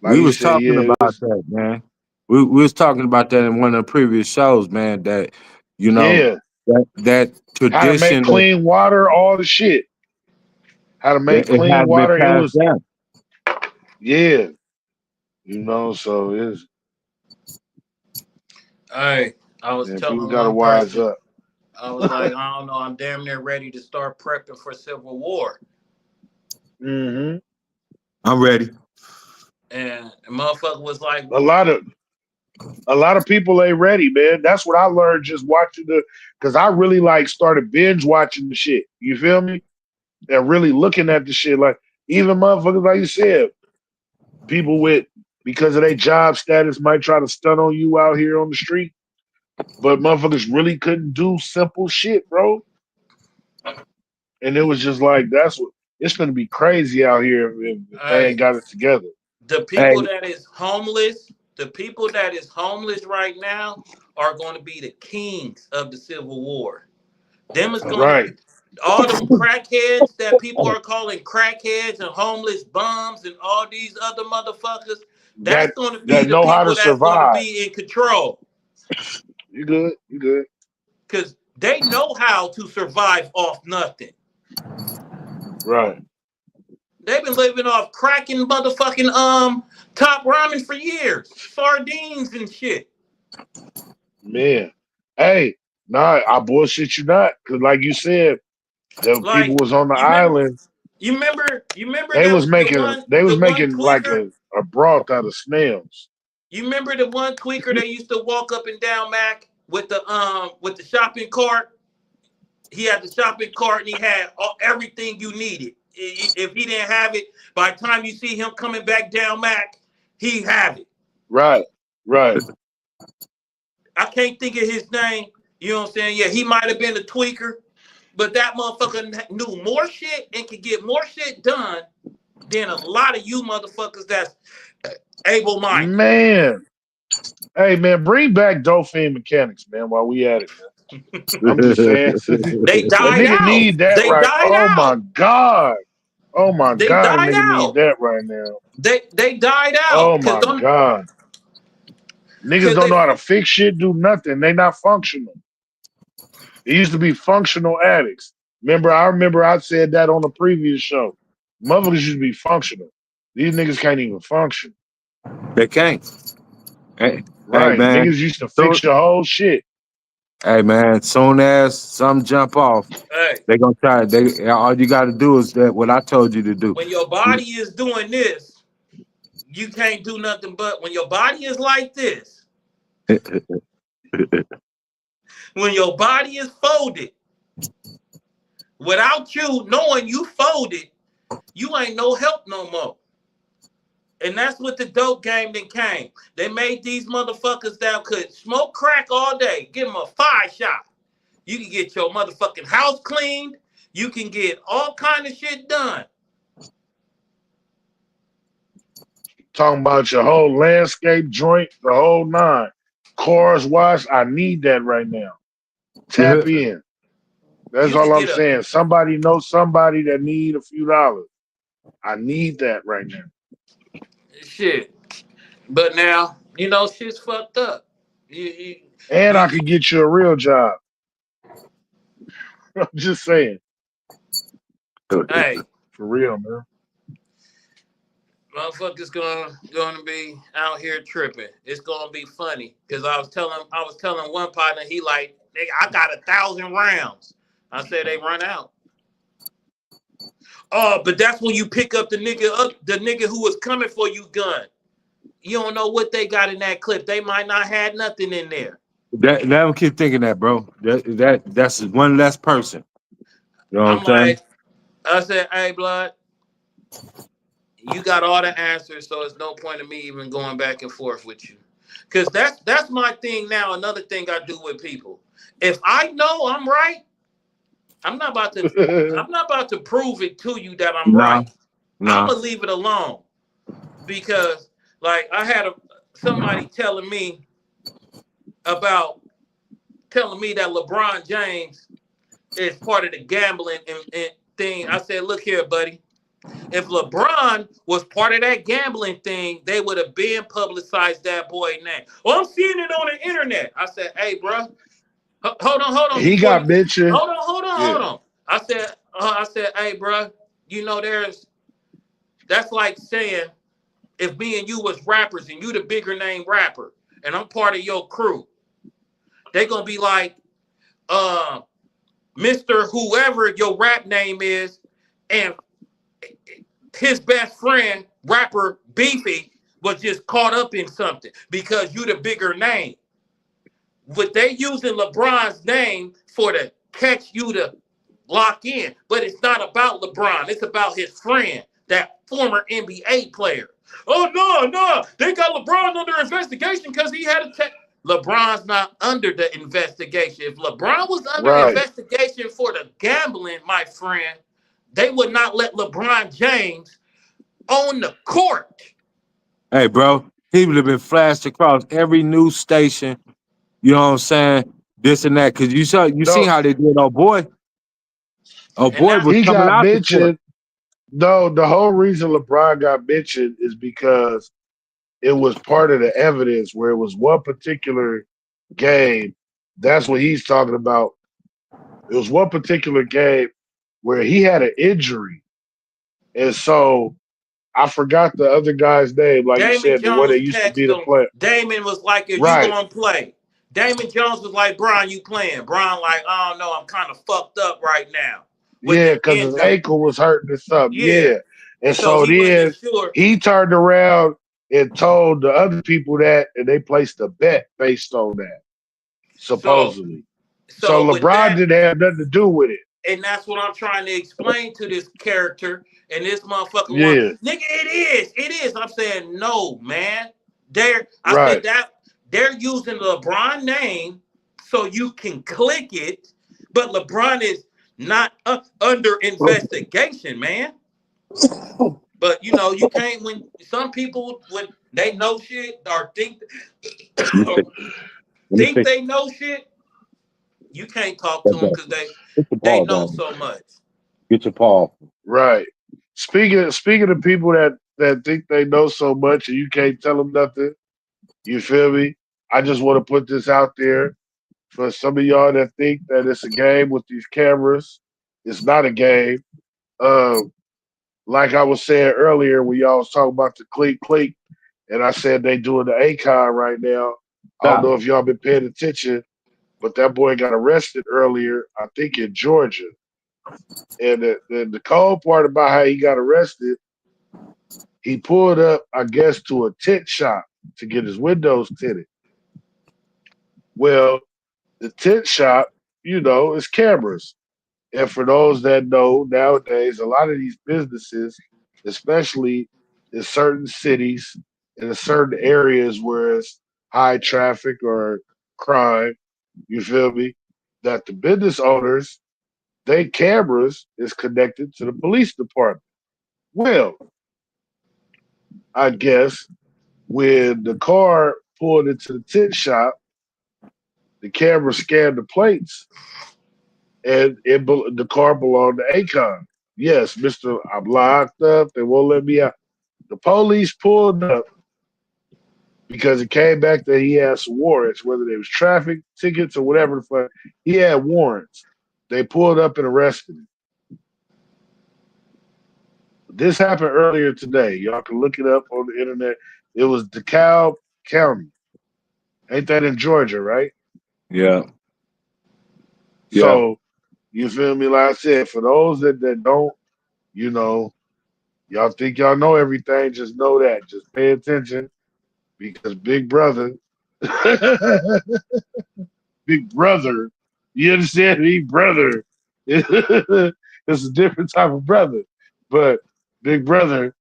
like We you was said, talking yeah, it about was, that, man. We was talking about that in one of the previous shows, man. That yeah, that how to make tradition clean water, all the shit. How to make it clean has been water. It passed was, down. yeah, so it's, Hey, I was yeah, people telling got to one wise person, up. I was like, I don't know, I'm damn near ready to start prepping for Civil War. Hmm. I'm ready. And the motherfucker was like, A lot of, A lot of people ain't ready, man. That's what I learned just watching because I really like started binge watching the shit. You feel me? And really looking at the shit. Like, even motherfuckers, like you said, people with, because of their job status, might try to stun on you out here on the street. But motherfuckers really couldn't do simple shit, bro. And it was just like, it's going to be crazy out here if they ain't Hey, got it together. the Hey, people that is homeless, right now are going to be the kings of the Civil War. Them is going to Right. be all them crackheads that people are calling crackheads and homeless bums and all these other motherfuckers. That's That going to be that the know how to people that's going to survive. be in control You good? You good? because they know how to survive off nothing. Right. They've been living off cracking motherfucking top ramen for years, sardines and shit. Man. Hey, nah, I bullshit you not. Cause like you said, the people Like was on the you remember, island. that They was the one making like tweaker. a broth out of snails. You remember the one tweaker that used to walk up and down Mac with the shopping cart. He had the shopping cart and he had everything you needed. If he didn't have it, by the time you see him coming back down Mac, he have it. Right. Right. I can't think of his name. You know what I'm saying? Yeah, he might have been a tweaker, but that motherfucker knew more shit and could get more shit done than a lot of you motherfuckers that's able-minded. Man. Hey man, bring back Dolphin Mechanics, man, while we at it, man. I'm just saying. They A died nigga out. need that They right. died Oh my out. God. Oh my They God, a died nigga need out. that right now. They died Oh out my God. Niggas because don't they know how to fix shit, do nothing. They not functional. It used to be functional addicts. I remember I said that on the previous show. Motherfuckers used to be functional. These niggas can't even function. they can't. Hey, hey Right. man. Niggas used to So, fix your whole shit. hey man, soon as some jump off, hey, they gonna try. They all you got to do is that what I told you to do. when your body is doing this, you can't do nothing but when your body is like this, when your body is folded, without you knowing you folded, you ain't no help no more. And that's what the dope game then came. They made these motherfuckers that could smoke crack all day, give them a 5-shot. You can get your motherfucking house cleaned. You can get all kind of shit done. Talking about your whole landscape joint, the whole nine. Cars washed. I need that right now. Tap in. That's You can all I'm get a saying. Somebody knows somebody that need a few dollars. I need that right now. shit. But now, shit's fucked up. You, And you, I could get you a real job. I'm just saying. hey, For real, man. motherfuckers gonna be out here tripping. It's gonna be funny because I was telling one partner, he like, nigga, I got 1,000 rounds. I said they run out. Oh, but that's when you pick up the nigga who was coming for you gun. You don't know what they got in that clip. They might not have nothing in there. That let them keep thinking that, bro. That's one less person. You know what I'm I'm saying? like, I said, hey, blood, you got all the answers, so it's no point in me even going back and forth with you. Cause that's my thing now. Another thing I do with people. If I know I'm right, I'm not about to prove it to you that I'm Nah, right. I'm nah. gonna leave it alone. Because like I had somebody telling me that LeBron James is part of the gambling and thing. I said, look here, buddy. If LeBron was part of that gambling thing, they would have been publicized that boy name. Well, I'm seeing it on the internet. I said, hey, bro, hold on. He Before got you, bitching. hold Yeah. on. I said, hey, bro, that's like saying if me and you was rappers and you the bigger name rapper and I'm part of your crew, they gonna be like, Mr. Whoever your rap name is, and his best friend, rapper Beefy, was just caught up in something because you the bigger name. But they using LeBron's name for to catch you to lock in. But it's not about LeBron. It's about his friend, that former NBA player. Oh, no. They got LeBron under investigation because he had a LeBron's not under the investigation. If LeBron was under Right. investigation for the gambling, my friend, they would not let LeBron James on the court. Hey, bro, he would have been flashed across every news station. You know what I'm saying? This and that, because you seen No, how they did. Oh boy And that's was he coming got out the court. mentioned. No, the whole reason LeBron got mentioned is because it was part of the evidence where it was one particular game. That's what he's talking about. It was one particular game where he had an injury. And so I forgot the other guy's name, like you Damon said, the one Jones that used to be texted the him. player. Damon was like, "If you Right. gonna play?" Damon Jones was like, "Brian, you playing?" Brian like, "I don't know, I'm kind of fucked up right now with Yeah, this because his injury." ankle was hurting or something. Yeah, Yeah. And so so he wasn't then sure. he turned around and told the other people that, and they placed a bet based on that, So, supposedly. So so with LeBron that, didn't have nothing to do with it. and that's what I'm trying to explain to this character and this motherfucker one. Yeah, Nigga, it is. I'm saying no, man. I said right. that they're using the LeBron name so you can click it, but LeBron is not under investigation, man. But you know, you can't when some people when they know shit or think Let me fix Let me think fix they know shit, you can't talk to that them down. because Get your they ball know down. so much. Get your paw. Right. Speaking of people that think they know so much and you can't tell them nothing, you feel me? I just want to put this out there for some of y'all that think that it's a game with these cameras. It's not a game. Um, like I was saying earlier when y'all was talking about the click click, and I said they doing the Akon right now. I don't Stop. know if y'all been paying attention, but that boy got arrested earlier, I think in Georgia. And the cold part about how he got arrested, he pulled up, I guess, to a tent shop to get his windows tinted. Well, the tent shop, is cameras. And for those that know, nowadays, a lot of these businesses, especially in certain cities, in certain areas where it's high traffic or crime, you feel me? That the business owners, they cameras is connected to the police department. Well, I guess when the car pulled into the tent shop, the camera scanned the plates, and the car belonged to Akon. Yes, Mister, I'm locked up. They won't let me out. The police pulled up because it came back that he had some warrants, whether they was traffic tickets or whatever the fuck. He had warrants. They pulled up and arrested him. This happened earlier today. Y'all can look it up on the internet. It was DeKalb County. Ain't that in Georgia, right? Yeah. Yeah. So you feel me? Like I said, for those that don't, you know, y'all think y'all know everything, just know that. Just pay attention because Big Brother, Big Brother, you understand me? Brother. It's a different type of brother. But Big Brother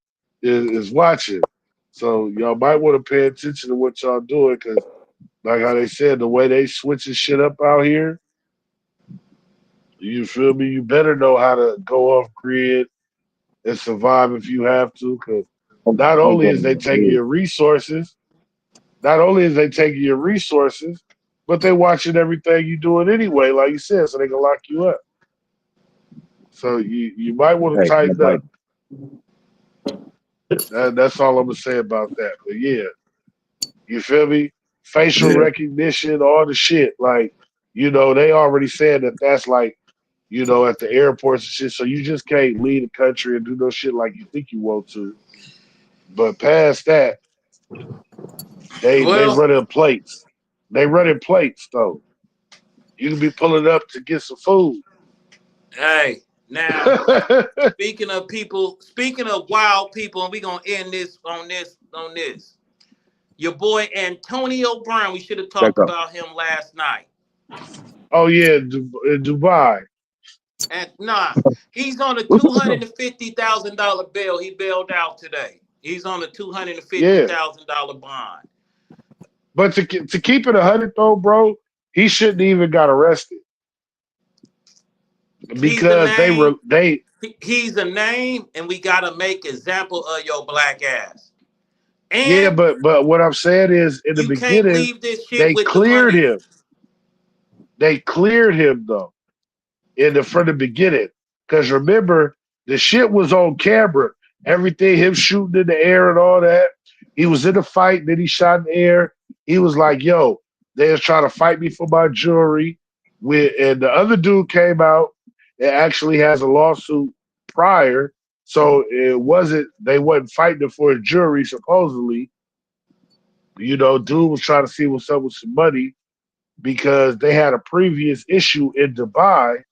is watching. So y'all might want to pay attention to what y'all doing because, like how they said, the way they switching shit up out here, you feel me? You better know how to go off grid and survive if you have to. Because not I'm only is they going taking to your resources, not only is they taking your resources, but they watching everything you doing anyway, like you said, so they can lock you up. So you might want to Hey, tighten like, up. That's all I'm gonna say about that. But yeah, you feel me? Facial yeah. recognition, all the shit. Like, they already said that that's like, at the airports and shit. So you just can't leave the country and do no shit like you think you want to. But past that, they Well, running plates. They running plates though. You can be pulling up to get some food. hey, Now, speaking of wild people, and we're gonna end this on this. Your boy Antonio Brown, we should have talked about him last night. Oh yeah, Dubai. And he's on a $250,000 bail. He bailed out today. He's on a $250,000 bond. But to keep it 100 though, bro, he shouldn't even got arrested because he's a name, and we gotta make example of your black ass. And yeah, but what I'm saying is, in the beginning, they cleared him. They cleared him though, from the beginning, because remember the shit was on camera. Everything, him shooting in the air and all that. He was in the fight, then he shot in the air. He was like, "Yo, they was trying to fight me for my jewelry." And the other dude came out and actually has a lawsuit prior, so they wasn't fighting for his jewelry supposedly. You know, dude was trying to see what's up with some money because they had a previous issue in Dubai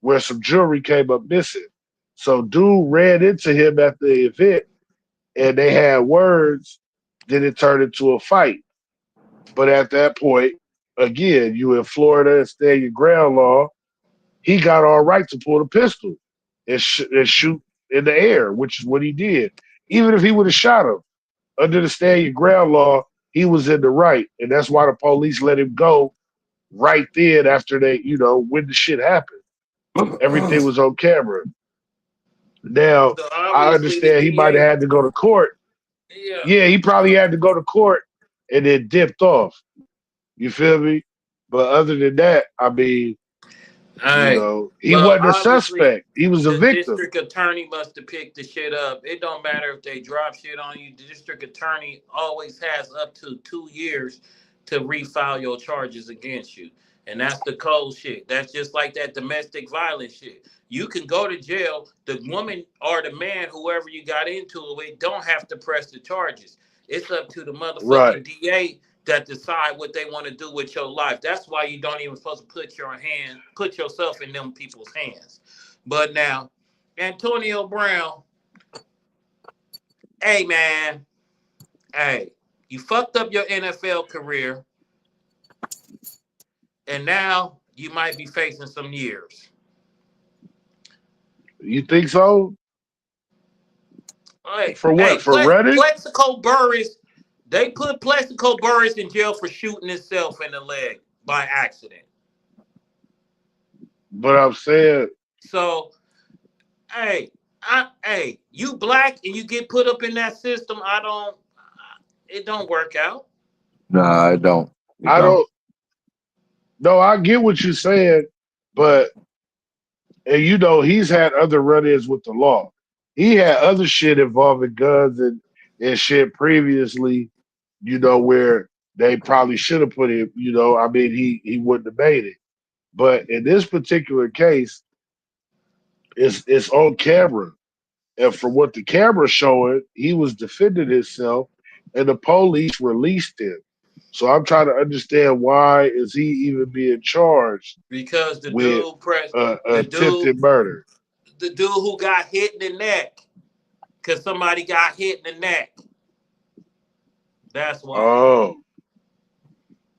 where some jewelry came up missing. So dude ran into him at the event and they had words. Then it turned into a fight. But at that point, again, you in Florida and stand your ground law. He got all right to pull the pistol and shoot in the air, which is what he did. Even if he would have shot him, under the stand your ground law, he was in the right. And that's why the police let him go right then after they, when the shit happened. Everything was on camera. Now, So I understand he might have had to go to court. Yeah, he probably had to go to court and then dipped off. You feel me? But other than that, I mean, he wasn't a suspect. He was a victim. The district attorney must have picked the shit up. It don't matter if they drop shit on you. The district attorney always has up to 2 years to refile your charges against you. And that's the cold shit. That's just like that domestic violence shit. You can go to jail. The woman or the man, whoever you got into it with, don't have to press the charges. It's up to the motherfucking DA that decide what they want to do with your life. That's why you don't even supposed to put yourself in them people's hands. But now, Antonio Brown, hey man, you fucked up your NFL career, and now you might be facing some years. You think so? For what? For running? Plexico Burress. They put Plexico Burress in jail for shooting himself in the leg by accident. But I'm saying. So, you black and you get put up in that system. It don't work out. Nah, it don't. I don't. No, I get what you're saying, but he's had other run-ins with the law. He had other shit involving guns and shit previously, where they probably should have put him, I mean, he wouldn't have made it. But in this particular case, it's on camera. And from what the camera's showing, he was defending himself and the police released him. So I'm trying to understand, why is he even being charged? Because the with attempted murder. The dude who got hit in the neck, because somebody got hit in the neck. That's why. Oh,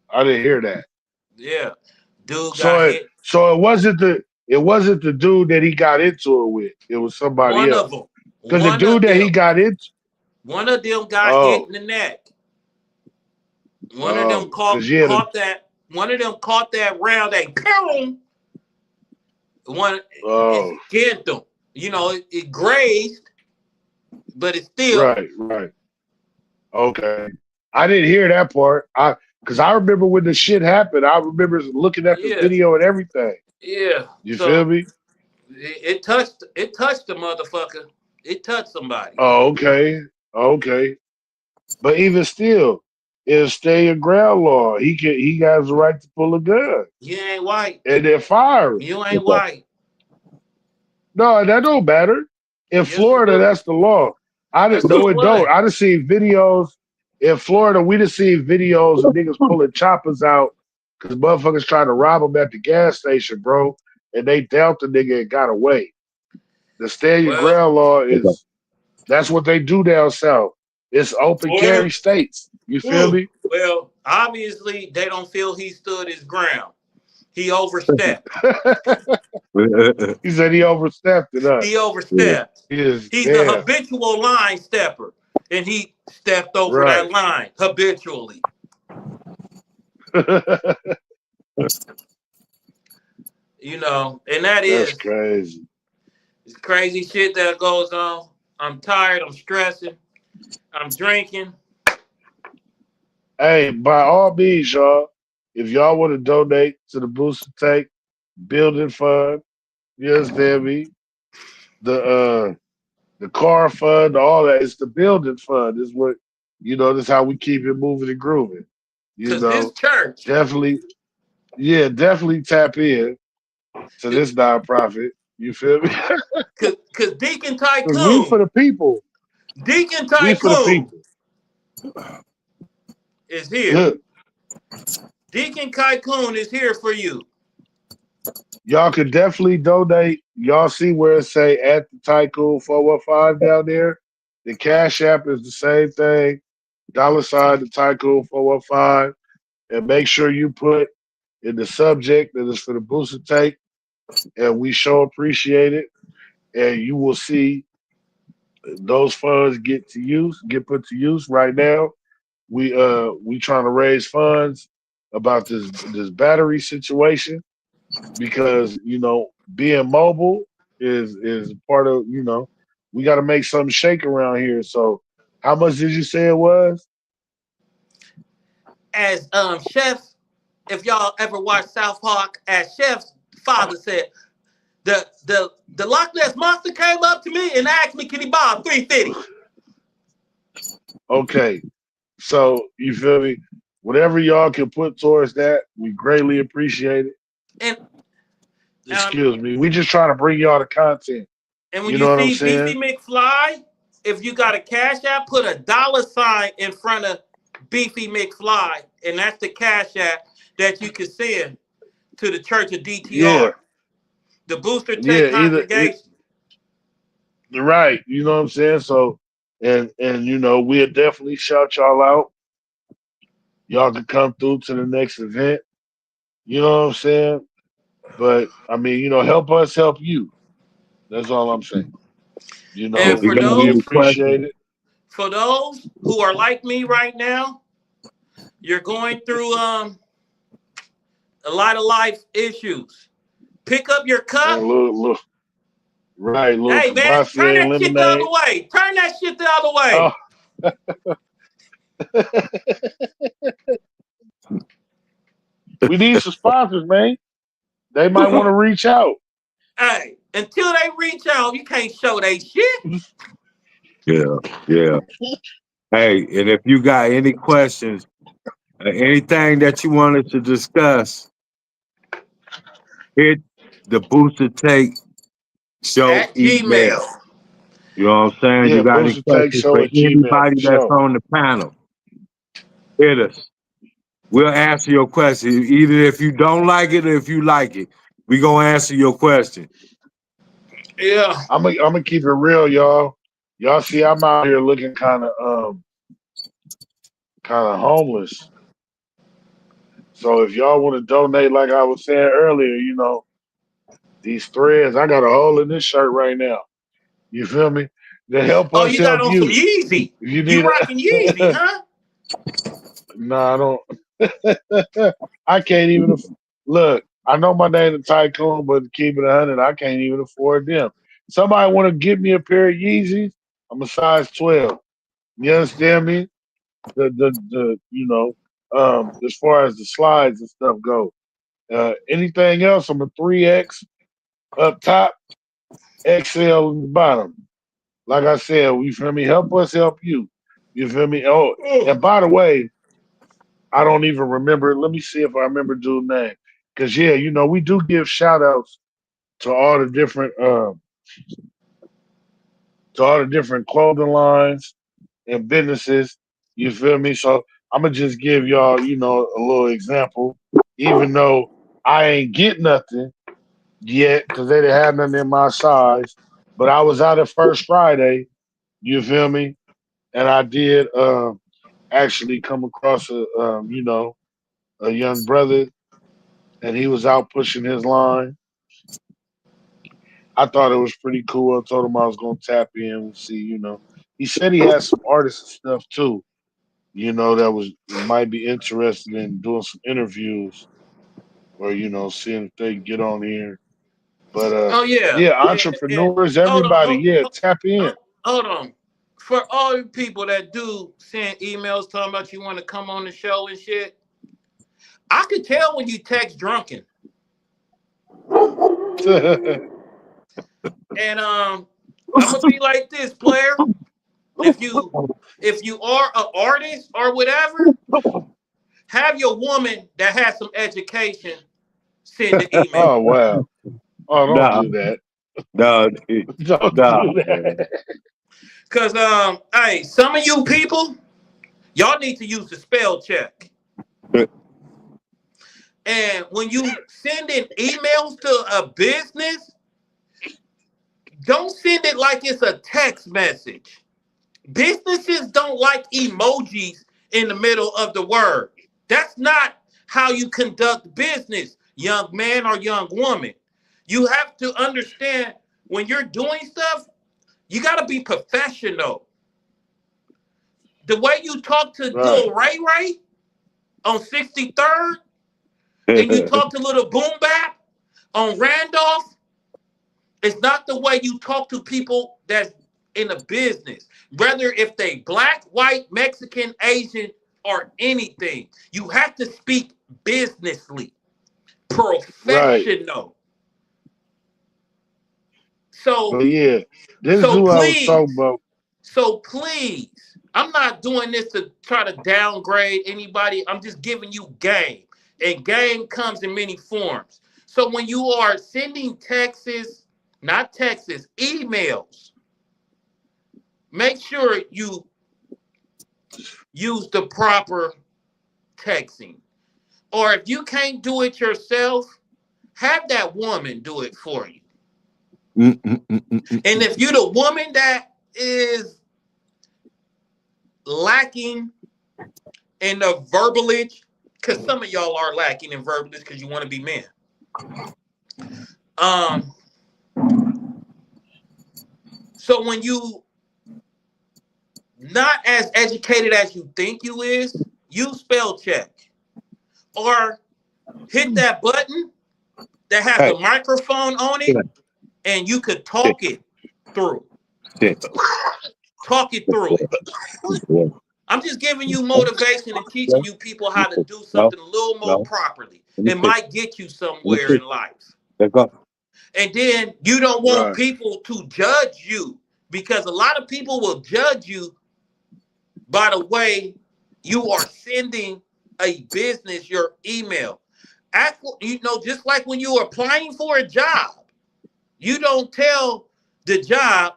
I didn't hear that. Yeah, dude got hit. So it wasn't the dude that he got into it with. It was somebody else. One of them. Because the dude that he got into. One of them got hit in the neck. One of them caught that. One of them caught that round. It skinned them. It grazed, but it's still right. Okay, I didn't hear that part. Because I remember when the shit happened. I remember looking at the video and everything. Yeah, you feel me? It touched the motherfucker. It touched somebody. Oh, okay. But even still, it's stay your ground law. He has the right to pull a gun. You ain't white. And then fire him. You ain't white. No, that don't matter. In Florida, that's the law. It don't. I just seen videos in Florida. We just seen videos of niggas pulling choppers out because motherfuckers trying to rob them at the gas station, bro. And they dealt the nigga and got away. The stand your Well, ground law is that's what they do down south. It's open carry well, states. You feel me? well, obviously they don't feel he stood his ground. He overstepped. He said he overstepped it up. He overstepped. He is He's a damn habitual line stepper, and he stepped over right. that line habitually. You know, and that That's is crazy. it's crazy shit that goes on. I'm tired. I'm stressing. I'm drinking. Hey, by all means, y'all, if y'all want to donate to the Booster Take Building Fund, you understand me? The car fund, all that. It's the building fund. Is what this is how we keep it moving and grooving. You Cause this know, church, definitely, yeah, definitely tap in to this nonprofit. You feel me? cause Deacon Because we for Tycoon, the people. Deacon We for the Tycoon people. is here. Deacon Tycoon is here for you. Y'all could definitely donate. Y'all see where it say at the Tycoon 415 down there? The Cash App is the same thing. $ the Tycoon 415. And make sure you put in the subject that is for the Booster Take. And we sure appreciate it. And you will see those funds get put to use right now. We trying to raise funds about this battery situation because being mobile is part of we got to make something shake around here. So how much did you say it was? As Chef, if y'all ever watched South Park, as Chef's father said, the Loch Ness monster came up to me and asked me, can he borrow 350? Okay, so you feel me? Whatever y'all can put towards that, we greatly appreciate it. And Excuse me, we just trying to bring y'all the content. and when You you know what I'm see Beefy saying? McFly, if you got a Cash App, put a $ in front of Beefy McFly, and that's the Cash App that you can send to the Church of DTR, Yeah, the Booster Take yeah. congregation. Right. You know what I'm saying? So, and we'll definitely shout y'all out. Y'all can come through to the next event. You know what I'm saying? But I mean, help us help you. That's all I'm saying. And If you got We any questions, appreciate it. for those who are like me right now, you're going through a lot of life issues. Pick up your And cup. look, right, little Hey man, turn Kavasi and that shit the other lemonade. way. Turn that shit the other way. Oh, we need some sponsors, man. They might want to reach out. Hey, until they reach out, you can't show they shit. yeah. Hey, and if you got any questions, anything that you wanted to discuss, hit the Booster Take Show At email. Gmail. You know what I'm saying? Yeah, You got any Booster Take questions Show for at Gmail anybody for that's sure. on the panel? Hit us. We'll answer your question. Either if you don't like it or if you like it, we gonna answer your question. Yeah. I'm gonna keep it real, y'all. Y'all see, I'm out here looking kind of homeless. So if y'all want to donate, like I was saying earlier, these threads, I got a hole in this shirt right now. You feel me? To help Oh, us you got help on some you. Yeezy. If you You need rocking Yeezy, a huh? no, I don't. I can't even look. I know my name is Tycoon, but to keep it 100, I can't even afford them. Somebody want to give me a pair of Yeezys? I'm a size 12. You understand me? As far as the slides and stuff go. Anything else, I'm a 3X up top, XL in the bottom. Like I said, you feel me? Help us help you. You feel me? Oh, and by the way, I don't even remember. Let me see if I remember dude's name. Because yeah, we do give shout outs to all the different clothing lines and businesses. You feel me? So I'm gonna just give y'all, a little example. Even though I ain't get nothing yet, because they didn't have nothing in my size. But I was out at First Friday, you feel me? And I did actually come across a young brother, and he was out pushing his line. I thought it was pretty cool. I told him I was gonna tap in and see, He said he had some artists and stuff too, that was might be interested in doing some interviews or, seeing if they can get on here. But Oh yeah, yeah, and entrepreneurs, hold on, everybody, yeah, tap in. hold on. For all you people that do send emails talking about you want to come on the show and shit, I could tell when you text drunken. And I'm gonna be like this, player. If you are an artist or whatever, have your woman that has some education send the email. Oh wow. Oh, don't Nah, do that. nah, Don't nah, do man. that. Cause hey, some of you people, y'all need to use the spell check. And when you send in emails to a business, don't send it like it's a text message. Businesses don't like emojis in the middle of the word. That's not how you conduct business, young man or young woman. You have to understand when you're doing stuff, you got to be professional. The way you talk to Right. little Ray Ray on 63rd and you talk to little Boom Bap on Randolph, it's not the way you talk to people that's in a business. Whether if they black, white, Mexican, Asian, or anything, you have to speak businessly, Right. professional. But So, yeah, this is so who I was talking please, about. so please, I'm not doing this to try to downgrade anybody. I'm just giving you game, and game comes in many forms. So when you are sending texts, not texts, emails, make sure you use the proper texting. Or if you can't do it yourself, have that woman do it for you. And if you're the woman that is lacking in the verbalage, because some of y'all are lacking in verbalage because you want to be men. Um, so when you not as educated as you think you is, use spell check. Or hit that button that has Hey, a microphone on yeah, it and you could yeah, talk it through. yeah, Talk it through it. yeah. I'm just giving you motivation and teaching you people how to do No, something a little more no. properly. Let me It see. might get you Let me somewhere see. in life. There go. And then you don't want Right. people to judge you because a lot of people will judge you by the way you are sending a business your email. Just like when you're applying for a job, you don't tell the job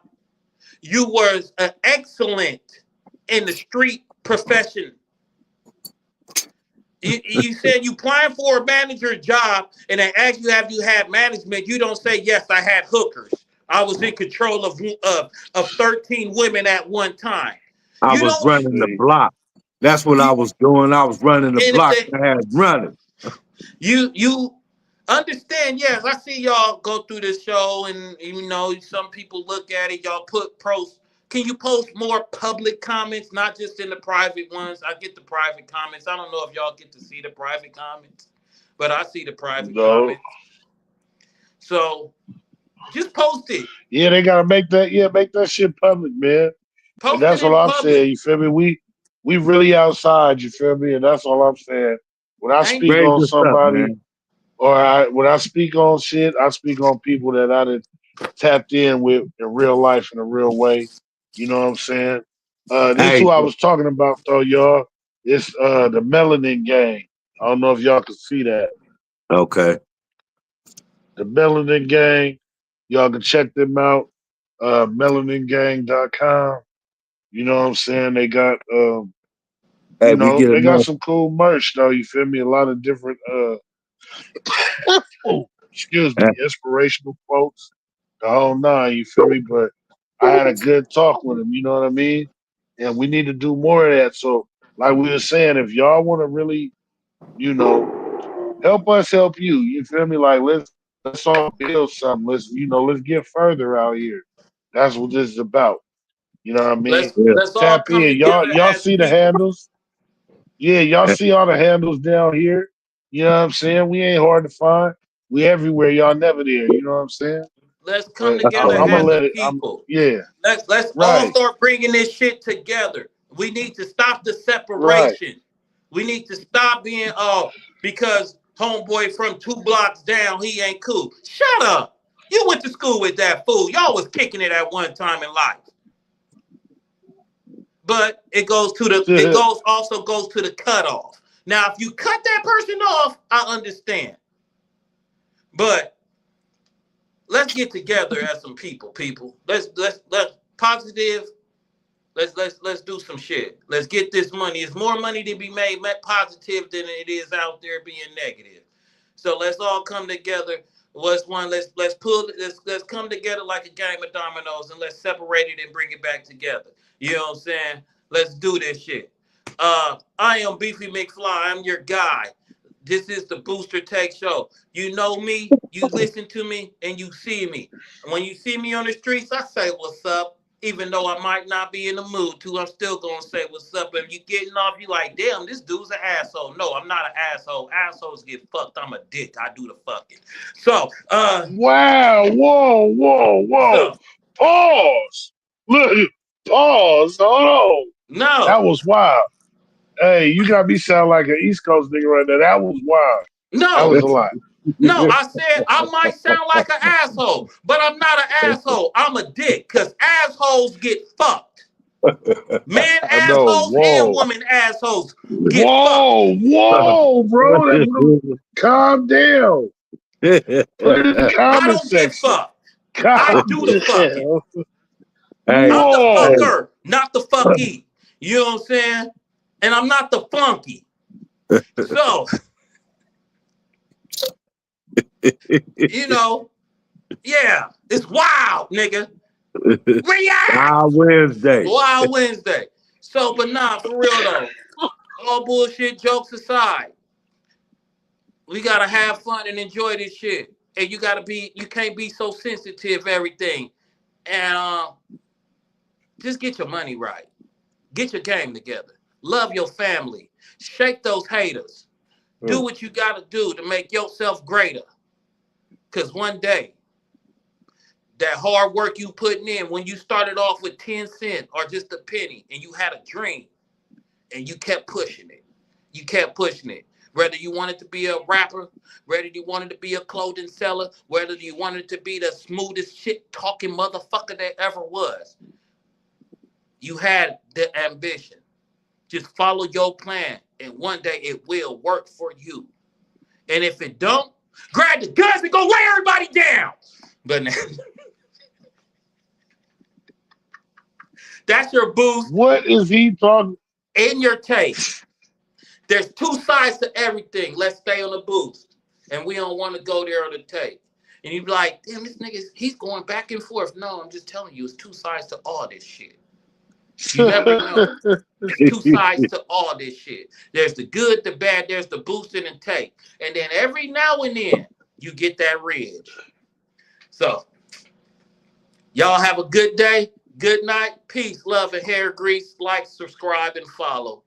you was an excellent in the street profession. You said you applying for a manager job and they ask you have you had management. You don't say yes, I had hookers. I was in control of 13 women at one time. I You was don't running the See. block. That's what I you was doing. I was running the and if block. they I had running. you understand, yes, I see y'all go through this show and some people look at it, y'all put posts. Can you post more public comments, not just in the private ones? I get the private comments. I don't know if y'all get to see the private comments, but I see the private No. comments. So just post it. Yeah, they gotta make that shit public, man. And Post it that's all in I'm saying. public. You feel me? We really outside. You feel me? And that's all I'm saying. When I Ain't speak Very on good stuff, somebody, man. or when I speak on shit, I speak on people that I done tapped in with in real life in a real way. You know what I'm saying? This Hey, who I was talking about though, y'all. It's the Melanin Gang. I don't know if y'all can see that. okay. The Melanin Gang. Y'all can check them out. Melaningang.com. You know what I'm saying? They got Hey, we get they got enough. some cool merch though, you feel me? A lot of different oh, excuse me, inspirational quotes. the whole nine. You feel me? But I had a good talk with him. You know what I mean? And we need to do more of that. So, like we were saying, if y'all want to really, you know, help us help you. You feel me? Like let's all build something. Let's get further out here. That's what this is about. You know what I mean? Yeah. Let's all Tap come in. together Y'all as see the people. handles? Yeah, y'all see all the handles down here. You know what I'm saying? We ain't hard to find. We everywhere. Y'all never there. You know what I'm saying? Let's come But That's together all I'm gonna as right. a let it. people. Yeah. Let's all Right. start bringing this shit together. We need to stop the Right. separation. We need to stop being because homeboy from 2 blocks down, he ain't cool. Shut up. You went to school with that fool. Y'all was kicking it at one time in life. But it goes also goes to the cutoff. Now, if you cut that person off, I understand. But let's get together as some people. Let's positive. Let's do some shit. Let's get this money. It's more money to be made positive than it is out there being negative. So let's all come together. What's one? Let's come together like a game of dominoes and let's separate it and bring it back together. You know what I'm saying? Let's do this shit. I am Beefy McFly. I'm your guy. This is the Booster Take Show. You know me, you listen to me, and you see me. And when you see me on the streets, I say what's up. Even though I might not be in the mood to, I'm still gonna say what's up. If you getting off, you like, damn, this dude's an asshole. No, I'm not an asshole. Assholes get fucked. I'm a dick. I do the fucking. So, Wow. Whoa. so Pause. Look. Pause. Hold on. That no, was wild. Hey, you got me sound like an East Coast nigga right there. That was wild. That no, was a lot. no. I said I might sound like an asshole, but I'm not an asshole. I'm a dick because assholes get fucked. Man I know. assholes and Whoa. woman assholes get fucked. Bro. Calm down. Put it in the I comment don't get section. fucked. I Calm do the fucking. down. Hey, I'm the Whoa. fucker, not the fucky. You know what I'm saying? And I'm not the flunky. So, you know, yeah, it's wild, nigga. React! Wednesday. Wild Wednesday. So, but nah, for real though, all bullshit jokes aside, we gotta have fun and enjoy this shit. And you can't be so sensitive everything. And just get your money right. Get your game together. Love your family. Shake those haters. Do what you got to do to make yourself greater. Because one day, that hard work you putting in, when you started off with 10 cents or just a penny and you had a dream and you kept pushing it. You kept pushing it. Whether you wanted to be a rapper, whether you wanted to be a clothing seller, whether you wanted to be the smoothest shit talking motherfucker there ever was. You had the ambition. Just follow your plan, and one day it will work for you. And if it don't, grab the guns and go lay everybody down. But that's your boost What is he talking? in your taste. There's two sides to everything. Let's stay on the boost. And we don't want to go there on the tape. And you be like, damn, this nigga, he's going back and forth. No, I'm just telling you, it's two sides to all this shit. You never know. There's two sides to all this shit. There's the good, the bad, there's the boost and the take. And then every now and then, you get that ridge. So, y'all have a good day, good night, peace, love, and hair grease. Like, subscribe, and follow.